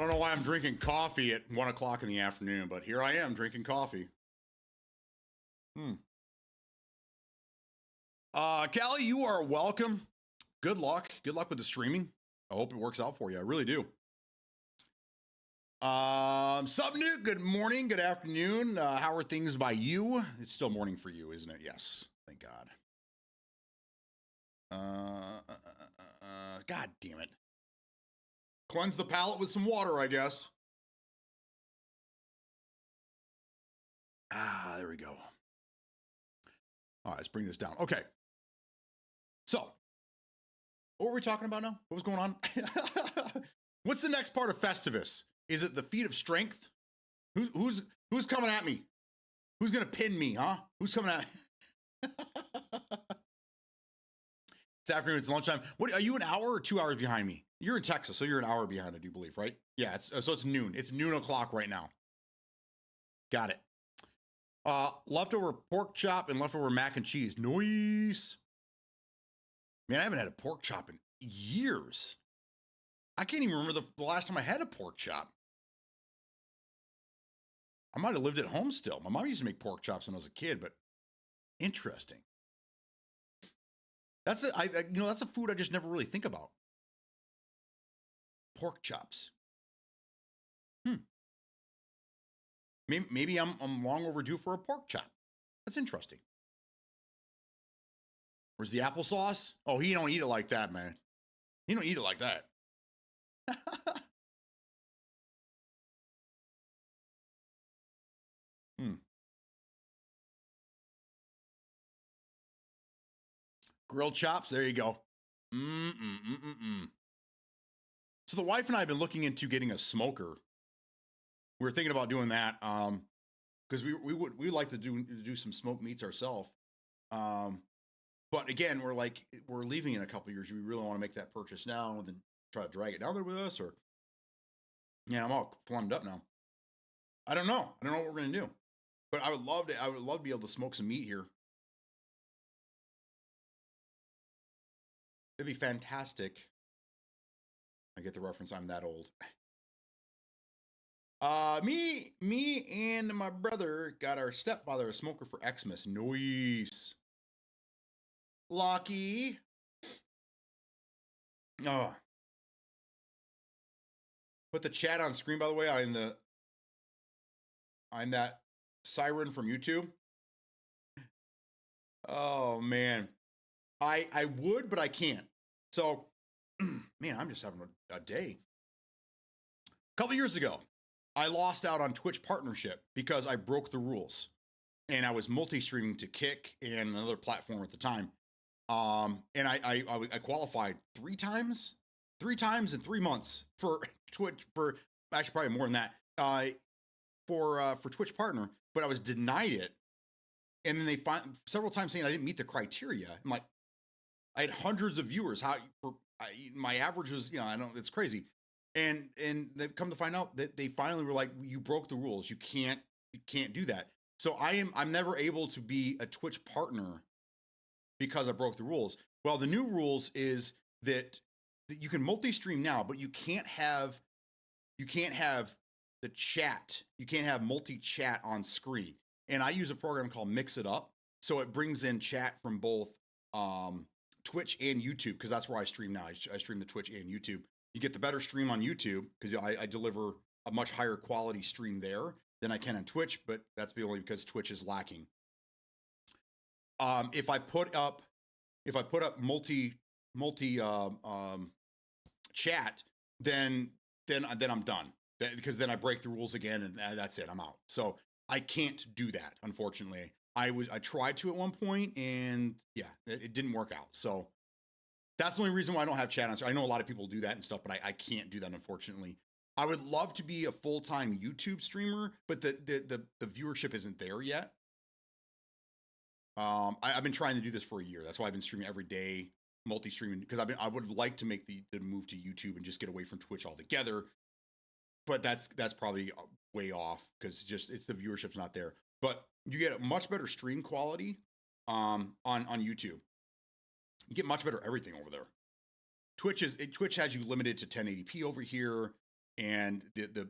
don't know why I'm drinking coffee at 1 o'clock in the afternoon, but here I am drinking coffee. Callie, you are welcome. Good luck. Good luck with the streaming. I hope it works out for you. I really do. Sup, Nuke? Good morning. Good afternoon. How are things by you? It's still morning for you, isn't it? Yes. Thank God. God damn it. Cleanse the palate with some water, I guess. There we go. All right, let's bring this down. Okay. So, what were we talking about now? What was going on? What's the next part of Festivus? Is it the feat of strength? Who's coming at me? Who's gonna pin me, huh? Who's coming at me? It's afternoon, it's lunchtime. What are you, an hour or 2 hours behind me? You're in Texas, so you're an hour behind, I do believe, right? Yeah, so it's noon. It's noon o'clock right now. Got it. Leftover pork chop and leftover mac and cheese. Nice. Man, I haven't had a pork chop in years. I can't even remember the last time I had a pork chop. I might have lived at home still. My mom used to make pork chops when I was a kid, but interesting. That's that's a food I just never really think about. Pork chops. Maybe I'm long overdue for a pork chop. That's interesting. Where's the applesauce? Oh, he don't eat it like that, man. He don't eat it like that. Grilled chops, there you go. So the wife and I have been looking into getting a smoker. We were thinking about doing that because we would like to do some smoked meats ourselves. But again, we're leaving in a couple years. Do we really want to make that purchase now and then try to drag it down there with us? Or yeah, I'm all flummed up now. I don't know. I don't know what we're gonna do. But I would love to be able to smoke some meat here. It'd be fantastic. I get the reference. I'm that old. Me and my brother got our stepfather a smoker for Xmas. Nice. Lucky. Oh. Put the chat on screen, by the way. I'm that siren from YouTube. Oh man. I would, but I can't. So, man, I'm just having a day. A couple years ago, I lost out on Twitch partnership because I broke the rules. And I was multi-streaming to Kick and another platform at the time. And I qualified three times in 3 months for Twitch, for actually probably more than that, for Twitch partner, but I was denied it. And then they several times saying I didn't meet the criteria. I'm like, I had hundreds of viewers. My average was, I don't, it's crazy. And they've come to find out that they finally were like, you broke the rules. You can't do that. So I'm never able to be a Twitch partner because I broke the rules. Well, the new rules is that you can multi-stream now, but you can't have the chat. You can't have multi-chat on screen. And I use a program called Mix It Up. So it brings in chat from both Twitch and YouTube, because that's where I stream now. I stream to Twitch and YouTube. You get the better stream on YouTube because I deliver a much higher quality stream there than I can on Twitch, but that's only because Twitch is lacking. If I put up multi chat, then I'm done, because then I break the rules again, and that's it. I'm out. So I can't do that, unfortunately. I tried to at one point, and yeah, it didn't work out. So that's the only reason why I don't have chat on. I know a lot of people do that and stuff, but I can't do that, unfortunately. I would love to be a full-time YouTube streamer, but the viewership isn't there yet. I've been trying to do this for a year. That's why I've been streaming every day, multi-streaming, because I would like to make the move to YouTube and just get away from Twitch altogether. But that's probably way off, because it's the viewership's not there. But you get a much better stream quality on YouTube. You get much better everything over there. Twitch has you limited to 1080p over here. and the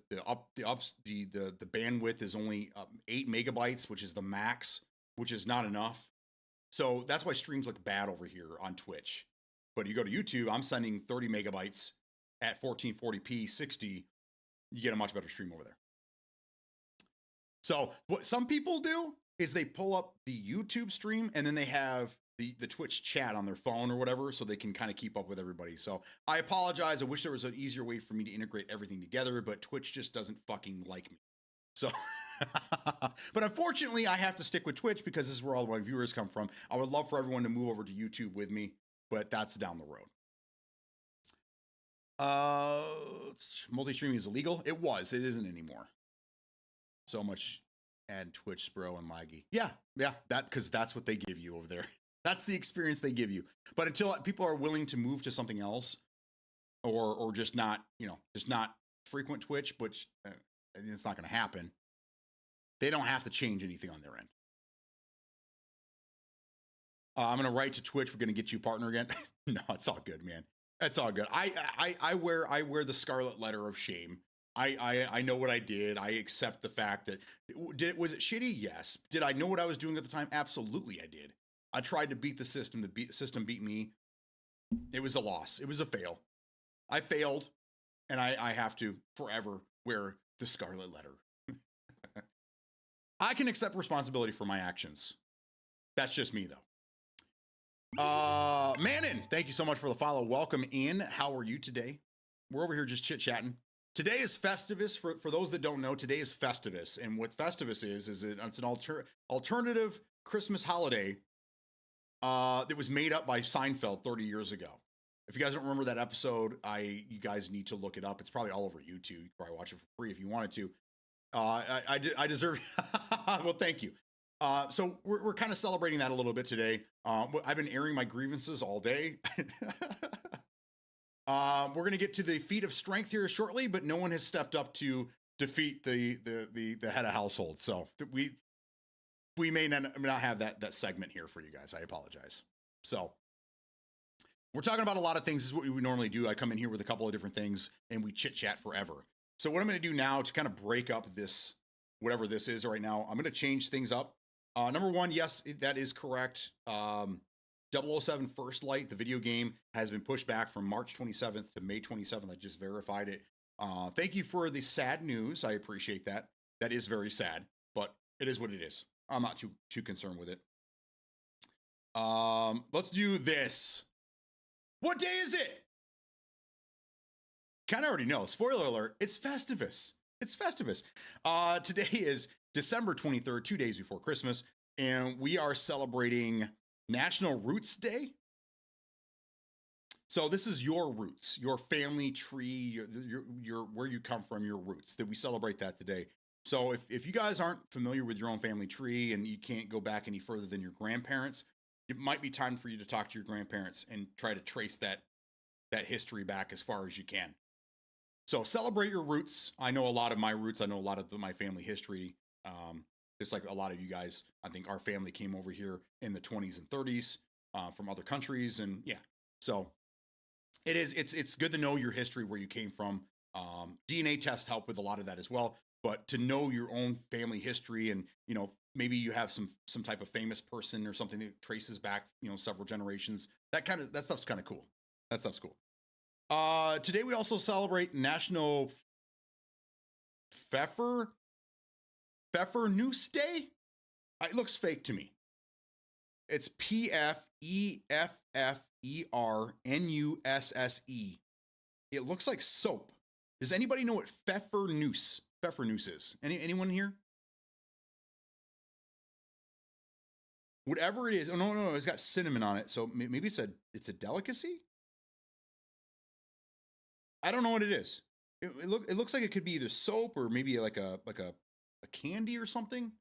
bandwidth is only 8 megabytes, which is the max, which is not enough. So that's why streams look bad over here on Twitch. But you go to YouTube, I'm sending 30 megabytes at 1440p 60. You get a much better stream over there. So what some people do is they pull up the YouTube stream and then they have the Twitch chat on their phone or whatever, so they can kind of keep up with everybody. So I apologize. I wish there was an easier way for me to integrate everything together, but Twitch just doesn't fucking like me. So, but unfortunately, I have to stick with Twitch because this is where all my viewers come from. I would love for everyone to move over to YouTube with me, but that's down the road. Multi-streaming is illegal. It was. It isn't anymore. So much ad Twitch, bro, and laggy. Yeah, that because that's what they give you over there. That's the experience they give you. But until people are willing to move to something else, or just not, just not frequent Twitch, which it's not going to happen. They don't have to change anything on their end. I'm going to write to Twitch. We're going to get you a partner again. No, it's all good, man. It's all good. I wear the scarlet letter of shame. I know what I did. I accept the fact that was it shitty? Yes. Did I know what I was doing at the time? Absolutely, I did. I tried to beat the system. The system beat me. It was a loss. It was a fail. I failed, and I have to forever wear the scarlet letter. I can accept responsibility for my actions. That's just me, though. Manon, thank you so much for the follow. Welcome in. How are you today? We're over here just chit-chatting. Today is Festivus. For those that don't know, today is Festivus. And what Festivus is it's an alternative Christmas holiday that was made up by Seinfeld 30 years ago. If you guys don't remember that episode, you guys need to look it up. It's probably all over YouTube. You can probably watch it for free if you wanted to. I deserve. Well, thank you. So we're kind of celebrating that a little bit today. I've been airing my grievances all day. We're going to get to the feat of strength here shortly, but no one has stepped up to defeat the head of household. So we may not have that segment here for you guys. I apologize. So we're talking about a lot of things. This is what we normally do. I come in here with a couple of different things and we chit chat forever. So what I'm going to do now to kind of break up this, whatever this is right now, I'm going to change things up. Number one, yes, that is correct. 007 First Light, the video game, has been pushed back from March 27th to May 27th. I just verified it. Thank you for the sad news. I appreciate that. That is very sad, but it is what it is. I'm not too concerned with it. Let's do this. What day is it? Kind of already know. Spoiler alert, it's Festivus. It's Festivus. Today is December 23rd, 2 days before Christmas, and we are celebrating National Roots Day. So this is your roots, your family tree, your where you come from, your roots, that we celebrate that today. So if you guys aren't familiar with your own family tree and you can't go back any further than your grandparents, it might be time for you to talk to your grandparents and try to trace that history back as far as you can. So celebrate your roots. I know a lot of my roots. I know a lot of my family history. Just like a lot of you guys, I think our family came over here in the 20s and 30s from other countries. And yeah, so it's good to know your history, where you came from. DNA tests help with a lot of that as well. But to know your own family history, and maybe you have some type of famous person or something that traces back several generations. That stuff's kind of cool. That stuff's cool. Today we also celebrate National Pfeffer Noose Day. It looks fake to me. It's PFEFFERNUSSE. It looks like soap. Does anybody know what Pfeffer Noose is? Anyone here? Whatever it is. Oh no, it's got cinnamon on it. So maybe it's a delicacy. I don't know what it is. It looks like it could be either soap or maybe like a candy or something.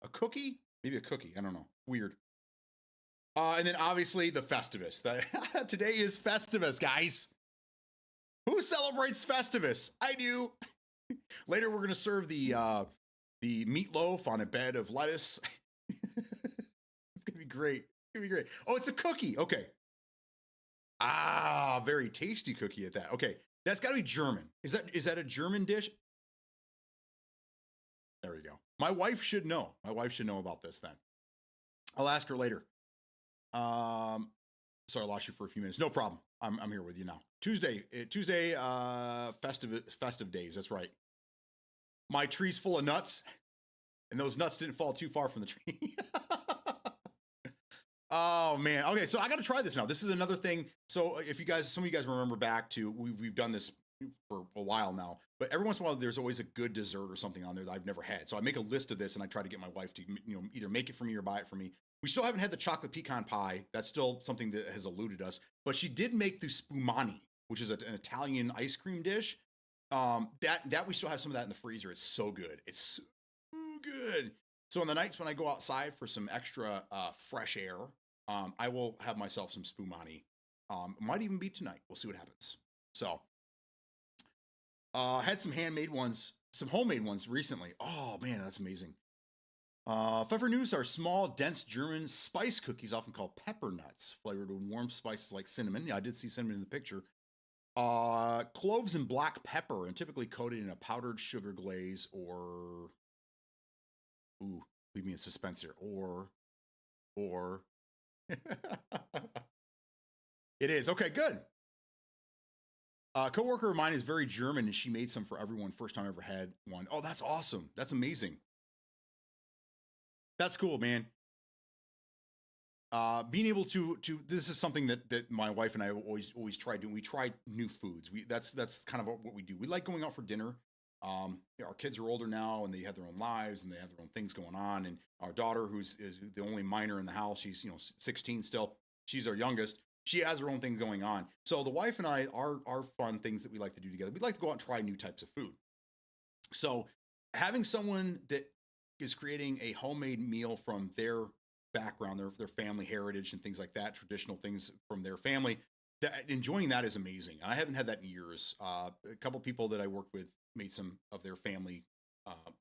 A cookie? Maybe a cookie. I don't know. Weird. And then obviously the Festivus. Today is Festivus, guys. Who celebrates Festivus? I do. Later we're gonna serve the meatloaf on a bed of lettuce. It's gonna be great. It's gonna be great. Oh, it's a cookie. Okay. Very tasty cookie at that. Okay. That's got to be German. Is that a German dish? There we go. My wife should know. My wife should know about this then. I'll ask her later. Sorry, I lost you for a few minutes. No problem. I'm here with you now. Tuesday, festive days. That's right. My tree's full of nuts, and those nuts didn't fall too far from the tree. Oh man. Okay, so I got to try this now. This is another thing. So if some of you guys remember back to, we've done this for a while now, but every once in a while there's always a good dessert or something on there that I've never had. So I make a list of this and I try to get my wife to, either make it for me or buy it for me. We still haven't had the chocolate pecan pie. That's still something that has eluded us. But she did make the spumani, which is an Italian ice cream dish. That we still have some of that in the freezer. It's so good. It's so good. So on the nights when I go outside for some extra fresh air, I will have myself some spumani. Might even be tonight. We'll see what happens. So had some handmade ones, some homemade ones recently. Oh man, that's amazing. Pfeffer News are small, dense German spice cookies, often called pepper nuts, flavored with warm spices like cinnamon. Yeah, I did see cinnamon in the picture. Cloves and black pepper, and typically coated in a powdered sugar glaze or, ooh, leave me in suspense here. Or, it is. Okay, good. Coworker of mine is very German, and she made some for everyone. First time I ever had one. Oh, that's awesome. That's amazing. That's cool, man. Being able to this is something that my wife and I always try doing. We try new foods. That's kind of what we do. We like going out for dinner. Our kids are older now, and they have their own lives, and they have their own things going on. And our daughter, is the only minor in the house, she's 16 still. She's our youngest. She has her own thing going on. So the wife and I, our fun things that we like to do together, we'd like to go out and try new types of food. So having someone that is creating a homemade meal from their background, their family heritage and things like that, traditional things from their family, enjoying that is amazing. I haven't had that in years. A couple people that I worked with made some of their family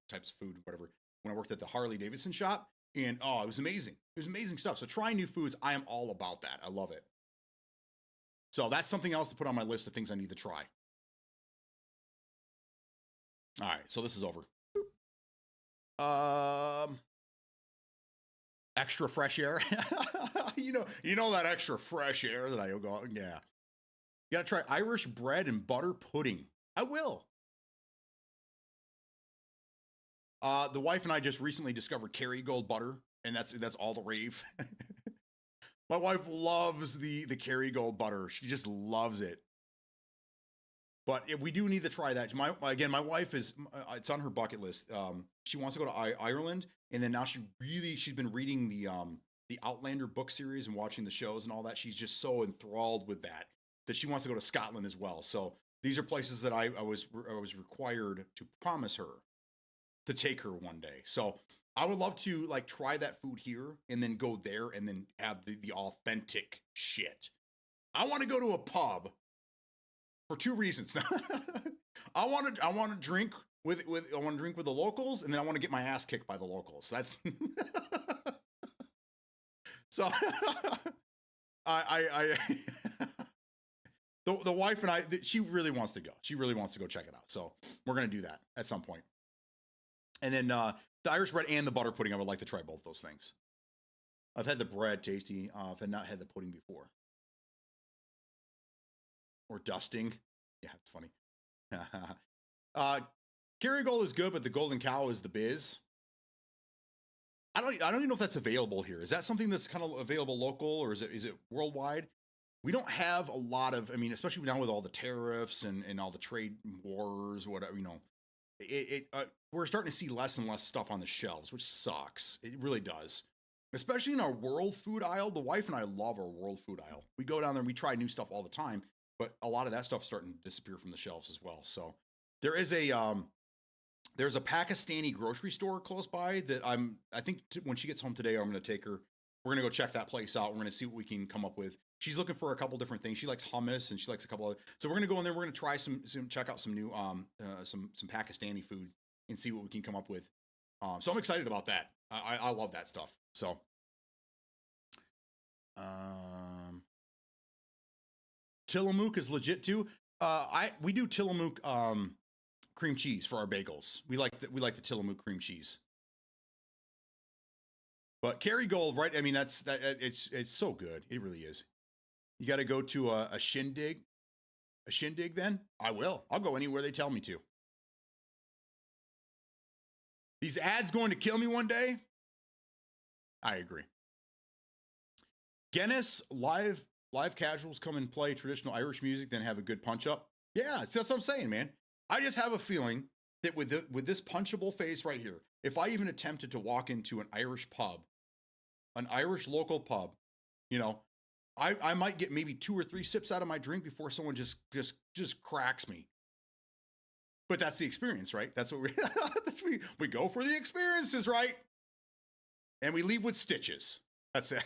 types of food, whatever, when I worked at the Harley Davidson shop. And it was amazing. It was amazing stuff. So trying new foods, I am all about that. I love it. So that's something else to put on my list of things I need to try. All right, so this is over. Extra fresh air. you know that extra fresh air that I go. Yeah, you gotta try Irish bread and butter pudding. I will. The wife and I just recently discovered Kerrygold butter, and that's all the rave. My wife loves the Kerrygold butter. She just loves it. But we do need to try that. My wife is, it's on her bucket list. She wants to go to Ireland, and then now she's been reading the Outlander book series and watching the shows and all that. She's just so enthralled with that she wants to go to Scotland as well. So these are places that I was required to promise her to take her one day. So I would love to try that food here and then go there and then have the authentic shit. I want to go to a pub for two reasons. I want to drink with the locals, and then I want to get my ass kicked by the locals. That's so. The wife and I, she really wants to go. She really wants to go check it out. So we're gonna do that at some point. And then the Irish bread and the butter pudding, I would like to try both those things. I've had the bread, tasty. I've not had the pudding before. Or dusting. Yeah, it's funny. Kerrygold is good, but the Golden Cow is the biz. I don't even know if that's available here. Is that something that's kind of available local, or is it worldwide? We don't have a lot of, especially now with all the tariffs and all the trade wars, whatever, we're starting to see less and less stuff on the shelves, which sucks. It really does. Especially in our world food aisle. The wife and I love our world food aisle. We go down there and we try new stuff all the time, but a lot of that stuff's starting to disappear from the shelves as well. So there's a Pakistani grocery store close by that I think when she gets home today, I'm going to take her. We're going to go check that place out. We're going to see what we can come up with. She's looking for a couple different things. She likes hummus and she likes a couple of, so we're going to go in there. We're going to try check out some new, some Pakistani food and see what we can come up with. So I'm excited about that. I love that stuff. So, Tillamook is legit too. We do Tillamook cream cheese for our bagels. We like the Tillamook cream cheese. But Kerrygold, right? I mean, it's so good. It really is. You got to go to a shindig. A shindig, then I will. I'll go anywhere they tell me to. These ads going to kill me one day. I agree. Guinness live casuals come and play traditional Irish music, then have a good punch up. Yeah, that's what I'm saying, man. I just have a feeling that with this punchable face right here, if I even attempted to walk into an Irish pub, an Irish local pub, you know, I might get maybe 2 or 3 sips out of my drink before someone just cracks me. But that's the experience, right? That's what we go for the experiences, right? And we leave with stitches. That's it.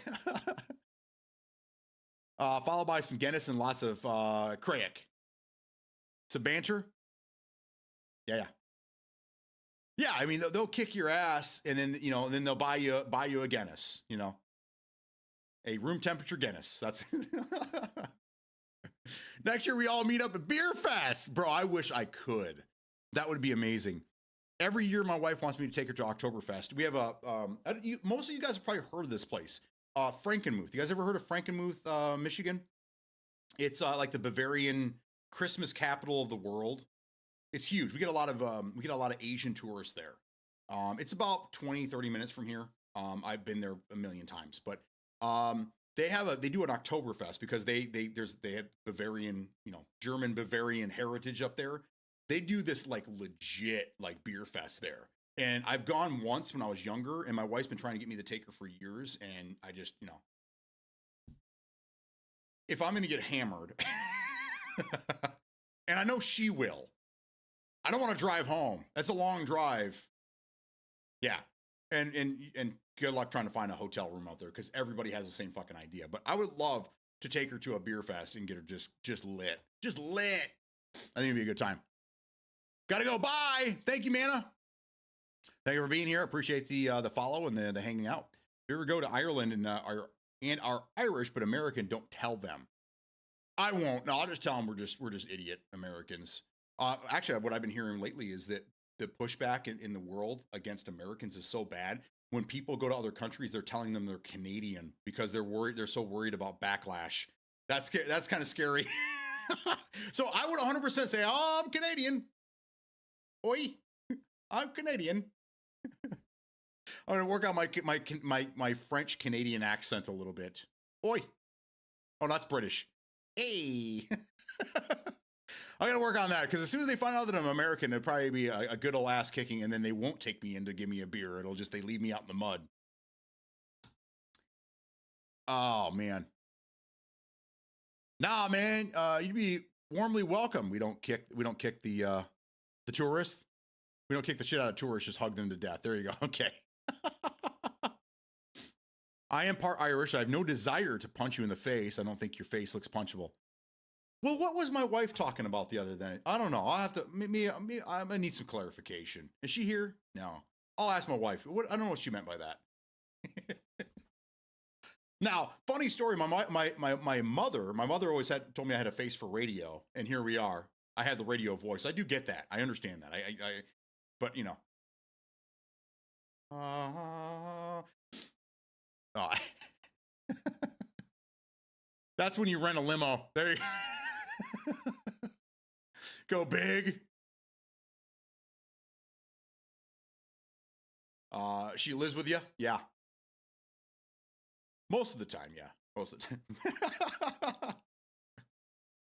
Followed by some Guinness and lots of Craig. Some banter. Yeah. I mean, they'll kick your ass, and then then they'll buy you a Guinness. A room temperature Guinness. That's next year we all meet up at Beer Fest, bro. I wish I could. That would be amazing. Every year, my wife wants me to take her to Oktoberfest. We have most of you guys have probably heard of this place, Frankenmuth. You guys ever heard of Frankenmuth, Michigan? It's like the Bavarian Christmas capital of the world. It's huge. We get a lot of Asian tourists there. It's about 20-30 minutes from here. I've been there a million times, but they do an Oktoberfest because they have Bavarian, German Bavarian heritage up there. They do this like legit like beer fest there. And I've gone once when I was younger, and my wife's been trying to get me to take her for years. And I just, if I'm going to get hammered, and I know she will, I don't want to drive home. That's a long drive. Yeah. And good luck trying to find a hotel room out there, because everybody has the same fucking idea. But I would love to take her to a beer fest and get her just lit. Just lit. I think it'd be a good time. Gotta go. Bye. Thank you, Mana. Thank you for being here. Appreciate the follow and the hanging out. If you ever go to Ireland and are Irish but American, don't tell them. I won't. No, I'll just tell them we're just idiot Americans. Actually, what I've been hearing lately is that the pushback in the world against Americans is so bad. When people go to other countries, they're telling them they're Canadian because they're worried. They're so worried about backlash. That's kind of scary. So I would 100% say, "Oh, I'm Canadian. Oi, I'm Canadian." I'm gonna work on my French Canadian accent a little bit. Oi. Oh, that's British. Hey. I'm gonna work on that, because as soon as they find out that I'm American, it'll probably be a good old ass kicking, and then they won't take me in to give me a beer. They leave me out in the mud. Oh man. Nah, man. You'd be warmly welcome. We don't kick the tourists. We don't kick the shit out of tourists. Just hug them to death. There you go. Okay. I am part Irish. I have no desire to punch you in the face. I don't think your face looks punchable. Well, what was my wife talking about the other day? I don't know. I'll have to. I'm gonna need some clarification. Is she here? No. I'll ask my wife. I don't know what she meant by that. Now, funny story. My mother always told me I had a face for radio, and here we are. I had the radio voice. I do get that. I understand that. But that's when you rent a limo. There you go, big. She lives with you? Yeah. Most of the time, yeah. Most of the time.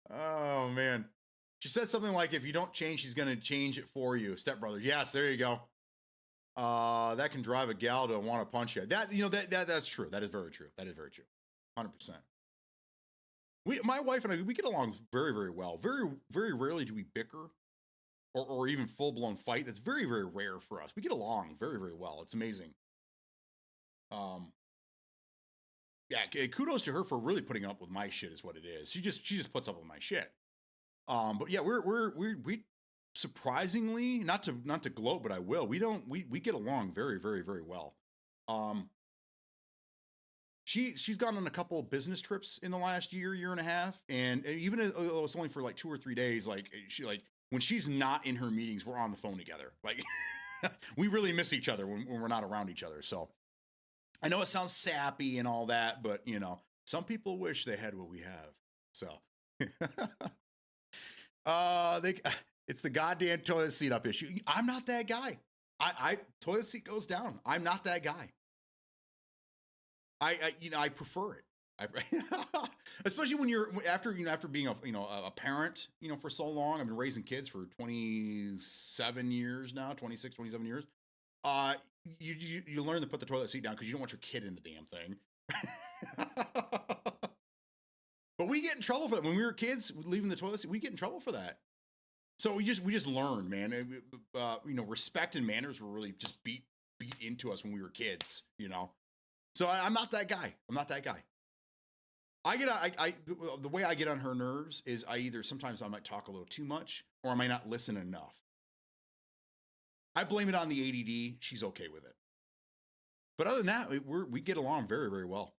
Oh, man. She said something like, if you don't change, she's going to change it for you. Step Brothers. Yes, there you go. That can drive a gal to want to punch you. That's true. That is very true. 100%. My wife and I, we get along very, very well. Very, very rarely do we bicker or even full-blown fight. That's very, very rare for us. We get along very, very well. It's amazing. Yeah, kudos to her for really putting up with my shit is what it is. She just puts up with my shit. But yeah, we surprisingly, not to gloat, but I will. We get along very, very, very well. she's gone on a couple of business trips in the last year and a half, and even though it's only for like 2 or 3 days, like she like when she's not in her meetings, we're on the phone together. Like we really miss each other when we're not around each other. So I know it sounds sappy and all that, but some people wish they had what we have. So it's the goddamn toilet seat up issue. I'm not that guy. I toilet seat goes down. I'm not that guy. I prefer it. Especially when you're after being a parent, for so long. I've been raising kids for 27 years now, 26, 27 years. You learn to put the toilet seat down because you don't want your kid in the damn thing. But we get in trouble for that. When we were kids, leaving the toilet seat, we get in trouble for that. So we just learn, man. Respect and manners were really just beat into us when we were kids, So I'm not that guy. I'm not that guy. The way I get on her nerves is sometimes I might talk a little too much, or I might not listen enough. I blame it on the ADD. She's okay with it. But other than that, we get along very, very well.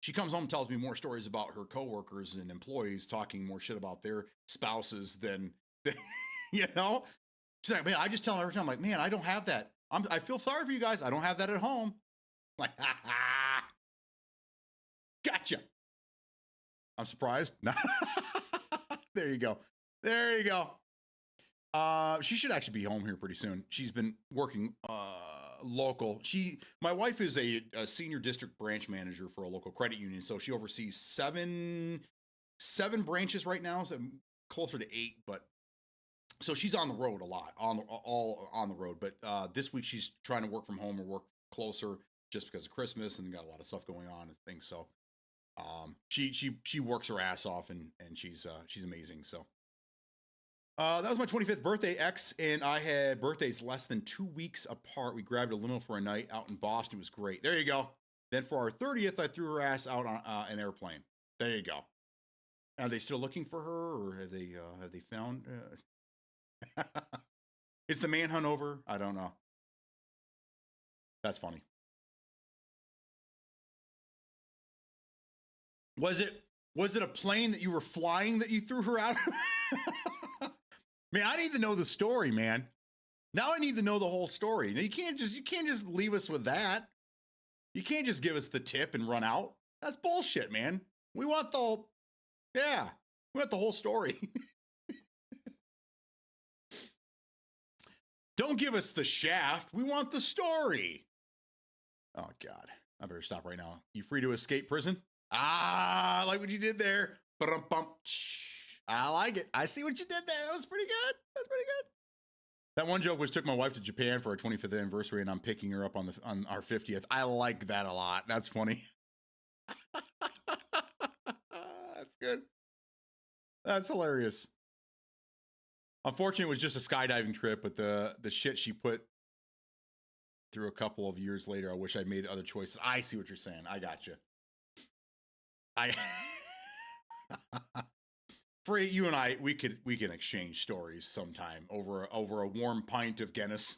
She comes home and tells me more stories about her coworkers and employees talking more shit about their spouses than She's like, man, I just tell her every time, I'm like, man, I don't have that. I feel sorry for you guys. I don't have that at home. I'm like, ha. Gotcha. I'm surprised. There you go. She should actually be home here pretty soon. She's been working local. My wife is a senior district branch manager for a local credit union, so she oversees seven branches right now, so closer to 8. But so she's on the road a lot, all on the road. But this week she's trying to work from home or work closer just because of Christmas and got a lot of stuff going on and things. So she works her ass off and she's amazing. So. That was my 25th birthday. X and I had birthdays less than 2 weeks apart. We grabbed a limo for a night out in Boston. It was great. There you go. Then for our 30th, I threw her ass out on an airplane. There you go. Are they still looking for her, or have they found? Is the manhunt over? I don't know. That's funny. Was it a plane that you were flying that you threw her out of? Man, I need to know the story, man. Now I need to know the whole story. Now you can't just leave us with that. You can't just give us the tip and run out. That's bullshit, man. We want the whole story. Don't give us the shaft. We want the story. Oh God, I better stop right now. You free to escape prison? I like what you did there. Ba-dum-bum. I like it. I see what you did there. That was pretty good. That one joke was took my wife to Japan for our 25th anniversary, and I'm picking her up on our 50th. I like that a lot. That's funny. That's good. That's hilarious. Unfortunately, it was just a skydiving trip, but the shit she put through a couple of years later, I wish I'd made other choices. I see what you're saying. I got you. Free, you and I, we can exchange stories sometime over a warm pint of Guinness.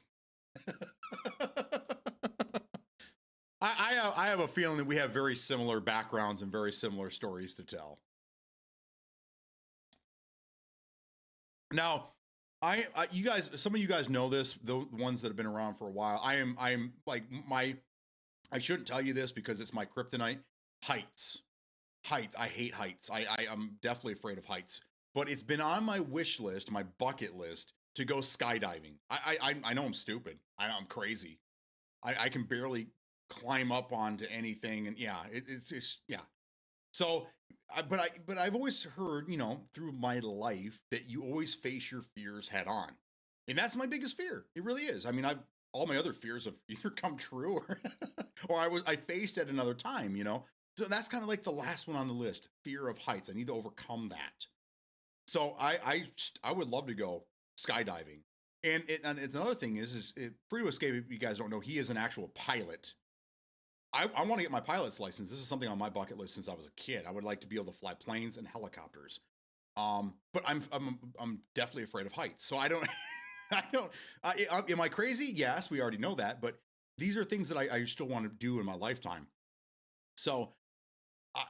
I have a feeling that we have very similar backgrounds and very similar stories to tell. Now, you guys, some of you guys know this, the ones that have been around for a while. I am like I shouldn't tell you this because it's my kryptonite. Heights. I hate heights. I'm definitely afraid of heights, but it's been on my wish list, my bucket list to go skydiving. I know I'm stupid. I know I'm crazy. I can barely climb up onto anything. And yeah, it's yeah. So, but I've always heard, through my life that you always face your fears head on. And that's my biggest fear. It really is. I mean, all my other fears have either come true or I faced at another time, So that's kind of like the last one on the list, fear of heights. I need to overcome that. So I would love to go skydiving. And it's another thing is Free to Escape, if you guys don't know, he is an actual pilot. I want to get my pilot's license. This is something on my bucket list since I was a kid. I would like to be able to fly planes and helicopters. But I'm definitely afraid of heights. So I don't, am I crazy? Yes, we already know that. But these are things that I still want to do in my lifetime. So I,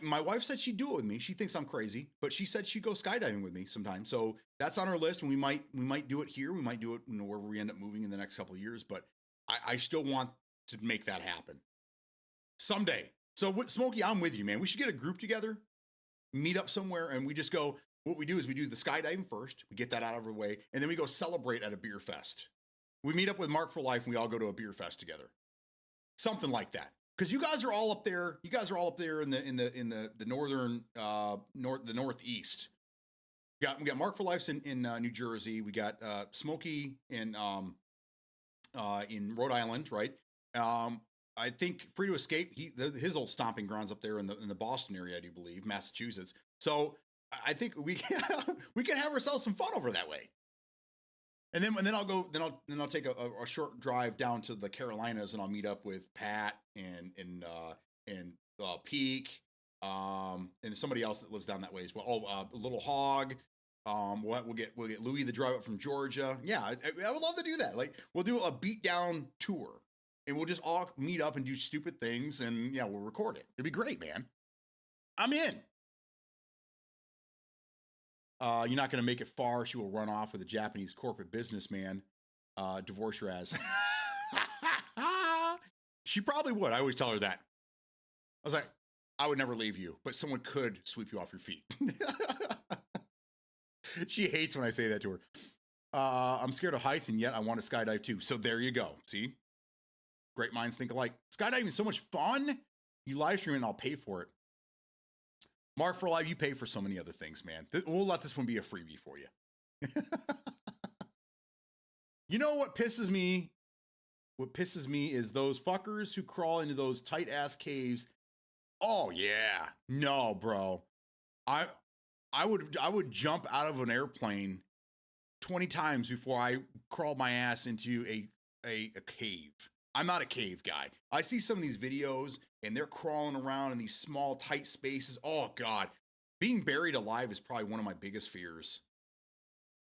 my wife said she'd do it with me. She thinks I'm crazy, but she said she'd go skydiving with me sometime. So that's on our list, and we might do it here. We might do it, you know, wherever we end up moving in the next couple of years. But I still want to make that happen someday. So Smokey, I'm with you, man. We should get a group together, meet up somewhere, and we just go. What we do is we do the skydiving first. We get that out of our way, and then we go celebrate at a beer fest. We meet up with Mark for Life, and we all go to a beer fest together. Something like that. Because you guys are all up there. You guys are all up there in the northern the northeast. We got Mark for Life's in New Jersey. We got Smokey in Rhode Island, right? I think Free to Escape. His old stomping grounds up there in the Boston area, I do believe, Massachusetts. So I think we can have ourselves some fun over that way. And then I'll take a short drive down to the Carolinas, and I'll meet up with Pat and Peak, and somebody else that lives down that way as well. Oh, Little Hog. We'll get Louis the drive up from Georgia. Yeah, I would love to do that. Like, we'll do a beatdown tour, and we'll just all meet up and do stupid things, and yeah, we'll record it. It'd be great, man. I'm in. You're not going to make it far. She will run off with a Japanese corporate businessman. Divorce your ass. She probably would. I always tell her that. I was like, I would never leave you, but someone could sweep you off your feet. She hates when I say that to her. I'm scared of heights, and yet I want to skydive too. So there you go. See? Great minds think alike. Skydiving is so much fun. You live stream it, and I'll pay for it. Mark for Life, you pay for so many other things, man. We'll let this one be a freebie for you. You know what pisses me? What pisses me is those fuckers who crawl into those tight ass caves. Oh yeah, no, bro. I would jump out of an airplane 20 times before I crawled my ass into a cave. I'm not a cave guy. I see some of these videos and they're crawling around in these small, tight spaces. Oh God, being buried alive is probably one of my biggest fears.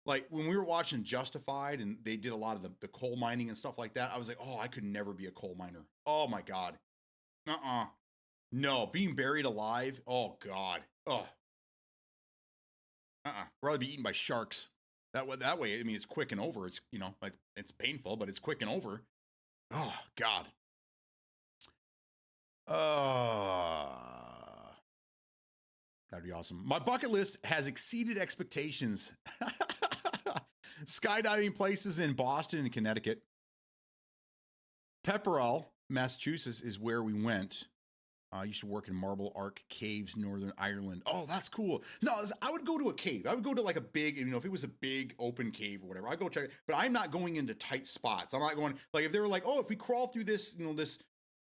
Like when we were watching Justified and they did a lot of the coal mining and stuff like that, I was like, oh, I could never be a coal miner. Oh my God. No, being buried alive. Oh God. Oh. I'd rather be eaten by sharks. That way, I mean, it's quick and over. It's, you know, like it's painful, but it's quick and over. Oh God. That'd be awesome. My bucket list has exceeded expectations. Skydiving places in Boston and Connecticut. Pepperell, Massachusetts is where we went. I used to work in Marble Arch Caves, Northern Ireland. Oh, that's cool. No, I would go to a cave. I would go to like a big, you know, if it was a big open cave or whatever, I'd go check it. But I'm not going into tight spots. I'm not going, like if they were like, oh, if we crawl through this, you know, this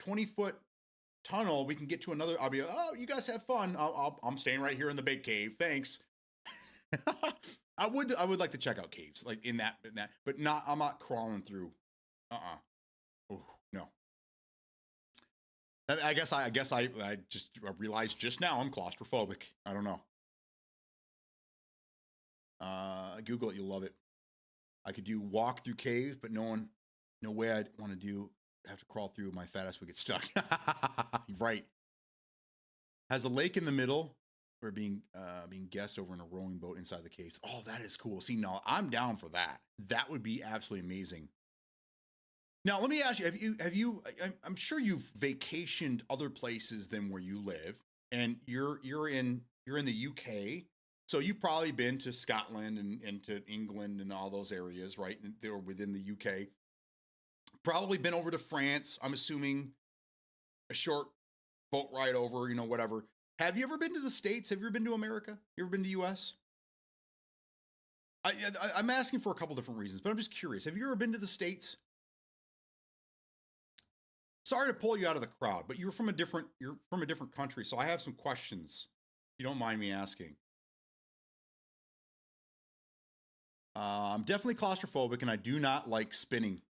20-foot tunnel, we can get to another, I'll be like, oh, you guys have fun. I'm staying right here in the big cave. Thanks. I would like to check out caves like in that, but not, I'm not crawling through. Oh, no. I guess I just realized just now I'm claustrophobic. I don't know. Google it, you'll love it. I could do walk through caves, but no way I'd want to have to crawl through. My fat ass would get stuck. Right. Has a lake in the middle. We're being guests over in a rowing boat inside the caves. Oh, that is cool. See, no, I'm down for that. That would be absolutely amazing. Now, let me ask you, have you, I'm sure you've vacationed other places than where you live, and you're in the UK. So you've probably been to Scotland and to England and all those areas, right? And they're within the UK. Probably been over to France, I'm assuming a short boat ride over, you know, whatever. Have you ever been to the States? Have you ever been to America? You ever been to US? I'm asking for a couple different reasons, but I'm just curious. Have you ever been to the States? Sorry to pull you out of the crowd, but you're from a different country, so I have some questions, if you don't mind me asking. I'm definitely claustrophobic, and I do not like spinning.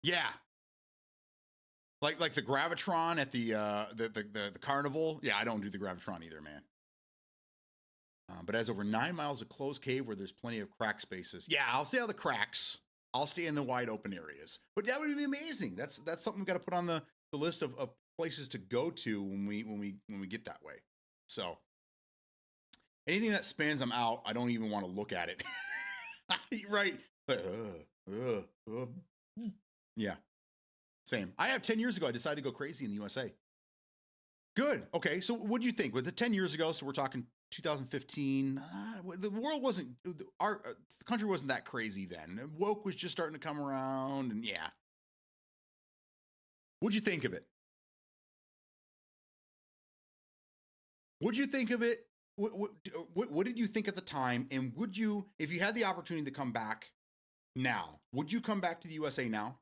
Yeah, like the Gravitron at the carnival. Yeah, I don't do the Gravitron either, man. But it has over 9 miles of closed cave where there's plenty of crack spaces. Yeah, I'll stay out of the cracks. I'll stay in the wide open areas. But that would be amazing. That's something we've got to put on the list of places to go to when we get that way. So anything that spans I'm out, I don't even want to look at it. Right? But, yeah, same. I have 10 years ago, I decided to go crazy in the USA. Good. Okay. So what do you think? With the 10 years ago, so we're talking 2015, the world wasn't, the country wasn't that crazy then. Woke was just starting to come around, and yeah. What'd you think of it? What'd you think of it? What did you think at the time? And would you, if you had the opportunity to come back now, would you come back to the USA now?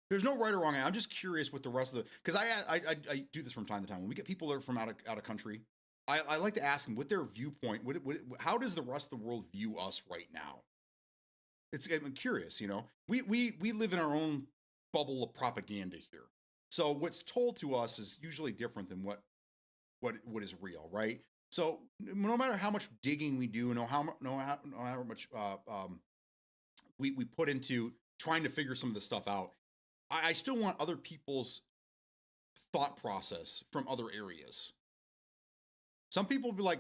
There's no right or wrong. I'm just curious what the rest of the, because I do this from time to time. When we get people that are from out of country, I like to ask them what their viewpoint, how does the rest of the world view us right now? I'm curious, you know. We live in our own bubble of propaganda here. So what's told to us is usually different than what is real, right? So no matter how much digging we do, no matter much we put into trying to figure some of the stuff out, I still want other people's thought process from other areas. Some people will be like,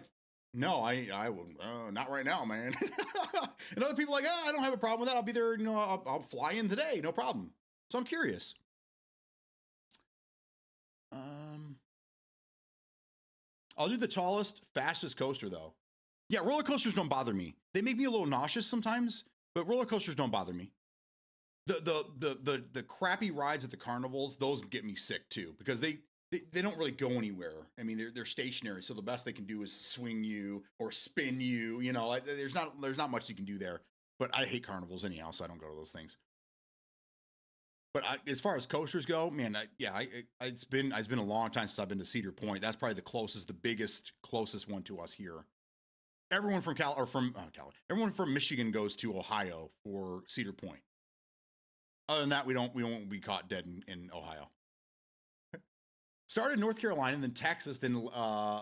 no, I wouldn't, not right now, man. And other people are like, oh, I don't have a problem with that. I'll be there, you know, I'll fly in today, no problem. So I'm curious. I'll do the tallest, fastest coaster though. Yeah, roller coasters don't bother me. They make me a little nauseous sometimes, but roller coasters don't bother me. The crappy rides at the carnivals, those get me sick too, because they don't really go anywhere. I mean, they're stationary, so the best they can do is swing you or spin you. You know, there's not much you can do there. But I hate carnivals anyhow, so I don't go to those things. But as far as coasters go, man, it's been a long time since I've been to Cedar Point. That's probably the closest one to us here. Everyone from everyone from Michigan goes to Ohio for Cedar Point. Other than that, we won't be caught dead in Ohio. Started in North Carolina, then Texas, then LA,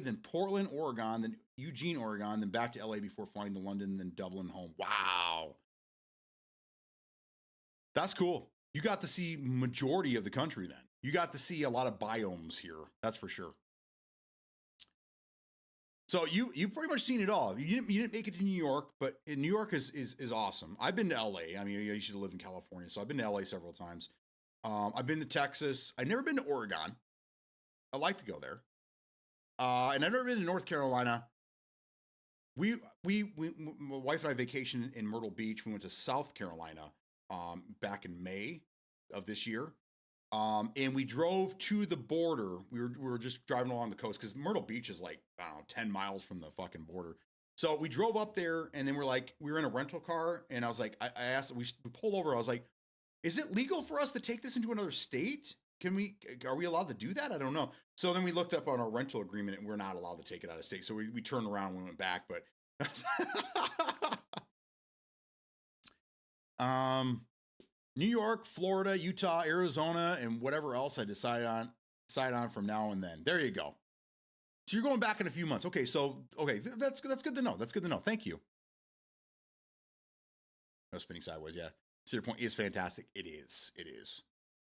then Portland, Oregon, then Eugene, Oregon, then back to LA before flying to London, then Dublin home. Wow. That's cool. You got to see majority of the country then. You got to see a lot of biomes here. That's for sure. So you pretty much seen it all. You didn't make it to New York, but New York is awesome. I've been to LA. I mean, I used to live in California, so I've been to LA several times. I've been to Texas. I've never been to Oregon. I'd like to go there. And I've never been to North Carolina. My wife and I vacationed in Myrtle Beach. We went to South Carolina back in May of this year. And we drove to the border. We were just driving along the coast because Myrtle Beach is like, I don't know, 10 miles from the fucking border. So we drove up there, and then we were in a rental car, and I was like, I asked, we pulled over. I was like, is it legal for us to take this into another state? Are we allowed to do that? I don't know. So then we looked up on our rental agreement, and we're not allowed to take it out of state. So we turned around and we went back, but New York, Florida, Utah, Arizona, and whatever else I decide on from now and then. There you go. So you're going back in a few months. Okay, that's good to know. That's good to know. Thank you. No spinning sideways. Yeah, Cedar Point is fantastic. It is.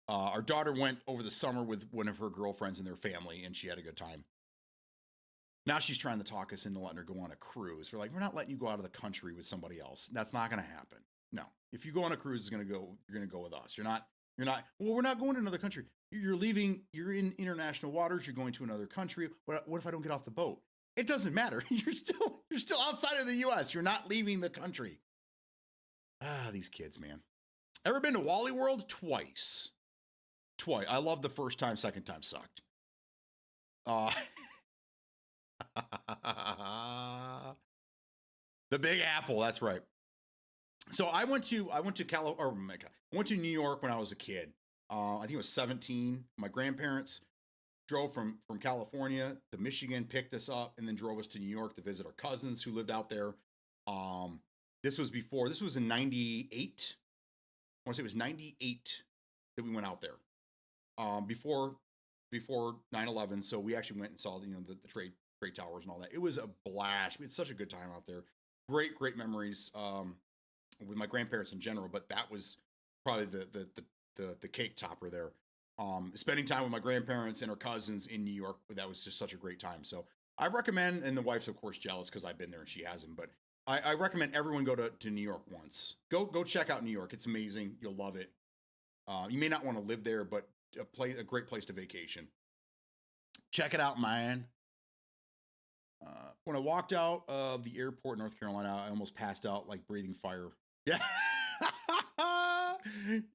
Our daughter went over the summer with one of her girlfriends and their family, and she had a good time. Now she's trying to talk us into letting her go on a cruise. We're like, we're not letting you go out of the country with somebody else. That's not going to happen. No. If you go on a cruise, you're going to go with us. You're not, well, we're not going to another country. You're leaving, you're in international waters. You're going to another country. What if I don't get off the boat? It doesn't matter. You're still outside of the US. You're not leaving the country. These kids, man. Ever been to Wally World? Twice. I loved the first time, second time sucked. The Big Apple, that's right. So I went to New York when I was a kid. I think I was 17. My grandparents drove from California to Michigan, picked us up, and then drove us to New York to visit our cousins who lived out there. This was in 98. I want to say it was 98 that we went out there. Before 9/11. So we actually went and saw the trade towers and all that. It was a blast. We had such a good time out there. Great memories with my grandparents in general, but that was probably the the cake topper there. Spending time with my grandparents and our cousins in New York, that was just such a great time. So I recommend, and the wife's of course jealous because I've been there and she hasn't, but I recommend everyone go to New York once. Go check out New York. It's amazing. You'll love it. You may not want to live there, but a great place to vacation. Check it out, man. When I walked out of the airport in North Carolina, I almost passed out like breathing fire. Yeah.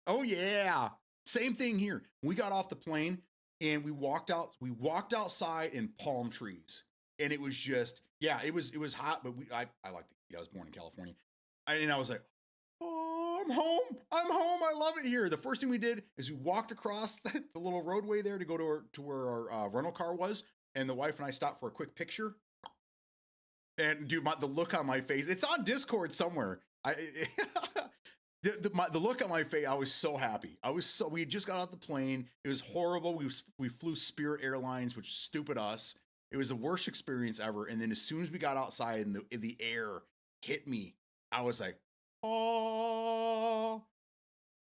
Oh yeah. Same thing here. We got off the plane and we walked outside in palm trees. And it was just, yeah, it was hot, but I like the heat. I was born in California. And I was like, oh, I'm home. I love it here. The first thing we did is we walked across the little roadway there to go to where our rental car was. And the wife and I stopped for a quick picture. And dude, the look on my face, it's on Discord somewhere. The look on my face, I was so happy. We had just got off the plane. It was horrible. We flew Spirit Airlines, which stupid us. It was the worst experience ever. And then as soon as we got outside and the air hit me, I was like, oh,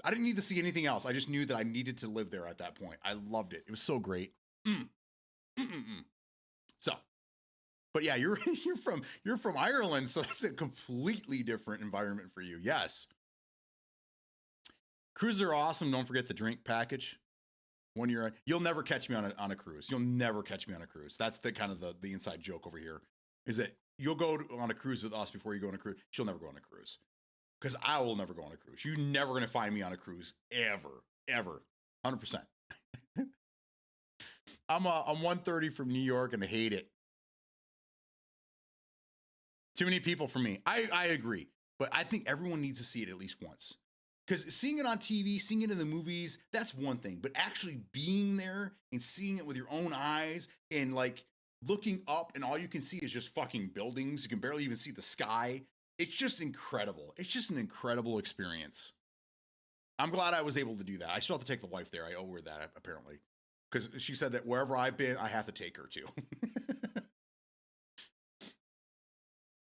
I didn't need to see anything else. I just knew that I needed to live there at that point. I loved it. It was so great. So, but yeah, you're from Ireland, so that's a completely different environment for you. Yes. Cruises are awesome. Don't forget the drink package. You'll never catch me on a cruise. You'll never catch me on a cruise. That's the kind of the inside joke over here, is that you'll go on a cruise with us before you go on a cruise. She'll never go on a cruise because I will never go on a cruise. You're never going to find me on a cruise ever. 100%. I'm 130 from New York and I hate it. Too many people for me. I agree, but I think everyone needs to see it at least once. Because seeing it on TV, seeing it in the movies, that's one thing. But actually being there and seeing it with your own eyes and like looking up and all you can see is just fucking buildings. You can barely even see the sky. It's just incredible. It's just an incredible experience. I'm glad I was able to do that. I still have to take the wife there. I owe her that apparently. Because she said that wherever I've been, I have to take her to.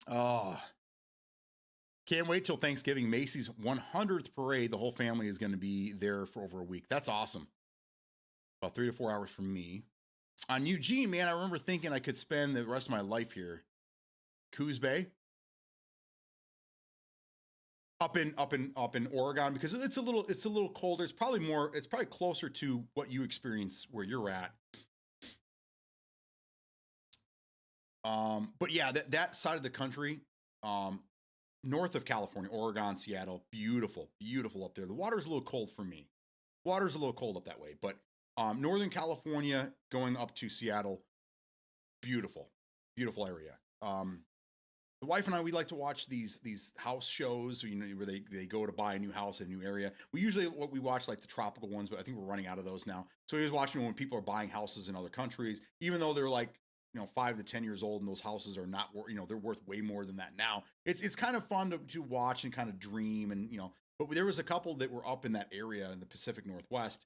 Oh. Can't wait till Thanksgiving. Macy's 100th parade. The whole family is going to be there for over a week. That's awesome. About 3 to 4 hours from me. On Eugene, man, I remember thinking I could spend the rest of my life here. Coos Bay. Up in Oregon, because it's a little colder. It's probably closer to what you experience where you're at. But yeah, that side of the country, north of California, Oregon, Seattle, beautiful up there. The water's a little cold for me. Water's a little cold up that way, but Northern California going up to Seattle, beautiful area. The wife and I, we like to watch these house shows, you know, where they go to buy a new house in a new area. We watch like the tropical ones, but I think we're running out of those now. So he was watching when people are buying houses in other countries, even though they're like, 5 to 10 years old, and those houses are not, they're worth way more than that now. It's kind of fun to watch and kind of dream, and But there was a couple that were up in that area in the Pacific Northwest,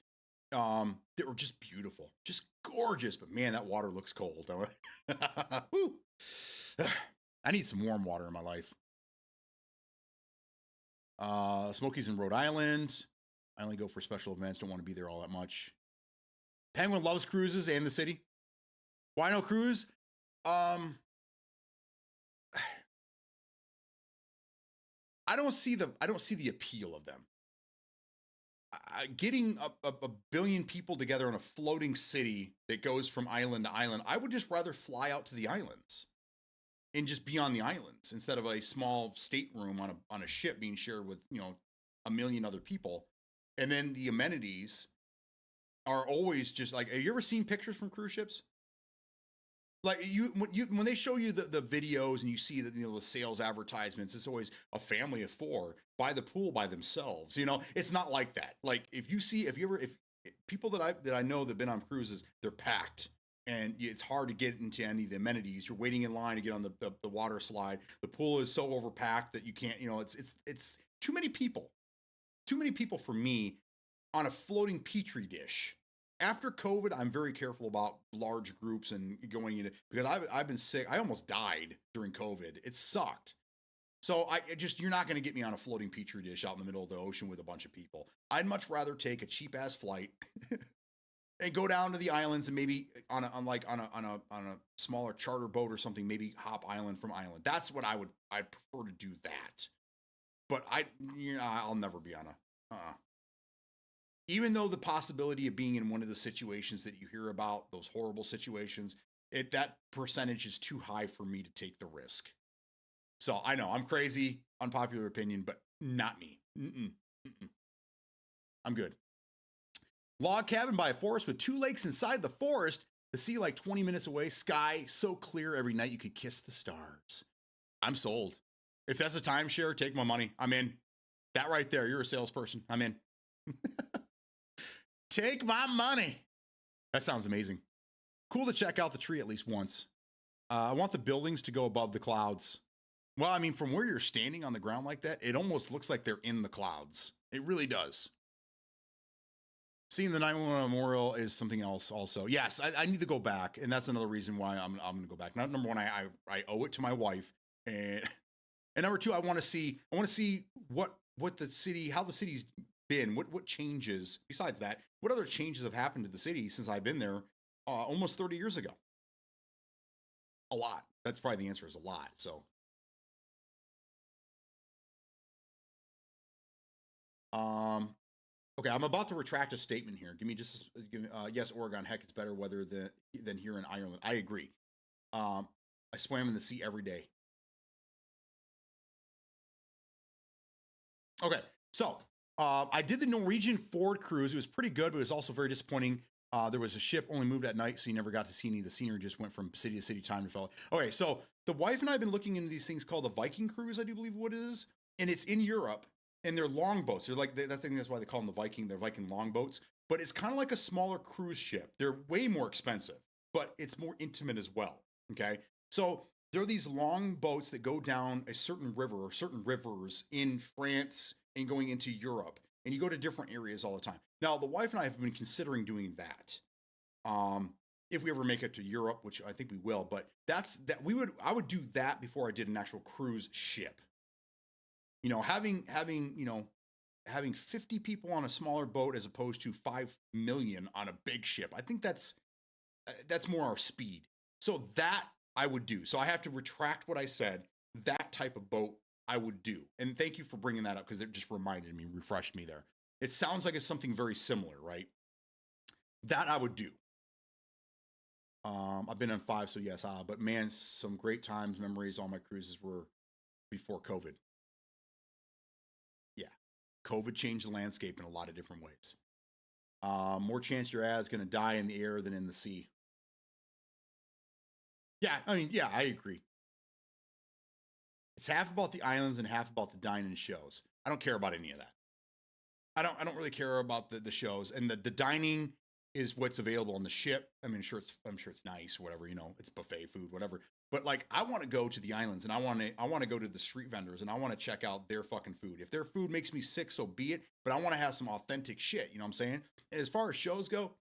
that were just beautiful, just gorgeous. But man, that water looks cold. Woo. I need some warm water in my life. Smokies in Rhode Island. I only go for special events. Don't want to be there all that much. Penguin loves cruises and the city. Why no cruise? I don't see the appeal of them. Getting a billion people together in a floating city that goes from island to island, I would just rather fly out to the islands and just be on the islands instead of a small stateroom on a ship being shared with a million other people. And then the amenities are always just like, have you ever seen pictures from cruise ships? Like when they show you the videos and you see that the sales advertisements, it's always a family of 4 by the pool by themselves. It's not like that. Like if people that I know that've been on cruises, they're packed and it's hard to get into any of the amenities. You're waiting in line to get on the water slide. The pool is so overpacked that you can't. It's too many people. Too many people for me on a floating petri dish. After COVID, I'm very careful about large groups and going into, because I've been sick. I almost died during COVID. It sucked. So you're not going to get me on a floating petri dish out in the middle of the ocean with a bunch of people. I'd much rather take a cheap ass flight and go down to the islands and maybe on a smaller charter boat or something, maybe hop island from island. That's what I'd prefer to do that. But I'll never be on a, even though the possibility of being in one of the situations that you hear about, those horrible situations, that percentage is too high for me to take the risk. So I know I'm crazy, unpopular opinion, but not me. I'm good. Log cabin by a forest with 2 lakes inside the forest. The sea like 20 minutes away. Sky so clear every night you could kiss the stars. I'm sold. If that's a timeshare, take my money. I'm in. That right there. You're a salesperson. I'm in. Take my money. That sounds amazing. Cool to check out the tree at least once. I want the buildings to go above the clouds. Well, I mean, from where you're standing on the ground like that, it almost looks like they're in the clouds. It really does. Seeing the 911 memorial is something else also. Yes, I need to go back. And that's another reason why I'm going to go back. Now, number one, I owe it to my wife. And number two, I want to see what the city, how the city's been, what changes, besides that, what other changes have happened to the city since I've been there almost 30 years ago. A lot. That's probably the answer, is a lot. So. Okay, I'm about to retract a statement here. Yes, Oregon. Heck, it's better weather than here in Ireland. I agree. I swam in the sea every day. Okay, so I did the Norwegian Ford cruise. It was pretty good, but it was also very disappointing. There was a ship only moved at night, so you never got to see any of the scenery. Just went from city to city, time to follow. Okay, so the wife and I have been looking into these things called the Viking cruise, I do believe what it is, and it's in Europe. And they're longboats. They're like that's why they call them the Viking. They're Viking longboats. But it's kind of like a smaller cruise ship. They're way more expensive, but it's more intimate as well. Okay, so there are these long boats that go down a certain river or certain rivers in France and going into Europe, and you go to different areas all the time. Now, the wife and I have been considering doing that. If we ever make it to Europe, which I think we will, but I would do that before I did an actual cruise ship. You know, having 50 people on a smaller boat as opposed to 5 million on a big ship, I think that's more our speed. So that I would do. So I have to retract what I said. That type of boat I would do. And thank you for bringing that up, because it just reminded me, refreshed me there. It sounds like it's something very similar, right? That I would do. I've been on 5, so yes. But man, some great times, memories. All my cruises were before COVID. COVID changed the landscape in a lot of different ways. More chance your ass is going to die in the air than in the sea. Yeah, I mean, yeah, I agree. It's half about the islands and half about the dining shows. I don't care about any of that. I don't really care about the shows, and the dining is what's available on the ship. I mean, I'm sure it's nice, whatever, it's buffet food, whatever. But like, I want to go to the islands, and I want to go to the street vendors, and I want to check out their fucking food. If their food makes me sick, so be it. But I want to have some authentic shit. You know what I'm saying? And as far as shows go,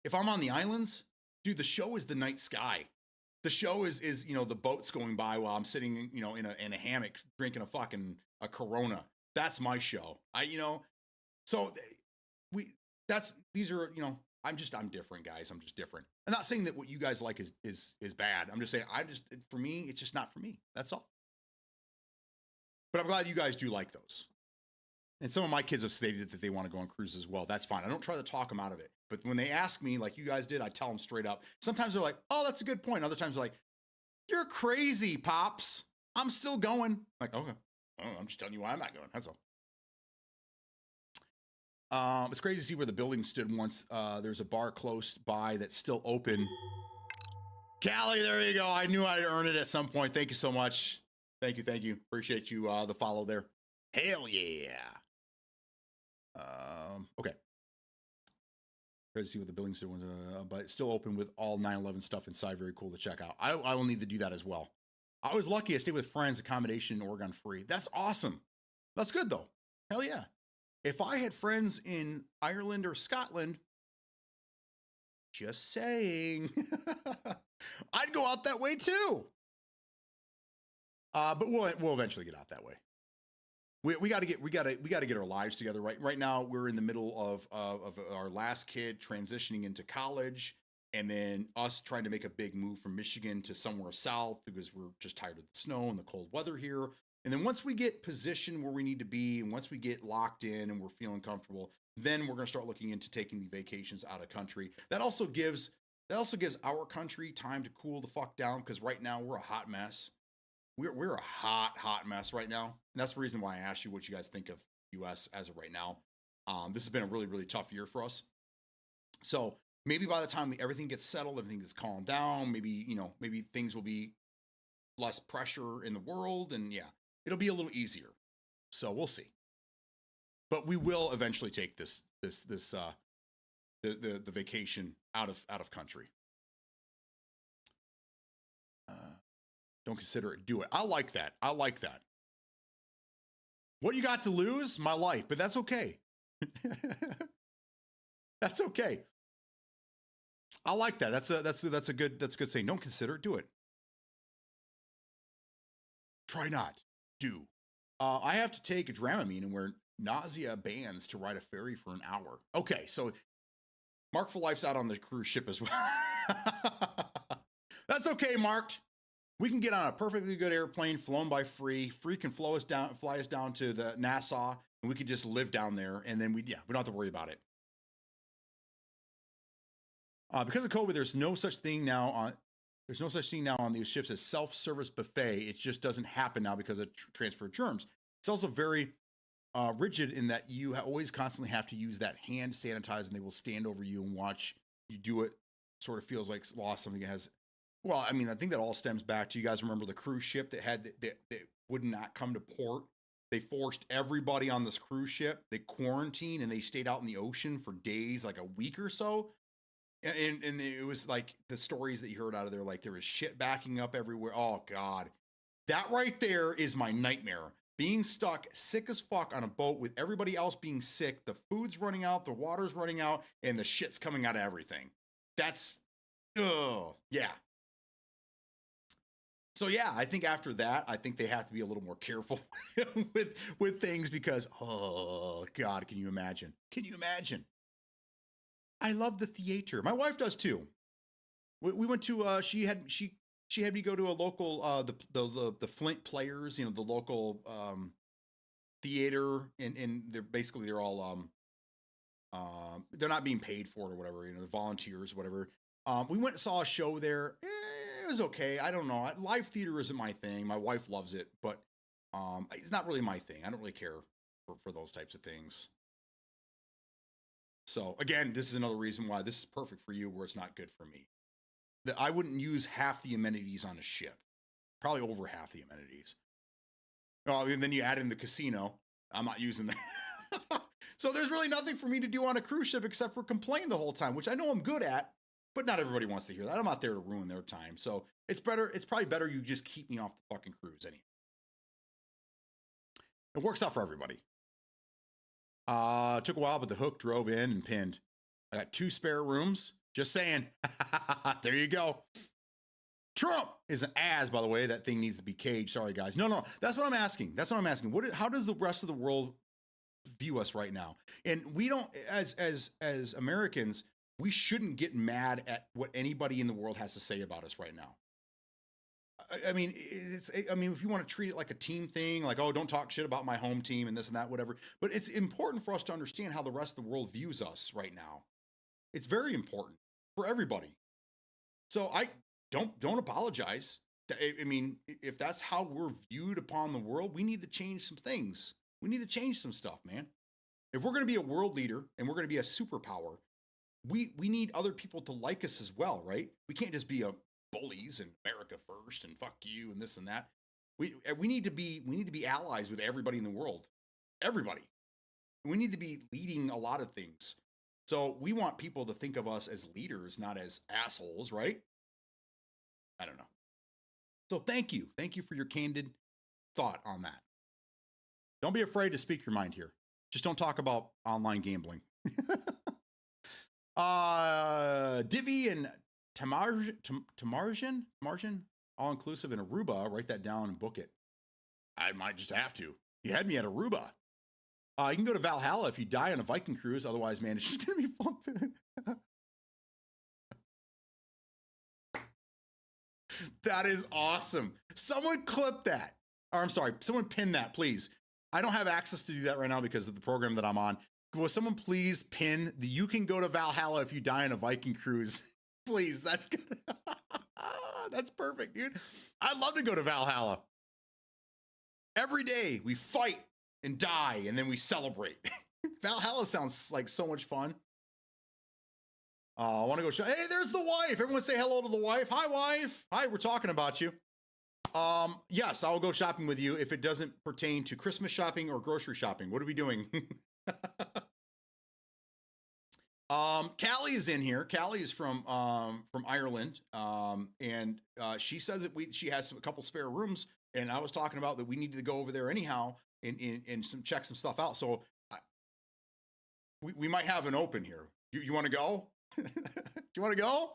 if I'm on the islands, dude, the show is the night sky. The show is the boats going by while I'm sitting in a hammock drinking a Corona. That's my show. I'm different, guys. I'm just different. I'm not saying that what you guys like is bad. I'm just saying for me, it's just not for me. That's all. But I'm glad you guys do like those. And some of my kids have stated that they want to go on cruises as well. That's fine. I don't try to talk them out of it. But when they ask me, like you guys did, I tell them straight up. Sometimes they're like, oh, that's a good point. Other times they're like, you're crazy, Pops. I'm still going. I'm like, okay. I'm just telling you why I'm not going. That's all. It's crazy to see where the building stood once. There's a bar close by that's still open. Callie, there you go. I knew I'd earn it at some point. Thank you so much. Thank you. Appreciate you, the follow there. Hell yeah. Okay. Crazy to see what the building stood, but it's still open with all 9/11 stuff inside. Very cool to check out. I will need to do that as well. I was lucky. I stayed with friends, accommodation in Oregon free. That's awesome. That's good though. Hell yeah. If I had friends in Ireland or Scotland, just saying, I'd go out that way too. But we'll eventually get out that way. We got to get our lives together. Right now, we're in the middle of our last kid transitioning into college, and then us trying to make a big move from Michigan to somewhere south because we're just tired of the snow and the cold weather here. And then once we get positioned where we need to be, and once we get locked in and we're feeling comfortable, then we're going to start looking into taking the vacations out of country. That also gives our country time to cool the fuck down, because right now we're a hot mess. We're a hot mess right now, and that's the reason why I asked you what you guys think of U.S. as of right now. This has been a really tough year for us. So maybe by the time everything gets settled, everything gets calmed down, maybe things will be less pressure in the world, and yeah, it'll be a little easier. So we'll see. But we will eventually take the vacation out of country. Don't consider it, do it. I like that. What do you got to lose? My life, but that's okay. That's okay. I like that. That's a good saying. Don't consider it, do it. Try not, do. I have to take a Dramamine and wear nausea bands to ride a ferry for an hour. Okay, so Mark for Life's out on the cruise ship as well. That's okay, Mark. We can get on a perfectly good airplane flown by Free. Free can fly us down to the Nassau, and we could just live down there, and then we don't have to worry about it. Because of COVID, there's no such thing now on these ships as self-service buffet. It just doesn't happen now because of transfer germs. It's also very rigid in that you always constantly have to use that hand sanitizer, and they will stand over you and watch you do it. Sort of feels like lost something that has. Well, I mean, I think that all stems back to, you guys remember the cruise ship that would not come to port. They forced everybody on this cruise ship. They quarantined and they stayed out in the ocean for days, like a week or so. And it was like the stories that you heard out of there, like there was shit backing up everywhere. Oh God, that right there is my nightmare. Being stuck sick as fuck on a boat with everybody else being sick. The food's running out, the water's running out, and the shit's coming out of everything. That's, yeah. So yeah, I think after that, I think they have to be a little more careful with things, because, oh God, can you imagine? Can you imagine? I love the theater. My wife does too. We went to she had me go to a local the Flint Players, the local theater, and they're all they're not being paid for it or whatever, the volunteers, whatever. We went and saw a show there. It was okay. I don't know. Live theater isn't my thing. My wife loves it, but it's not really my thing. I don't really care for those types of things. So again, this is another reason why this is perfect for you, where it's not good for me. That I wouldn't use half the amenities on a ship, probably over half the amenities. Oh, and then you add in the casino. I'm not using that. So there's really nothing for me to do on a cruise ship except for complain the whole time, which I know I'm good at. But not everybody wants to hear that. I'm not there to ruin their time. So it's probably better you just keep me off the fucking cruise anyway. It works out for everybody. Took a while, but the hook drove in and pinned. I got 2 spare rooms. Just saying. There you go. Trump is an ass, by the way. That thing needs to be caged. Sorry, guys. No. That's what I'm asking. How does the rest of the world view us right now? And we don't, as Americans, we shouldn't get mad at what anybody in the world has to say about us right now. I mean, if you want to treat it like a team thing, like, oh, don't talk shit about my home team and this and that, whatever. But it's important for us to understand how the rest of the world views us right now. It's very important for everybody. So I don't apologize. I mean, if that's how we're viewed upon the world, we need to change some things. We need to change some stuff, man. If we're going to be a world leader and we're going to be a superpower, we need other people to like us as well, right? We can't just be a bullies and America first and fuck you and this and that. We need to be allies with everybody in the world. Everybody. We need to be leading a lot of things. So we want people to think of us as leaders, not as assholes, right? I don't know. So thank you. Thank you for your candid thought on that. Don't be afraid to speak your mind here. Just don't talk about online gambling. Divi and Tamarjan, all inclusive in Aruba. Write that down and book it. I might just have to. You had me at Aruba. You can go to Valhalla if you die on a Viking cruise. Otherwise, man, it's just going to be fun. That is awesome. Someone clip that. Or I'm sorry, someone pin that, please. I don't have access to do that right now because of the program that I'm on. Will someone please pin the you can go to Valhalla if you die on a Viking cruise? Please, that's good. That's perfect, dude. I'd love to go to Valhalla. Every day we fight and die and then we celebrate. Valhalla sounds like so much fun. I want to go show. Hey, there's the wife. Everyone say hello to the wife. Hi, wife. Hi, we're talking about you. Yes, I'll go shopping with you if it doesn't pertain to Christmas shopping or grocery shopping. What are we doing? Callie is in here. Callie is from Ireland. And she says that she has a couple spare rooms. And I was talking about that we needed to go over there anyhow and check some stuff out. So we might have an open here. You want to go? Do you want to go?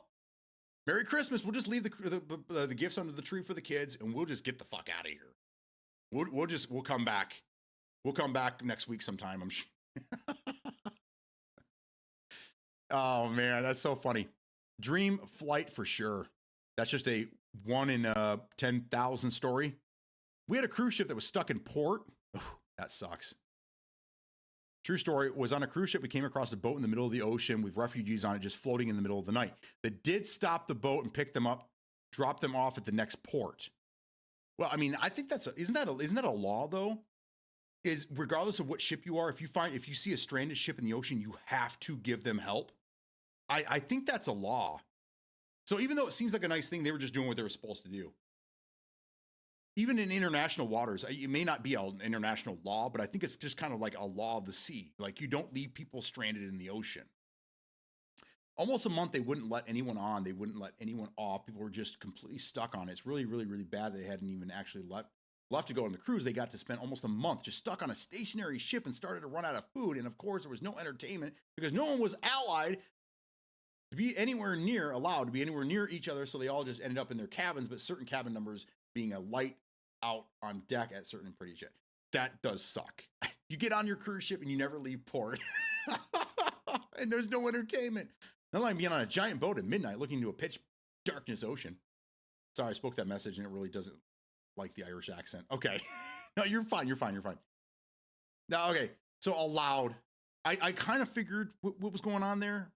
Merry Christmas. We'll just leave the gifts under the tree for the kids, and we'll just get the fuck out of here. We'll come back. We'll come back next week sometime, I'm sure. Oh man, that's so funny. Dream flight for sure. That's just a 1 in 10,000 story. We had a cruise ship that was stuck in port. Ooh, that sucks. True story, was on a cruise ship. We came across a boat in the middle of the ocean with refugees on it just floating in the middle of the night. They did stop the boat and pick them up, drop them off at the next port. Well, I mean, I think isn't that a law though? Is regardless of what ship you are, if you see a stranded ship in the ocean, you have to give them help. I think that's a law. So even though it seems like a nice thing, they were just doing what they were supposed to do. Even in international waters, it may not be an international law, but I think it's just kind of like a law of the sea. Like you don't leave people stranded in the ocean. Almost a month, they wouldn't let anyone on. They wouldn't let anyone off. People were just completely stuck on it. It's really, really, really bad. They hadn't even actually left to go on the cruise. They got to spend almost a month just stuck on a stationary ship and started to run out of food. And of course, there was no entertainment because no one was allowed to be anywhere near each other. So they all just ended up in their cabins, but certain cabin numbers being a light out on deck at certain pretty shit. That does suck. You get on your cruise ship and you never leave port. And there's no entertainment. Not like being on a giant boat at midnight looking into a pitch darkness ocean. Sorry, I spoke that message and it really doesn't like the Irish accent. Okay. No, you're fine. No, okay. So allowed. I kind of figured what was going on there.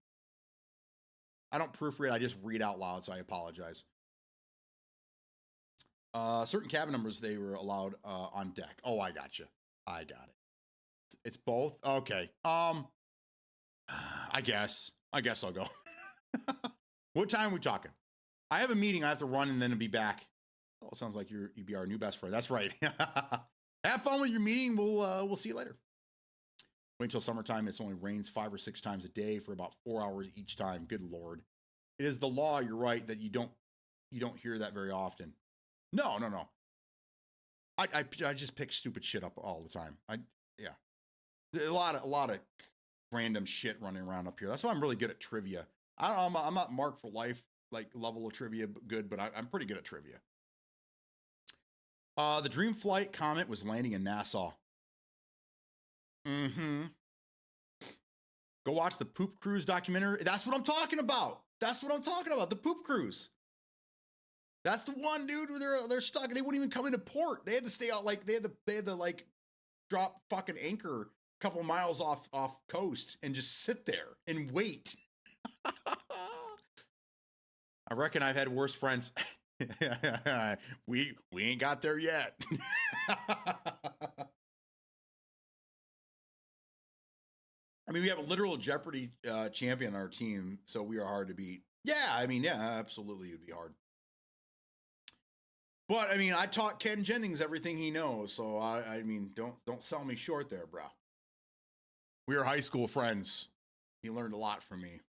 I don't proofread. I just read out loud, so I apologize. Certain cabin numbers, they were allowed on deck. Oh, I got you. I got it. It's both? Okay. I guess I'll go. What time are we talking? I have a meeting. I have to run and then be back. Oh, sounds like you'd be our new best friend. That's right. Have fun with your meeting. We'll see you later. Wait until summertime. It's only rains 5 or 6 times a day for about 4 hours each time. Good Lord. It is the law. You're right that you don't hear that very often. No. I just pick stupid shit up all the time. A lot of random shit running around up here. That's why I'm really good at trivia. I'm not Mark for life like level of trivia good, but I'm pretty good at trivia. The Dream Flight Comet was landing in Nassau. Mm-hmm. Go watch the Poop Cruise documentary. That's what I'm talking about. The Poop Cruise. That's the one, dude, where they're stuck. They wouldn't even come into port. They had to stay out, like they had to like drop fucking anchor a couple miles off coast and just sit there and wait. I reckon I've had worse friends. we ain't got there yet. I mean, we have a literal Jeopardy champion on our team, so we are hard to beat. Yeah, I mean, yeah, absolutely, it'd be hard. But I mean, I taught Ken Jennings everything he knows, so I mean, don't sell me short there, bro. We were high school friends. He learned a lot from me.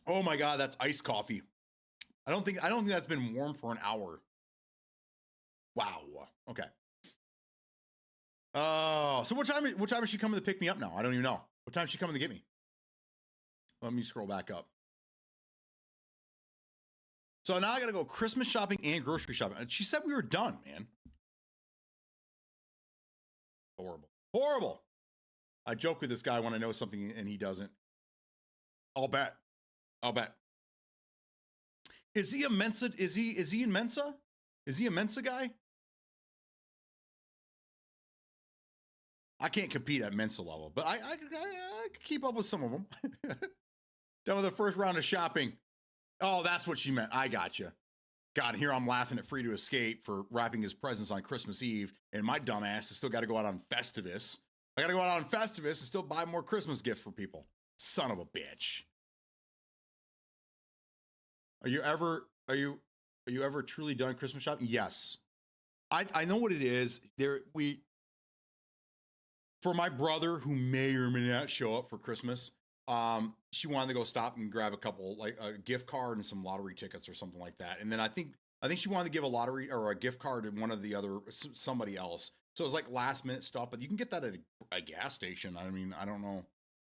Oh my God, that's iced coffee. I don't think that's been warm for an hour. Wow. Okay. So what time is she coming to pick me up now? I don't even know. What time is she coming to get me? Let me scroll back up. So now I got to go Christmas shopping and grocery shopping. And she said we were done, man. Horrible. Horrible. I joke with this guy when I know something and he doesn't. I'll bet. Is he a Mensa? Is he in Mensa? Is he a Mensa guy? I can't compete at Mensa level, but I could keep up with some of them. Done with the first round of shopping. Oh, that's what she meant. I got you. God, here I'm laughing at Free to Escape for wrapping his presents on Christmas Eve, and my dumb ass has still got to go out on Festivus. I got to go out on Festivus and still buy more Christmas gifts for people. Son of a bitch. Are you ever truly done Christmas shopping? Yes. I know what it is. For my brother who may or may not show up for Christmas, she wanted to go stop and grab a couple, like a gift card and some lottery tickets or something like that. And then I think she wanted to give a lottery or a gift card to one of the other, somebody else. So it was like last minute stuff, but you can get that at a gas station. I mean, I don't know.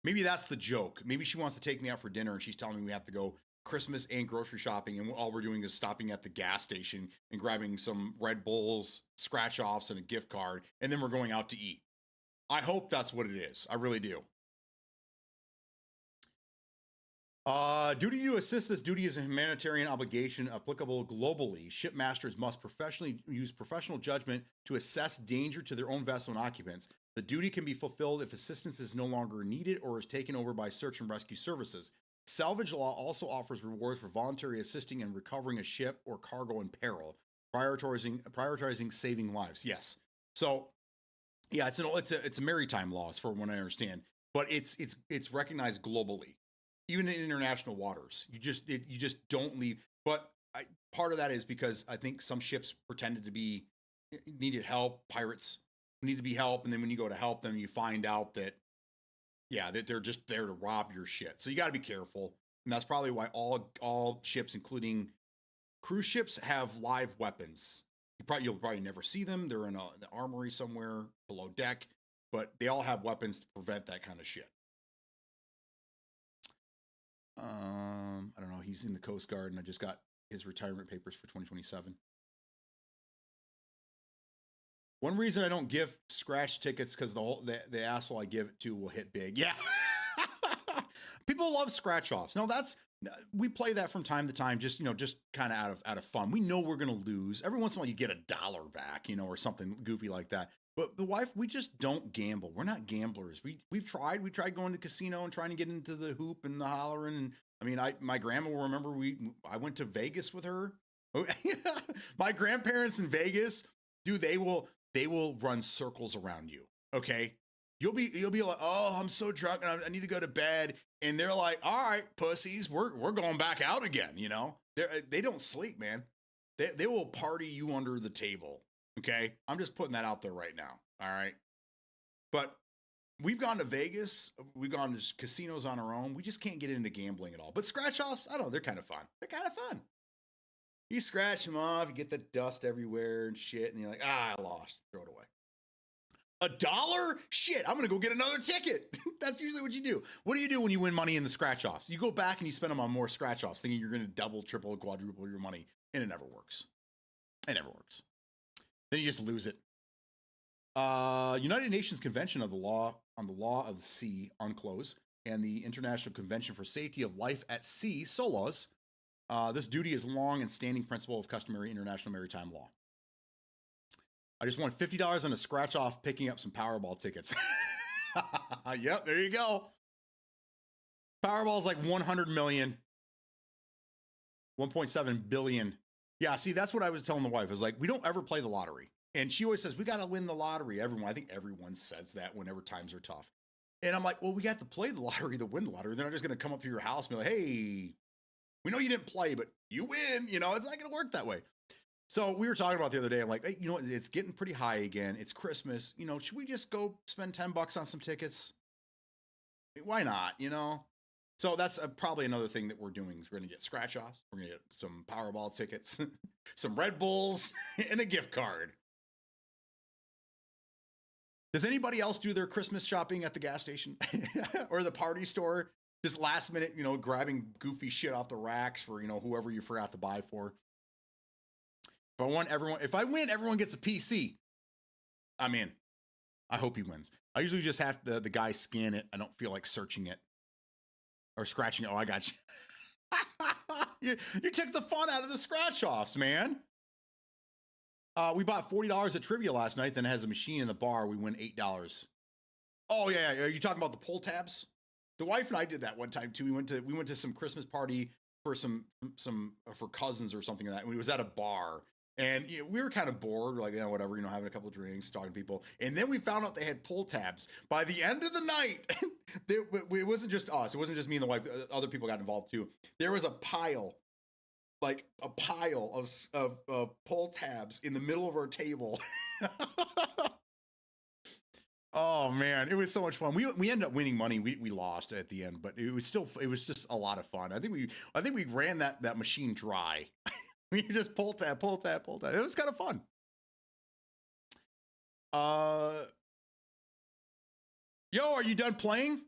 Maybe that's the joke. Maybe she wants to take me out for dinner and she's telling me we have to go Christmas and grocery shopping. And all we're doing is stopping at the gas station and grabbing some Red Bulls, scratch offs, and a gift card. And then we're going out to eat. I hope that's what it is. I really do. Duty to assist. This duty is a humanitarian obligation applicable globally. Shipmasters must use professional judgment to assess danger to their own vessel and occupants. The duty can be fulfilled if assistance is no longer needed or is taken over by search and rescue services. Salvage law also offers rewards for voluntary assisting and recovering a ship or cargo in peril, prioritizing saving lives. Yes. So, yeah, it's a maritime law, as for what I understand, but it's recognized globally, even in international waters. You just don't leave. But part of that is because I think some ships pretended to be needed help. Pirates need to be help, and then when you go to help them, you find out that that they're just there to rob your shit. So you got to be careful, and that's probably why all ships, including cruise ships, have live weapons. You'll probably never see them. They're in the armory somewhere below deck, but they all have weapons to prevent that kind of shit. I don't know. He's in the Coast Guard, and I just got his retirement papers for 2027. One reason I don't give scratch tickets because the asshole I give it to will hit big. Yeah. People love scratch offs. No, we play that from time to time, just kind of out of fun. We know we're gonna lose. Every once in a while you get $1 back, or something goofy like that. But the wife, we just don't gamble. We're not gamblers. We've tried. We tried going to casino and trying to get into the hoop and the hollering. And I mean, my grandma will remember I went to Vegas with her. My grandparents in Vegas, dude, they will run circles around you. Okay. You'll be like, oh, I'm so drunk and I need to go to bed. And they're like, all right, pussies, we're going back out again. They don't sleep, man. They will party you under the table. Okay. I'm just putting that out there right now. All right. But we've gone to Vegas. We've gone to casinos on our own. We just can't get into gambling at all. But scratch offs, I don't know. They're kind of fun. You scratch them off, you get the dust everywhere and shit. And you're like, I lost. Throw it away. $1? Shit, I'm going to go get another ticket. That's usually what you do. What do you do when you win money in the scratch offs? You go back and you spend them on more scratch offs, thinking you're going to double, triple, quadruple your money. And it never works. Then you just lose it. United Nations Convention on the Law of the Sea, UNCLOS, and the International Convention for Safety of Life at Sea, SOLAS. This duty is a long and standing principle of customary international maritime law. I just won $50 on a scratch off picking up some Powerball tickets. Yep, there you go. Powerball's like 100 million. 1.7 billion. Yeah, see, that's what I was telling the wife. I was like, we don't ever play the lottery. And she always says, we got to win the lottery. I think everyone says that whenever times are tough. And I'm like, well, we got to play the lottery to win the lottery. They're not just going to come up to your house and be like, hey, we know you didn't play, but you win. It's not going to work that way. So we were talking about the other day. I'm like, hey, it's getting pretty high again. It's Christmas. Should we just go spend $10 on some tickets? Why not? So that's probably another thing that we're doing. We're going to get scratch offs. We're going to get some Powerball tickets, some Red Bulls, and a gift card. Does anybody else do their Christmas shopping at the gas station or the party store? Just last minute, grabbing goofy shit off the racks for, whoever you forgot to buy for. If I win, everyone gets a PC. I'm in. I hope he wins. I usually just have the guy scan it. I don't feel like searching it or scratching it. Oh, I got you. you took the fun out of the scratch offs, man. We bought $40 at trivia last night. Then it has a machine in the bar. We win $8. Oh yeah. Are you talking about the pull tabs? The wife and I did that one time too. We went to some Christmas party for for cousins or something like that. And we was at a bar. And we were kind of bored. We're like, yeah, whatever, having a couple of drinks, talking to people. And then we found out they had pull tabs. By the end of the night, it wasn't just us. It wasn't just me and the wife. Other people got involved too. There was a pile of pull tabs in the middle of our table. Oh man, it was so much fun. We ended up winning money. We lost at the end, but it was just a lot of fun. I think we ran that machine dry. We just pull tab. It was kind of fun. Yo, are you done playing?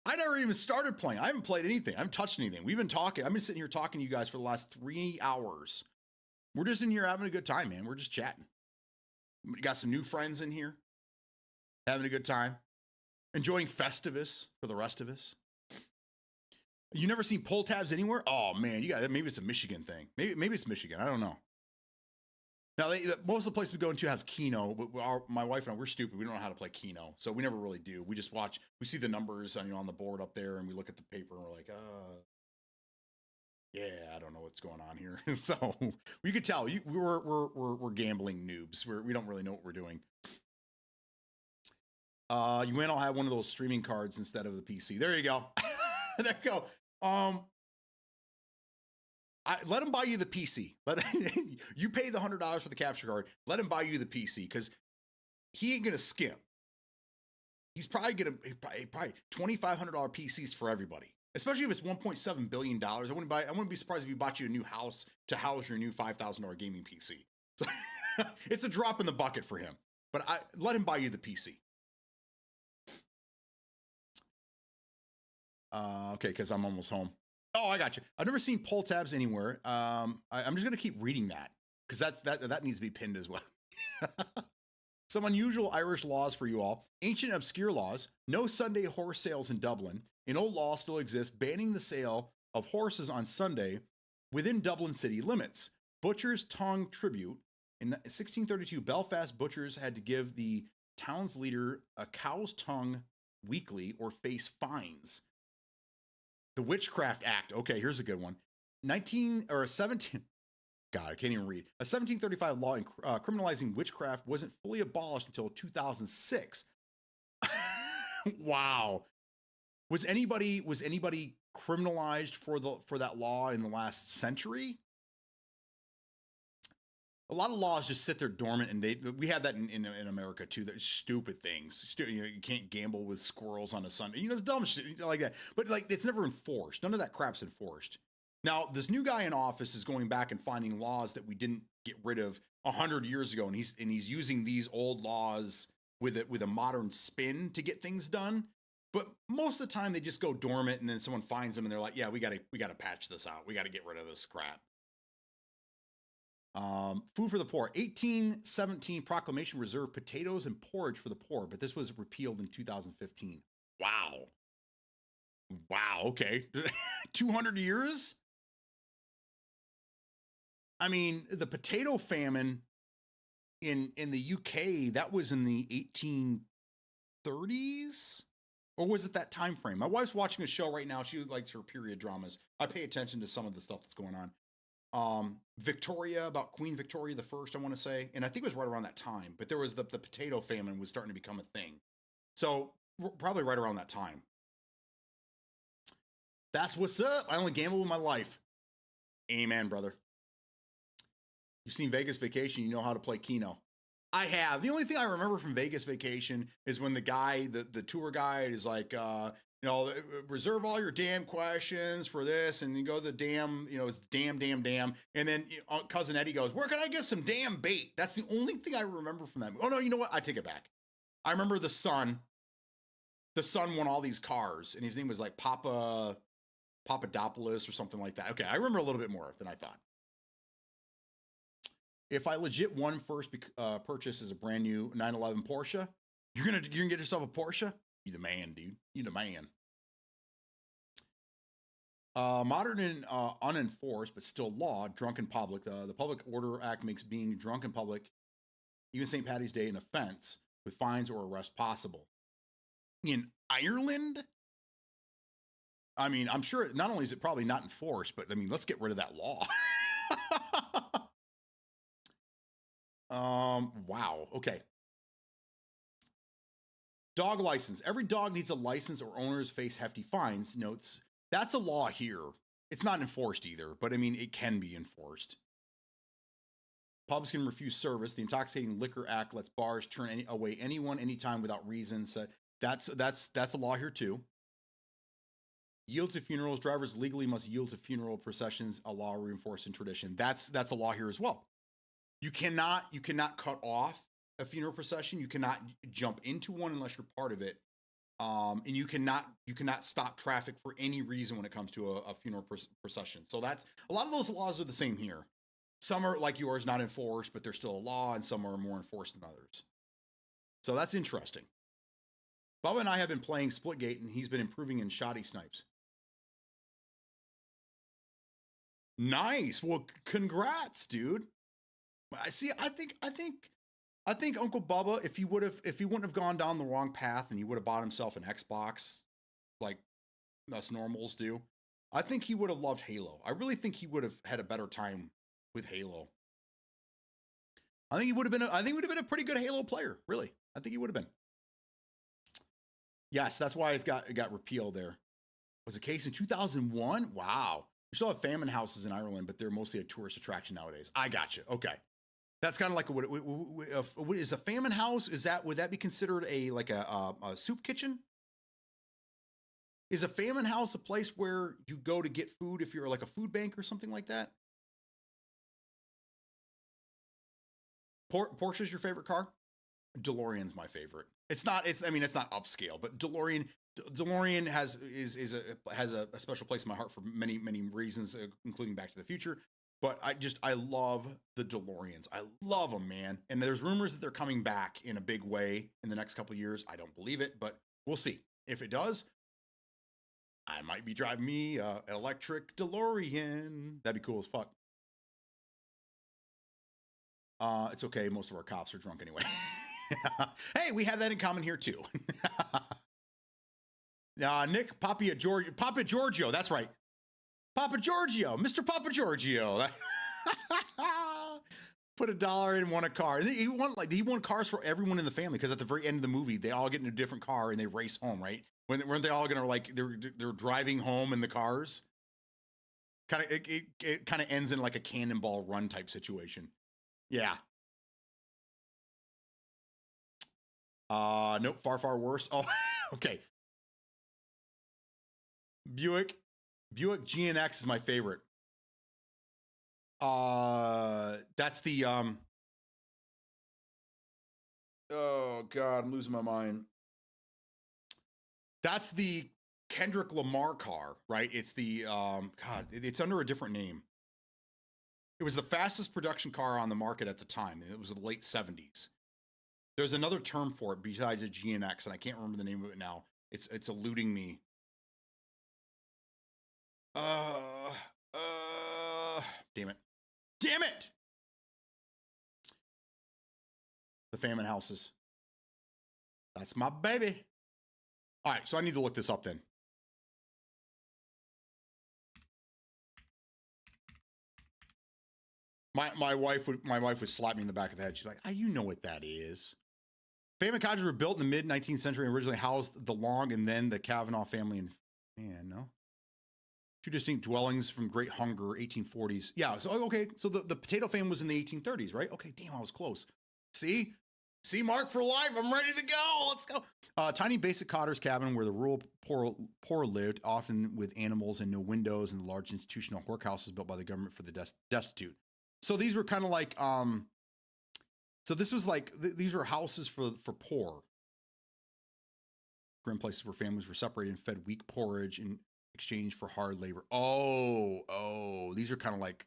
I never even started playing. I haven't played anything. I haven't touched anything. We've been talking. I've been sitting here talking to you guys for the last 3 hours. We're just in here having a good time, man. We're just chatting. We got some new friends in here, having a good time, enjoying Festivus for the rest of us. You never seen pull tabs anywhere? Oh man, maybe it's a Michigan thing. Maybe it's Michigan. I don't know. Now, most of the places we go into have Keno, but my wife and I, we're stupid. We don't know how to play Keno, so we never really do. We just watch. We see the numbers on the board up there, and we look at the paper, and we're like, yeah, I don't know what's going on here. So you could tell we're gambling noobs. We don't really know what we're doing. You win. I'll have one of those streaming cards instead of the PC. There you go. There you go. Let him buy you the PC. You pay the $100 for the capture card. Let him buy you the PC because he ain't gonna skimp. He's probably probably $2,500 PCs for everybody, especially if it's $1.7 billion. I wouldn't be surprised if he bought you a new house to house your new $5,000 gaming PC. So it's a drop in the bucket for him. But let him buy you the PC. Okay, because I'm almost home. Oh, I got you. I've never seen pull tabs anywhere. I'm just gonna keep reading that because that needs to be pinned as well. Some unusual Irish laws for you all. Ancient obscure laws. No Sunday horse sales in Dublin. An old law still exists banning the sale of horses on Sunday within Dublin city limits. Butcher's tongue tribute. In 1632, Belfast butchers had to give the town's leader a cow's tongue weekly or face fines. The Witchcraft Act. Okay, here's a good one. 17. God, I can't even read. A 1735 law criminalizing witchcraft wasn't fully abolished until 2006. Wow. Was anybody criminalized for that law in the last century? A lot of laws just sit there dormant, and we have that in America too. There's stupid things. You can't gamble with squirrels on a Sunday. It's dumb shit like that. But it's never enforced. None of that crap's enforced. Now, this new guy in office is going back and finding laws that we didn't get rid of 100 years ago, and he's using these old laws with a modern spin to get things done. But most of the time, they just go dormant, and then someone finds them, and they're like, "Yeah, we got to patch this out. We got to get rid of this crap." Food for the poor. 1817 proclamation reserved potatoes and porridge for the poor, but this was repealed in 2015. Wow. Okay. 200 years. I mean, the potato famine in the UK, that was in the 1830s, or was it that time frame? My wife's watching a show right now. She likes her period dramas. I pay attention to some of the stuff that's going on. Victoria, about Queen Victoria the First, I want to say, and I think it was right around that time. But there was the potato famine was starting to become a thing, so probably right around that time. That's what's up. I only gamble with my life. Amen, brother. You've seen Vegas Vacation, you know how to play Keno. I have. The only thing I remember from Vegas Vacation is when the guy, the tour guide, is like, reserve all your damn questions for this, and you go to the damn, it's damn. And then Cousin Eddie goes, "Where can I get some damn bait?" That's the only thing I remember from that. Oh no, you know what? I take it back. I remember the son the son won all these cars, and his name was like Papadopoulos or something like that. Okay, I remember a little bit more than I thought. If I legit won first purchase as a brand new 911 Porsche, you're gonna get yourself a Porsche? You the man, dude. You the man. Modern and unenforced, but still law, drunk in public. The Public Order Act makes being drunk in public, even St. Patty's Day, an offense with fines or arrest possible. In Ireland, I mean, I'm sure not only is it probably not enforced, but I mean, let's get rid of that law. Wow. Okay. Dog license. Every dog needs a license or owners face hefty fines. Notes. That's a law here. It's not enforced either, but I mean, it can be enforced. Pubs can refuse service. The Intoxicating Liquor Act lets bars turn away anyone, anytime without reason. So that's a law here too. Yield to funerals. Drivers legally must yield to funeral processions, a law reinforced in tradition. That's a law here as well. You cannot cut off a funeral procession. You cannot jump into one unless you're part of it. And you cannot stop traffic for any reason when it comes to a funeral procession. So that's a lot of those laws are the same here. Some are like yours, not enforced, but they're still a law, and some are more enforced than others. So that's interesting. Bubba and I have been playing Splitgate, and he's been improving in shoddy snipes. Nice. Well, congrats, dude. I see. I think Uncle Bubba, if he wouldn't have gone down the wrong path and he would have bought himself an Xbox, like us normals do, I think he would have loved Halo. I really think he would have had a better time with Halo. I think he would have been a pretty good Halo player. Really, I think he would have been. Yes, that's why it got repealed. There was a case in 2001. Wow, we still have famine houses in Ireland, but they're mostly a tourist attraction nowadays. I got you. Okay. That's kind of like what is a famine house? Would that be considered a soup kitchen? Is a famine house a place where you go to get food if you're like a food bank or something like that? Porsche's your favorite car? DeLorean's my favorite. It's not upscale, but DeLorean has a special place in my heart for many reasons, including Back to the Future. But I love the DeLoreans. I love them, man. And there's rumors that they're coming back in a big way in the next couple of years. I don't believe it, but we'll see. If it does, I might be driving me an electric DeLorean. That'd be cool as fuck. It's okay. Most of our cops are drunk anyway. Hey, we have that in common here too. Nick, Papa Giorgio. That's right. Papa Giorgio, Mr. Papa Giorgio. Put $1 in, won a car. He won cars for everyone in the family, because at the very end of the movie, they all get in a different car and they race home, right? Weren't they all gonna they're driving home in the cars? It kind of ends in like a Cannonball Run type situation. Yeah. Nope, far worse. Oh, okay. Buick GNX is my favorite. That's the oh God, I'm losing my mind. That's the Kendrick Lamar car, right? It's the God, it's under a different name. It was the fastest production car on the market at the time. It was the late 70s. There's another term for it besides a GNX, and I can't remember the name of it now. It's eluding me. Damn it. The famine houses. That's my baby. All right, so I need to look this up then. My wife would slap me in the back of the head. She's like, you know what that is. Famine cottages were built in the mid-19th century and originally housed the Long and then the Kavanaugh family. No. Two distinct dwellings from Great Hunger, 1840s. Yeah, so okay, so the potato famine was in the 1830s, right? Okay, damn, I was close. See, Mark for life. I'm ready to go. Let's go. Tiny basic cotter's cabin where the rural poor lived, often with animals and no windows, and the large institutional workhouses built by the government for the destitute. So these were kind of like, so this was like, these were houses for poor. grim places where families were separated and fed weak porridge in exchange for hard labor. Oh, these are kind of like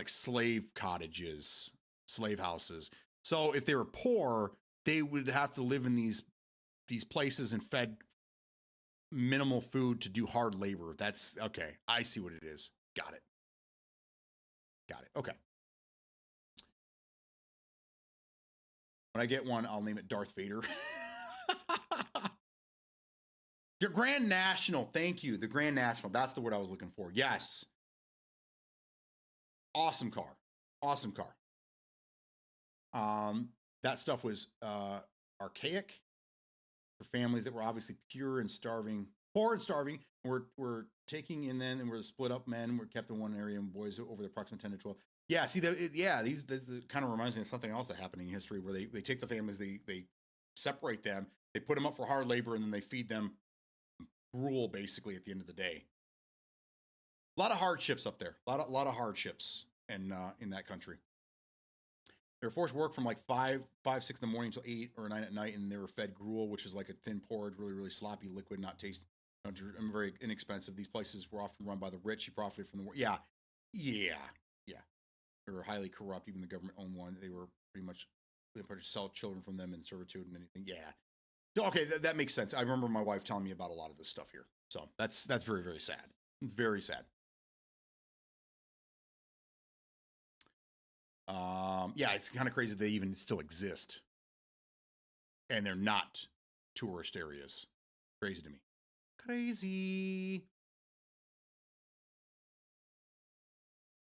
slave cottages, slave houses. So if they were poor, they would have to live in these places and fed minimal food to do hard labor. That's okay. I see what it is. Got it. Okay. When I get one, I'll name it Darth Vader. Your Grand National. Thank you. The Grand National. That's the word I was looking for. Yes. Awesome car. That stuff was archaic for families that were obviously poor and starving. We're taking and we're split up. Men were kept in one area and boys over the approximate 10 to 12. Yeah, see, this kind of reminds me of something else that happened in history where they take the families, they separate them, they put them up for hard labor, and then they feed them gruel basically at the end of the day. A lot of hardships up there. A lot of hardships in that country. They were forced to work from like 5, 6 in the morning until 8 or 9 at night, and they were fed gruel, which is like a thin porridge, really, really sloppy liquid, not taste. Very inexpensive. These places were often run by the rich. He profited from the war. Yeah. They were highly corrupt. Even the government owned one. They were pretty much sell children from them in servitude and anything. Yeah. So, okay, that makes sense. I remember my wife telling me about a lot of this stuff here. So that's very, very sad. It's very sad. Yeah, it's kind of crazy they even still exist, and they're not tourist areas. Crazy to me. Crazy.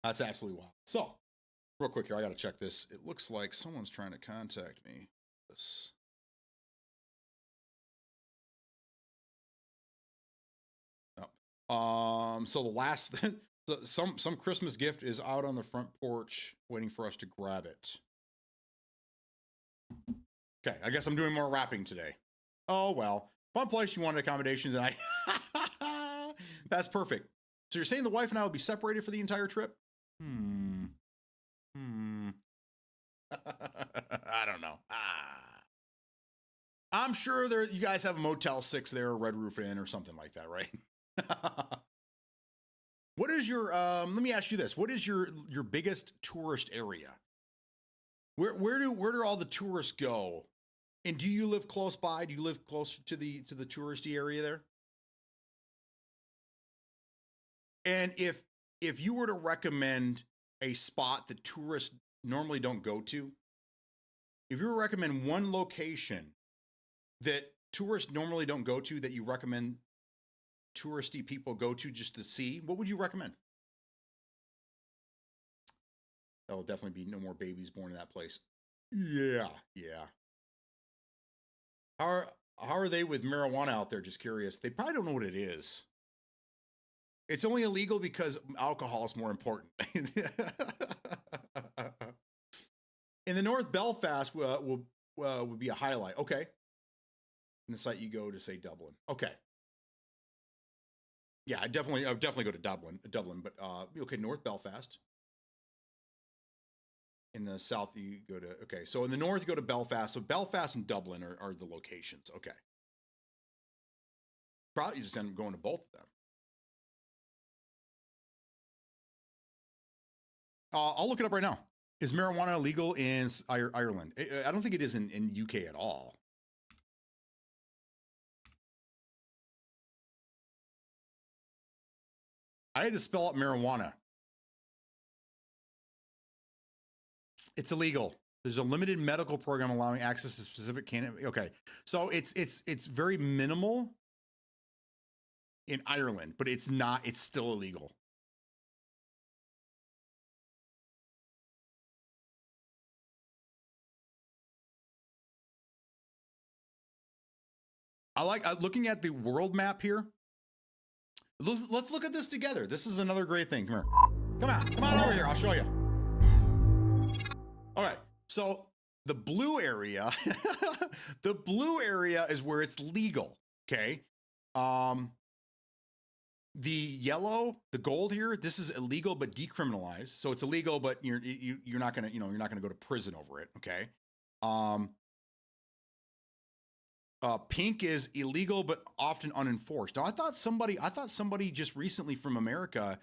That's absolutely wild. So, real quick here, I got to check this. It looks like someone's trying to contact me. This. Oh. So the last, some Christmas gift is out on the front porch waiting for us to grab it. Okay, I guess I'm doing more rapping today. Oh, well. Fun place, you wanted accommodations, and that's perfect. So you're saying the wife and I will be separated for the entire trip? I don't know. I'm sure you guys have a Motel 6 there, or Red Roof Inn, or something like that, right? What is your, let me ask you this. What is your biggest tourist area? Where do all the tourists go? And do you live close by? Do you live closer to the touristy area there? And if you were to recommend a spot that tourists normally don't go to, if you were to recommend one location that tourists normally don't go to that you recommend touristy people go to just to see, what would you recommend? There'll definitely be no more babies born in that place. Yeah. How are they with marijuana out there? Just curious. They probably don't know what it is. It's only illegal because alcohol is more important. In the North, Belfast would be a highlight. Okay. And the site you go to say Dublin. Okay. Yeah, I definitely go to Dublin, but okay, North Belfast. In the south, you go to, okay, so in the north, you go to Belfast. So Belfast and Dublin are the locations. Okay. Probably you just end up going to both of them. I'll look it up right now. Is marijuana illegal in Ireland? I don't think it is in UK at all. I had to spell out marijuana. It's illegal. There's a limited medical program allowing access to specific cannabis. Okay, so it's very minimal in Ireland, but it's not. It's still illegal. I like looking at the world map here. Let's look at this together. This is another great thing. Come here. Come on over here. I'll show you. All right. So the blue area, the blue area is where it's legal. Okay. The yellow, the gold here, this is illegal but decriminalized. So it's illegal, but you're not gonna, you're not gonna go to prison over it. Okay. Pink is illegal but often unenforced. Now, I thought somebody just recently from America,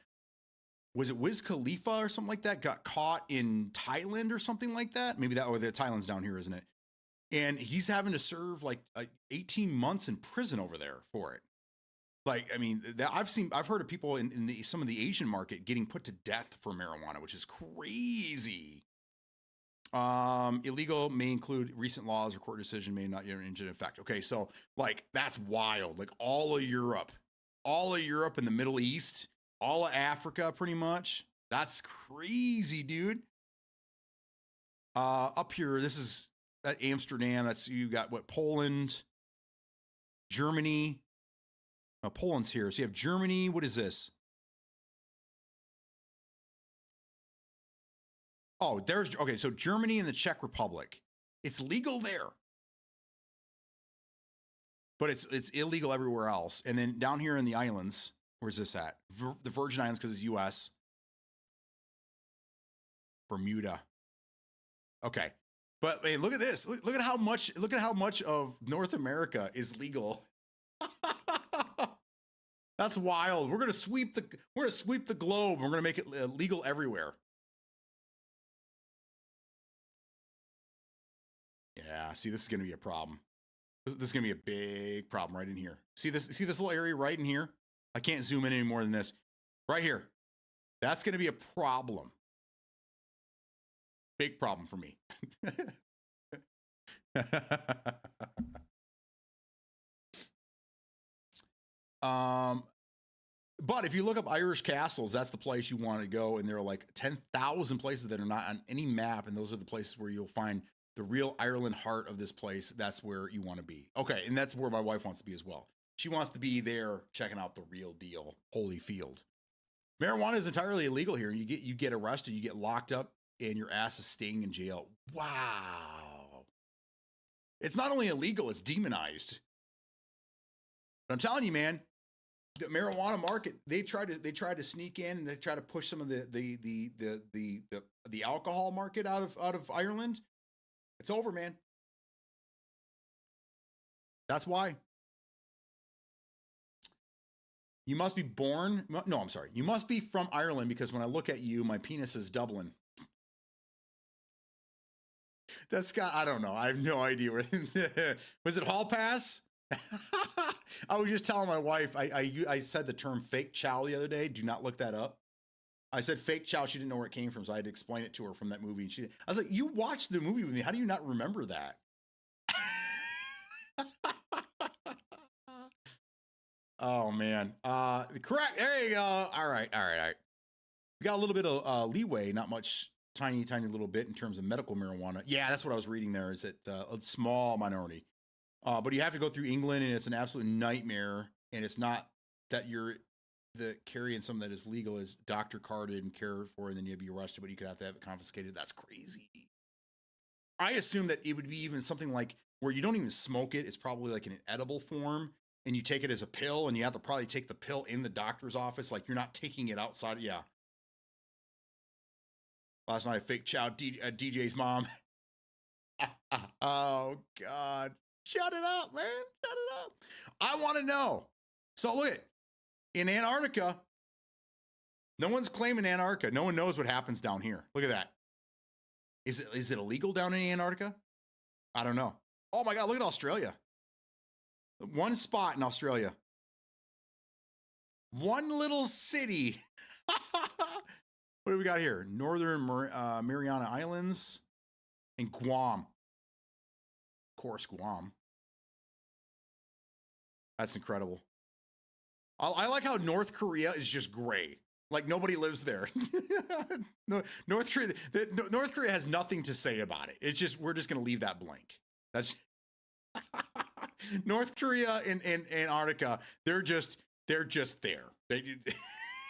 was it Wiz Khalifa or something like that, got caught in Thailand or something like that? Maybe that, or the Thailand's down here, isn't it? And he's having to serve like 18 months in prison over there for it. Like, I mean, I've heard of people in some of the Asian market getting put to death for marijuana, which is crazy. Illegal may include recent laws or court decision may not yet enter into effect. Okay, so like that's wild. Like all of Europe and the Middle East, all of Africa, pretty much. That's crazy, dude. Up here, this is at Amsterdam. That's you got what, Poland, Germany. Poland's here. So you have Germany. What is this? Oh, there's, okay, so Germany and the Czech Republic. It's legal there. But it's illegal everywhere else. And then down here in the islands, where's this at? The Virgin Islands, because it's US. Bermuda. Okay. But man, look at this. Look at how much of North America is legal. That's wild. We're gonna sweep the globe. We're gonna make it legal everywhere. Yeah, see, this is gonna be a problem. This is gonna be a big problem right in here. See this little area right in here? I can't zoom in any more than this. Right here. That's gonna be a problem. Big problem for me. But if you look up Irish castles, that's the place you want to go. And there are like 10,000 places that are not on any map. And those are the places where you'll find the real Ireland heart of this place. That's where you want to be. Okay. And that's where my wife wants to be as well. She wants to be there checking out the real deal, Holyfield. Marijuana is entirely illegal here. You get arrested, you get locked up, and your ass is staying in jail. Wow. It's not only illegal, it's demonized. But I'm telling you, man, the marijuana market, they try to sneak in and they try to push some of the alcohol market out of Ireland. It's over, man. That's why. You must be born. No, I'm sorry. You must be from Ireland because when I look at you, my penis is Dublin. That's got, I don't know. I have no idea where. Was it Hall Pass? I was just telling my wife, I said the term fake chow the other day. Do not look that up. I said fake chow. She didn't know where it came from, so I had to explain it to her from that movie. And I was like, you watched the movie with me. How do you not remember that? Oh, man. Correct. There you go. All right. We got a little bit of leeway, not much, tiny little bit in terms of medical marijuana. Yeah, that's what I was reading there, is that a small minority. But you have to go through England, and it's an absolute nightmare. And it's not that you're carrying something that is legal, is doctor carded and cared for, and then you'd be arrested, but you could have to have it confiscated. That's crazy. I assume that it would be even something like where you don't even smoke it. It's probably like in an edible form, and you take it as a pill, and you have to probably take the pill in the doctor's office. Like you're not taking it outside. Yeah. Last night I fake chowed DJ's mom. Oh God. Shut it up, man. Shut it up. I want to know. So look at in Antarctica. No one's claiming Antarctica. No one knows what happens down here. Look at that. Is it illegal down in Antarctica? I don't know. Oh my God, look at Australia. One spot in Australia. One little city. What do we got here? Northern Mariana Islands and Guam. Of course, Guam. That's incredible. I like how North Korea is just gray. Like nobody lives there. North Korea has nothing to say about it. It's just, we're just going to leave that blank. That's North Korea and Antarctica. They're just there.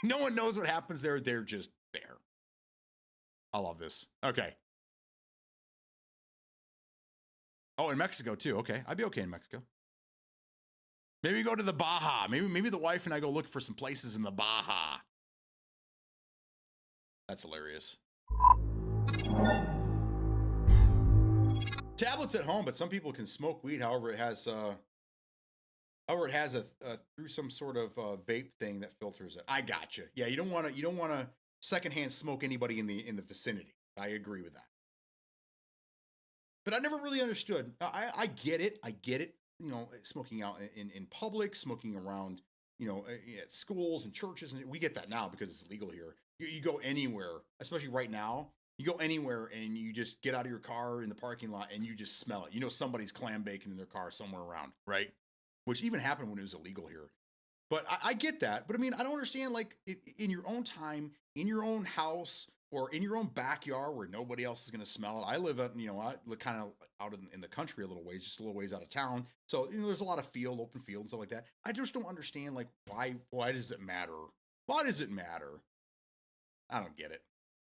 No one knows what happens there. They're just there. I love this. Okay. Oh, in Mexico too. Okay. I'd be okay in Mexico. Maybe go to the Baja. Maybe the wife and I go look for some places in the Baja. That's hilarious. tablets at home, but some people can smoke weed. However, it has a through some sort of vape thing that filters it. I gotcha. Yeah, you don't want to secondhand smoke anybody in the vicinity. I agree with that. But I never really understood. I get it. I get it. You know, smoking out in public, smoking around, you know, at schools and churches, and we get that now because it's legal here. You go anywhere, especially right now. You go anywhere and you just get out of your car in the parking lot and you just smell it. You know, somebody's clam bacon in their car somewhere around, right? Which even happened when it was illegal here. But I get that. But I mean, I don't understand, like, in your own time, in your own house, or in your own backyard where nobody else is going to smell it. I live at, you know, I live kind of out in the country a little ways, just a little ways out of town. So, you know, there's a lot of open field and stuff like that. I just don't understand, like, why does it matter? Why does it matter? I don't get it.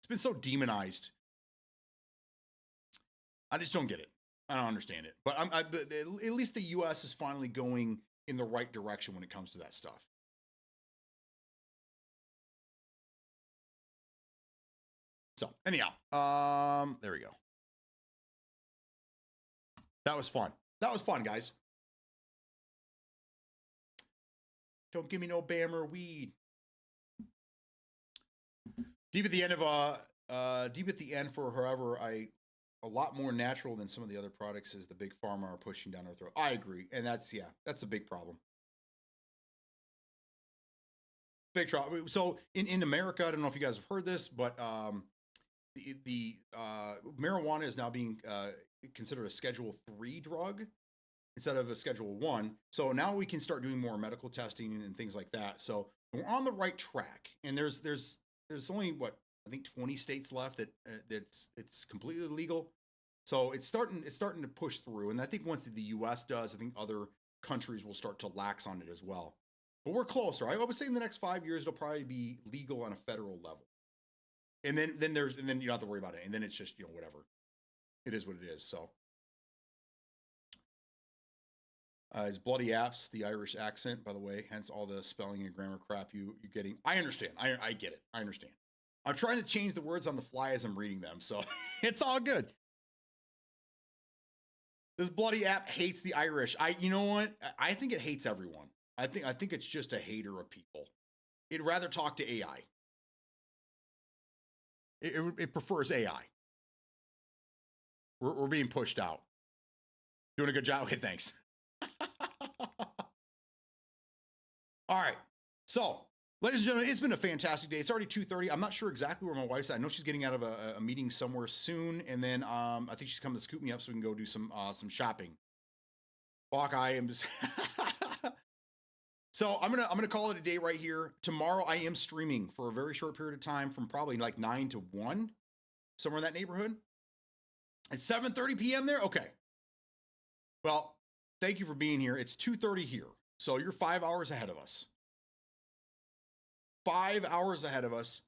It's been so demonized. I just don't get it. I don't understand it. But at least the U.S. is finally going in the right direction when it comes to that stuff. So anyhow, there we go. That was fun. That was fun, guys. Don't give me no Bammer weed. Deep at the end for however, a lot more natural than some of the other products is the big pharma are pushing down our throat. I agree. And that's a big problem. Big trouble. So in America, I don't know if you guys have heard this, but the marijuana is now being considered a Schedule 3 drug instead of a Schedule 1. So now we can start doing more medical testing and things like that. So we're on the right track. And there's only what I think 20 states left that it's completely legal. So it's starting to push through. And I think once the U.S. does, I think other countries will start to lax on it as well. But we're closer. I would say in the next 5 years it'll probably be legal on a federal level. And then you don't have to worry about it. And then it's just, you know, whatever. It is what it is. So it's bloody apps, the Irish accent, by the way, hence all the spelling and grammar crap you're getting. I understand. I get it. I understand. I'm trying to change the words on the fly as I'm reading them, so it's all good. This bloody app hates the Irish. You know what? I think it hates everyone. I think it's just a hater of people. It'd rather talk to AI. It prefers AI. We're being pushed out. Doing a good job. Okay, thanks. All right. So, ladies and gentlemen, it's been a fantastic day. It's already 2:30. I'm not sure exactly where my wife's at. I know she's getting out of a meeting somewhere soon, and then I think she's coming to scoop me up so we can go do some shopping. Fuck, I am just. So I'm gonna call it a day right here. Tomorrow I am streaming for a very short period of time, from probably like 9 to 1, somewhere in that neighborhood. It's 7:30 p.m. there. Okay. Well, thank you for being here. It's 2:30 here, so you're 5 hours ahead of us. 5 hours ahead of us.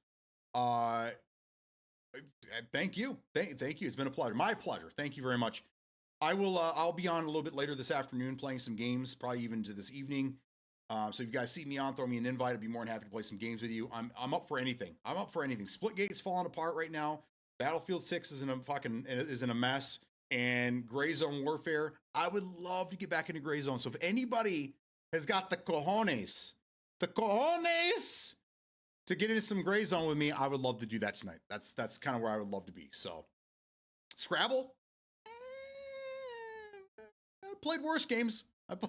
Thank you. Thank you. It's been a pleasure. My pleasure. Thank you very much. I'll be on a little bit later this afternoon playing some games, probably even to this evening. So if you guys see me on, throw me an invite. I'd be more than happy to play some games with you. I'm up for anything. I'm up for anything. Splitgate's falling apart right now. Battlefield 6 is in a mess. And Gray Zone Warfare, I would love to get back into Gray Zone. So if anybody has got the cojones to get into some Gray Zone with me, I would love to do that tonight. That's kind of where I would love to be. So Scrabble, I played worse games. I've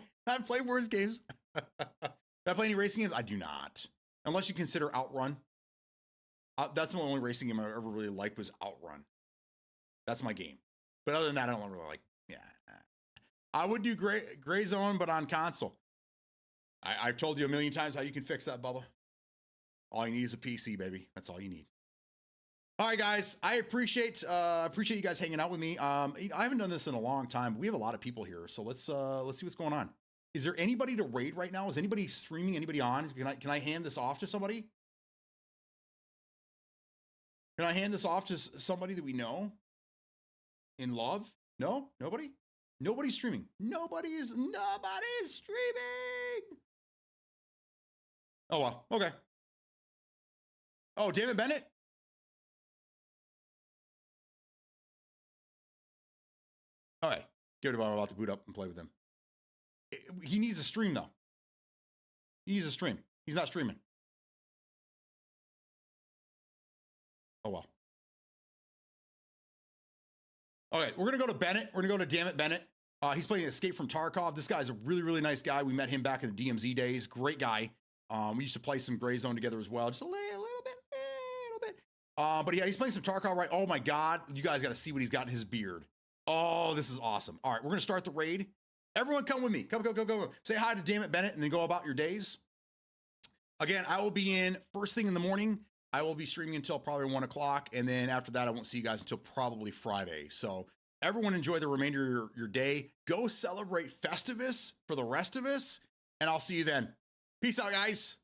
played worse games. Did I play any racing games? I do not, unless you consider Outrun. That's the only racing game I ever really liked was Outrun. That's my game. But other than that, I don't really like. Yeah, I would do Gray Zone, but on console. I've told you a million times how you can fix that, Bubba. All you need is a PC, baby. That's all you need. All right, guys. I appreciate you guys hanging out with me. I haven't done this in a long time. We have a lot of people here, so let's see what's going on. Is there anybody to raid right now? Is anybody streaming? Anybody on? Can I hand this off to somebody? Can I hand this off to somebody that we know in love? No? Nobody? Nobody's streaming. Nobody's streaming. Oh, well. Okay. Oh, damn it, Bennett. Okay, good about to boot up and play with him. He needs a stream though. He needs a stream. He's not streaming. Oh well. Okay, we're gonna go to Bennett. We're gonna go to Damn It Bennett. He's playing Escape from Tarkov. This guy's a really, really nice guy. We met him back in the DMZ days. Great guy. We used to play some Gray Zone together as well. Just a little bit. But yeah, he's playing some Tarkov, right? Oh my God, you guys got to see what he's got in his beard. Oh, this is awesome. All right, we're gonna start the raid. Everyone come with me. Come. Say hi to Damn It Bennett and then go about your days. Again, I will be in first thing in the morning. I will be streaming until probably 1 o'clock. And then after that, I won't see you guys until probably Friday. So everyone enjoy the remainder of your day. Go celebrate Festivus for the rest of us. And I'll see you then. Peace out, guys.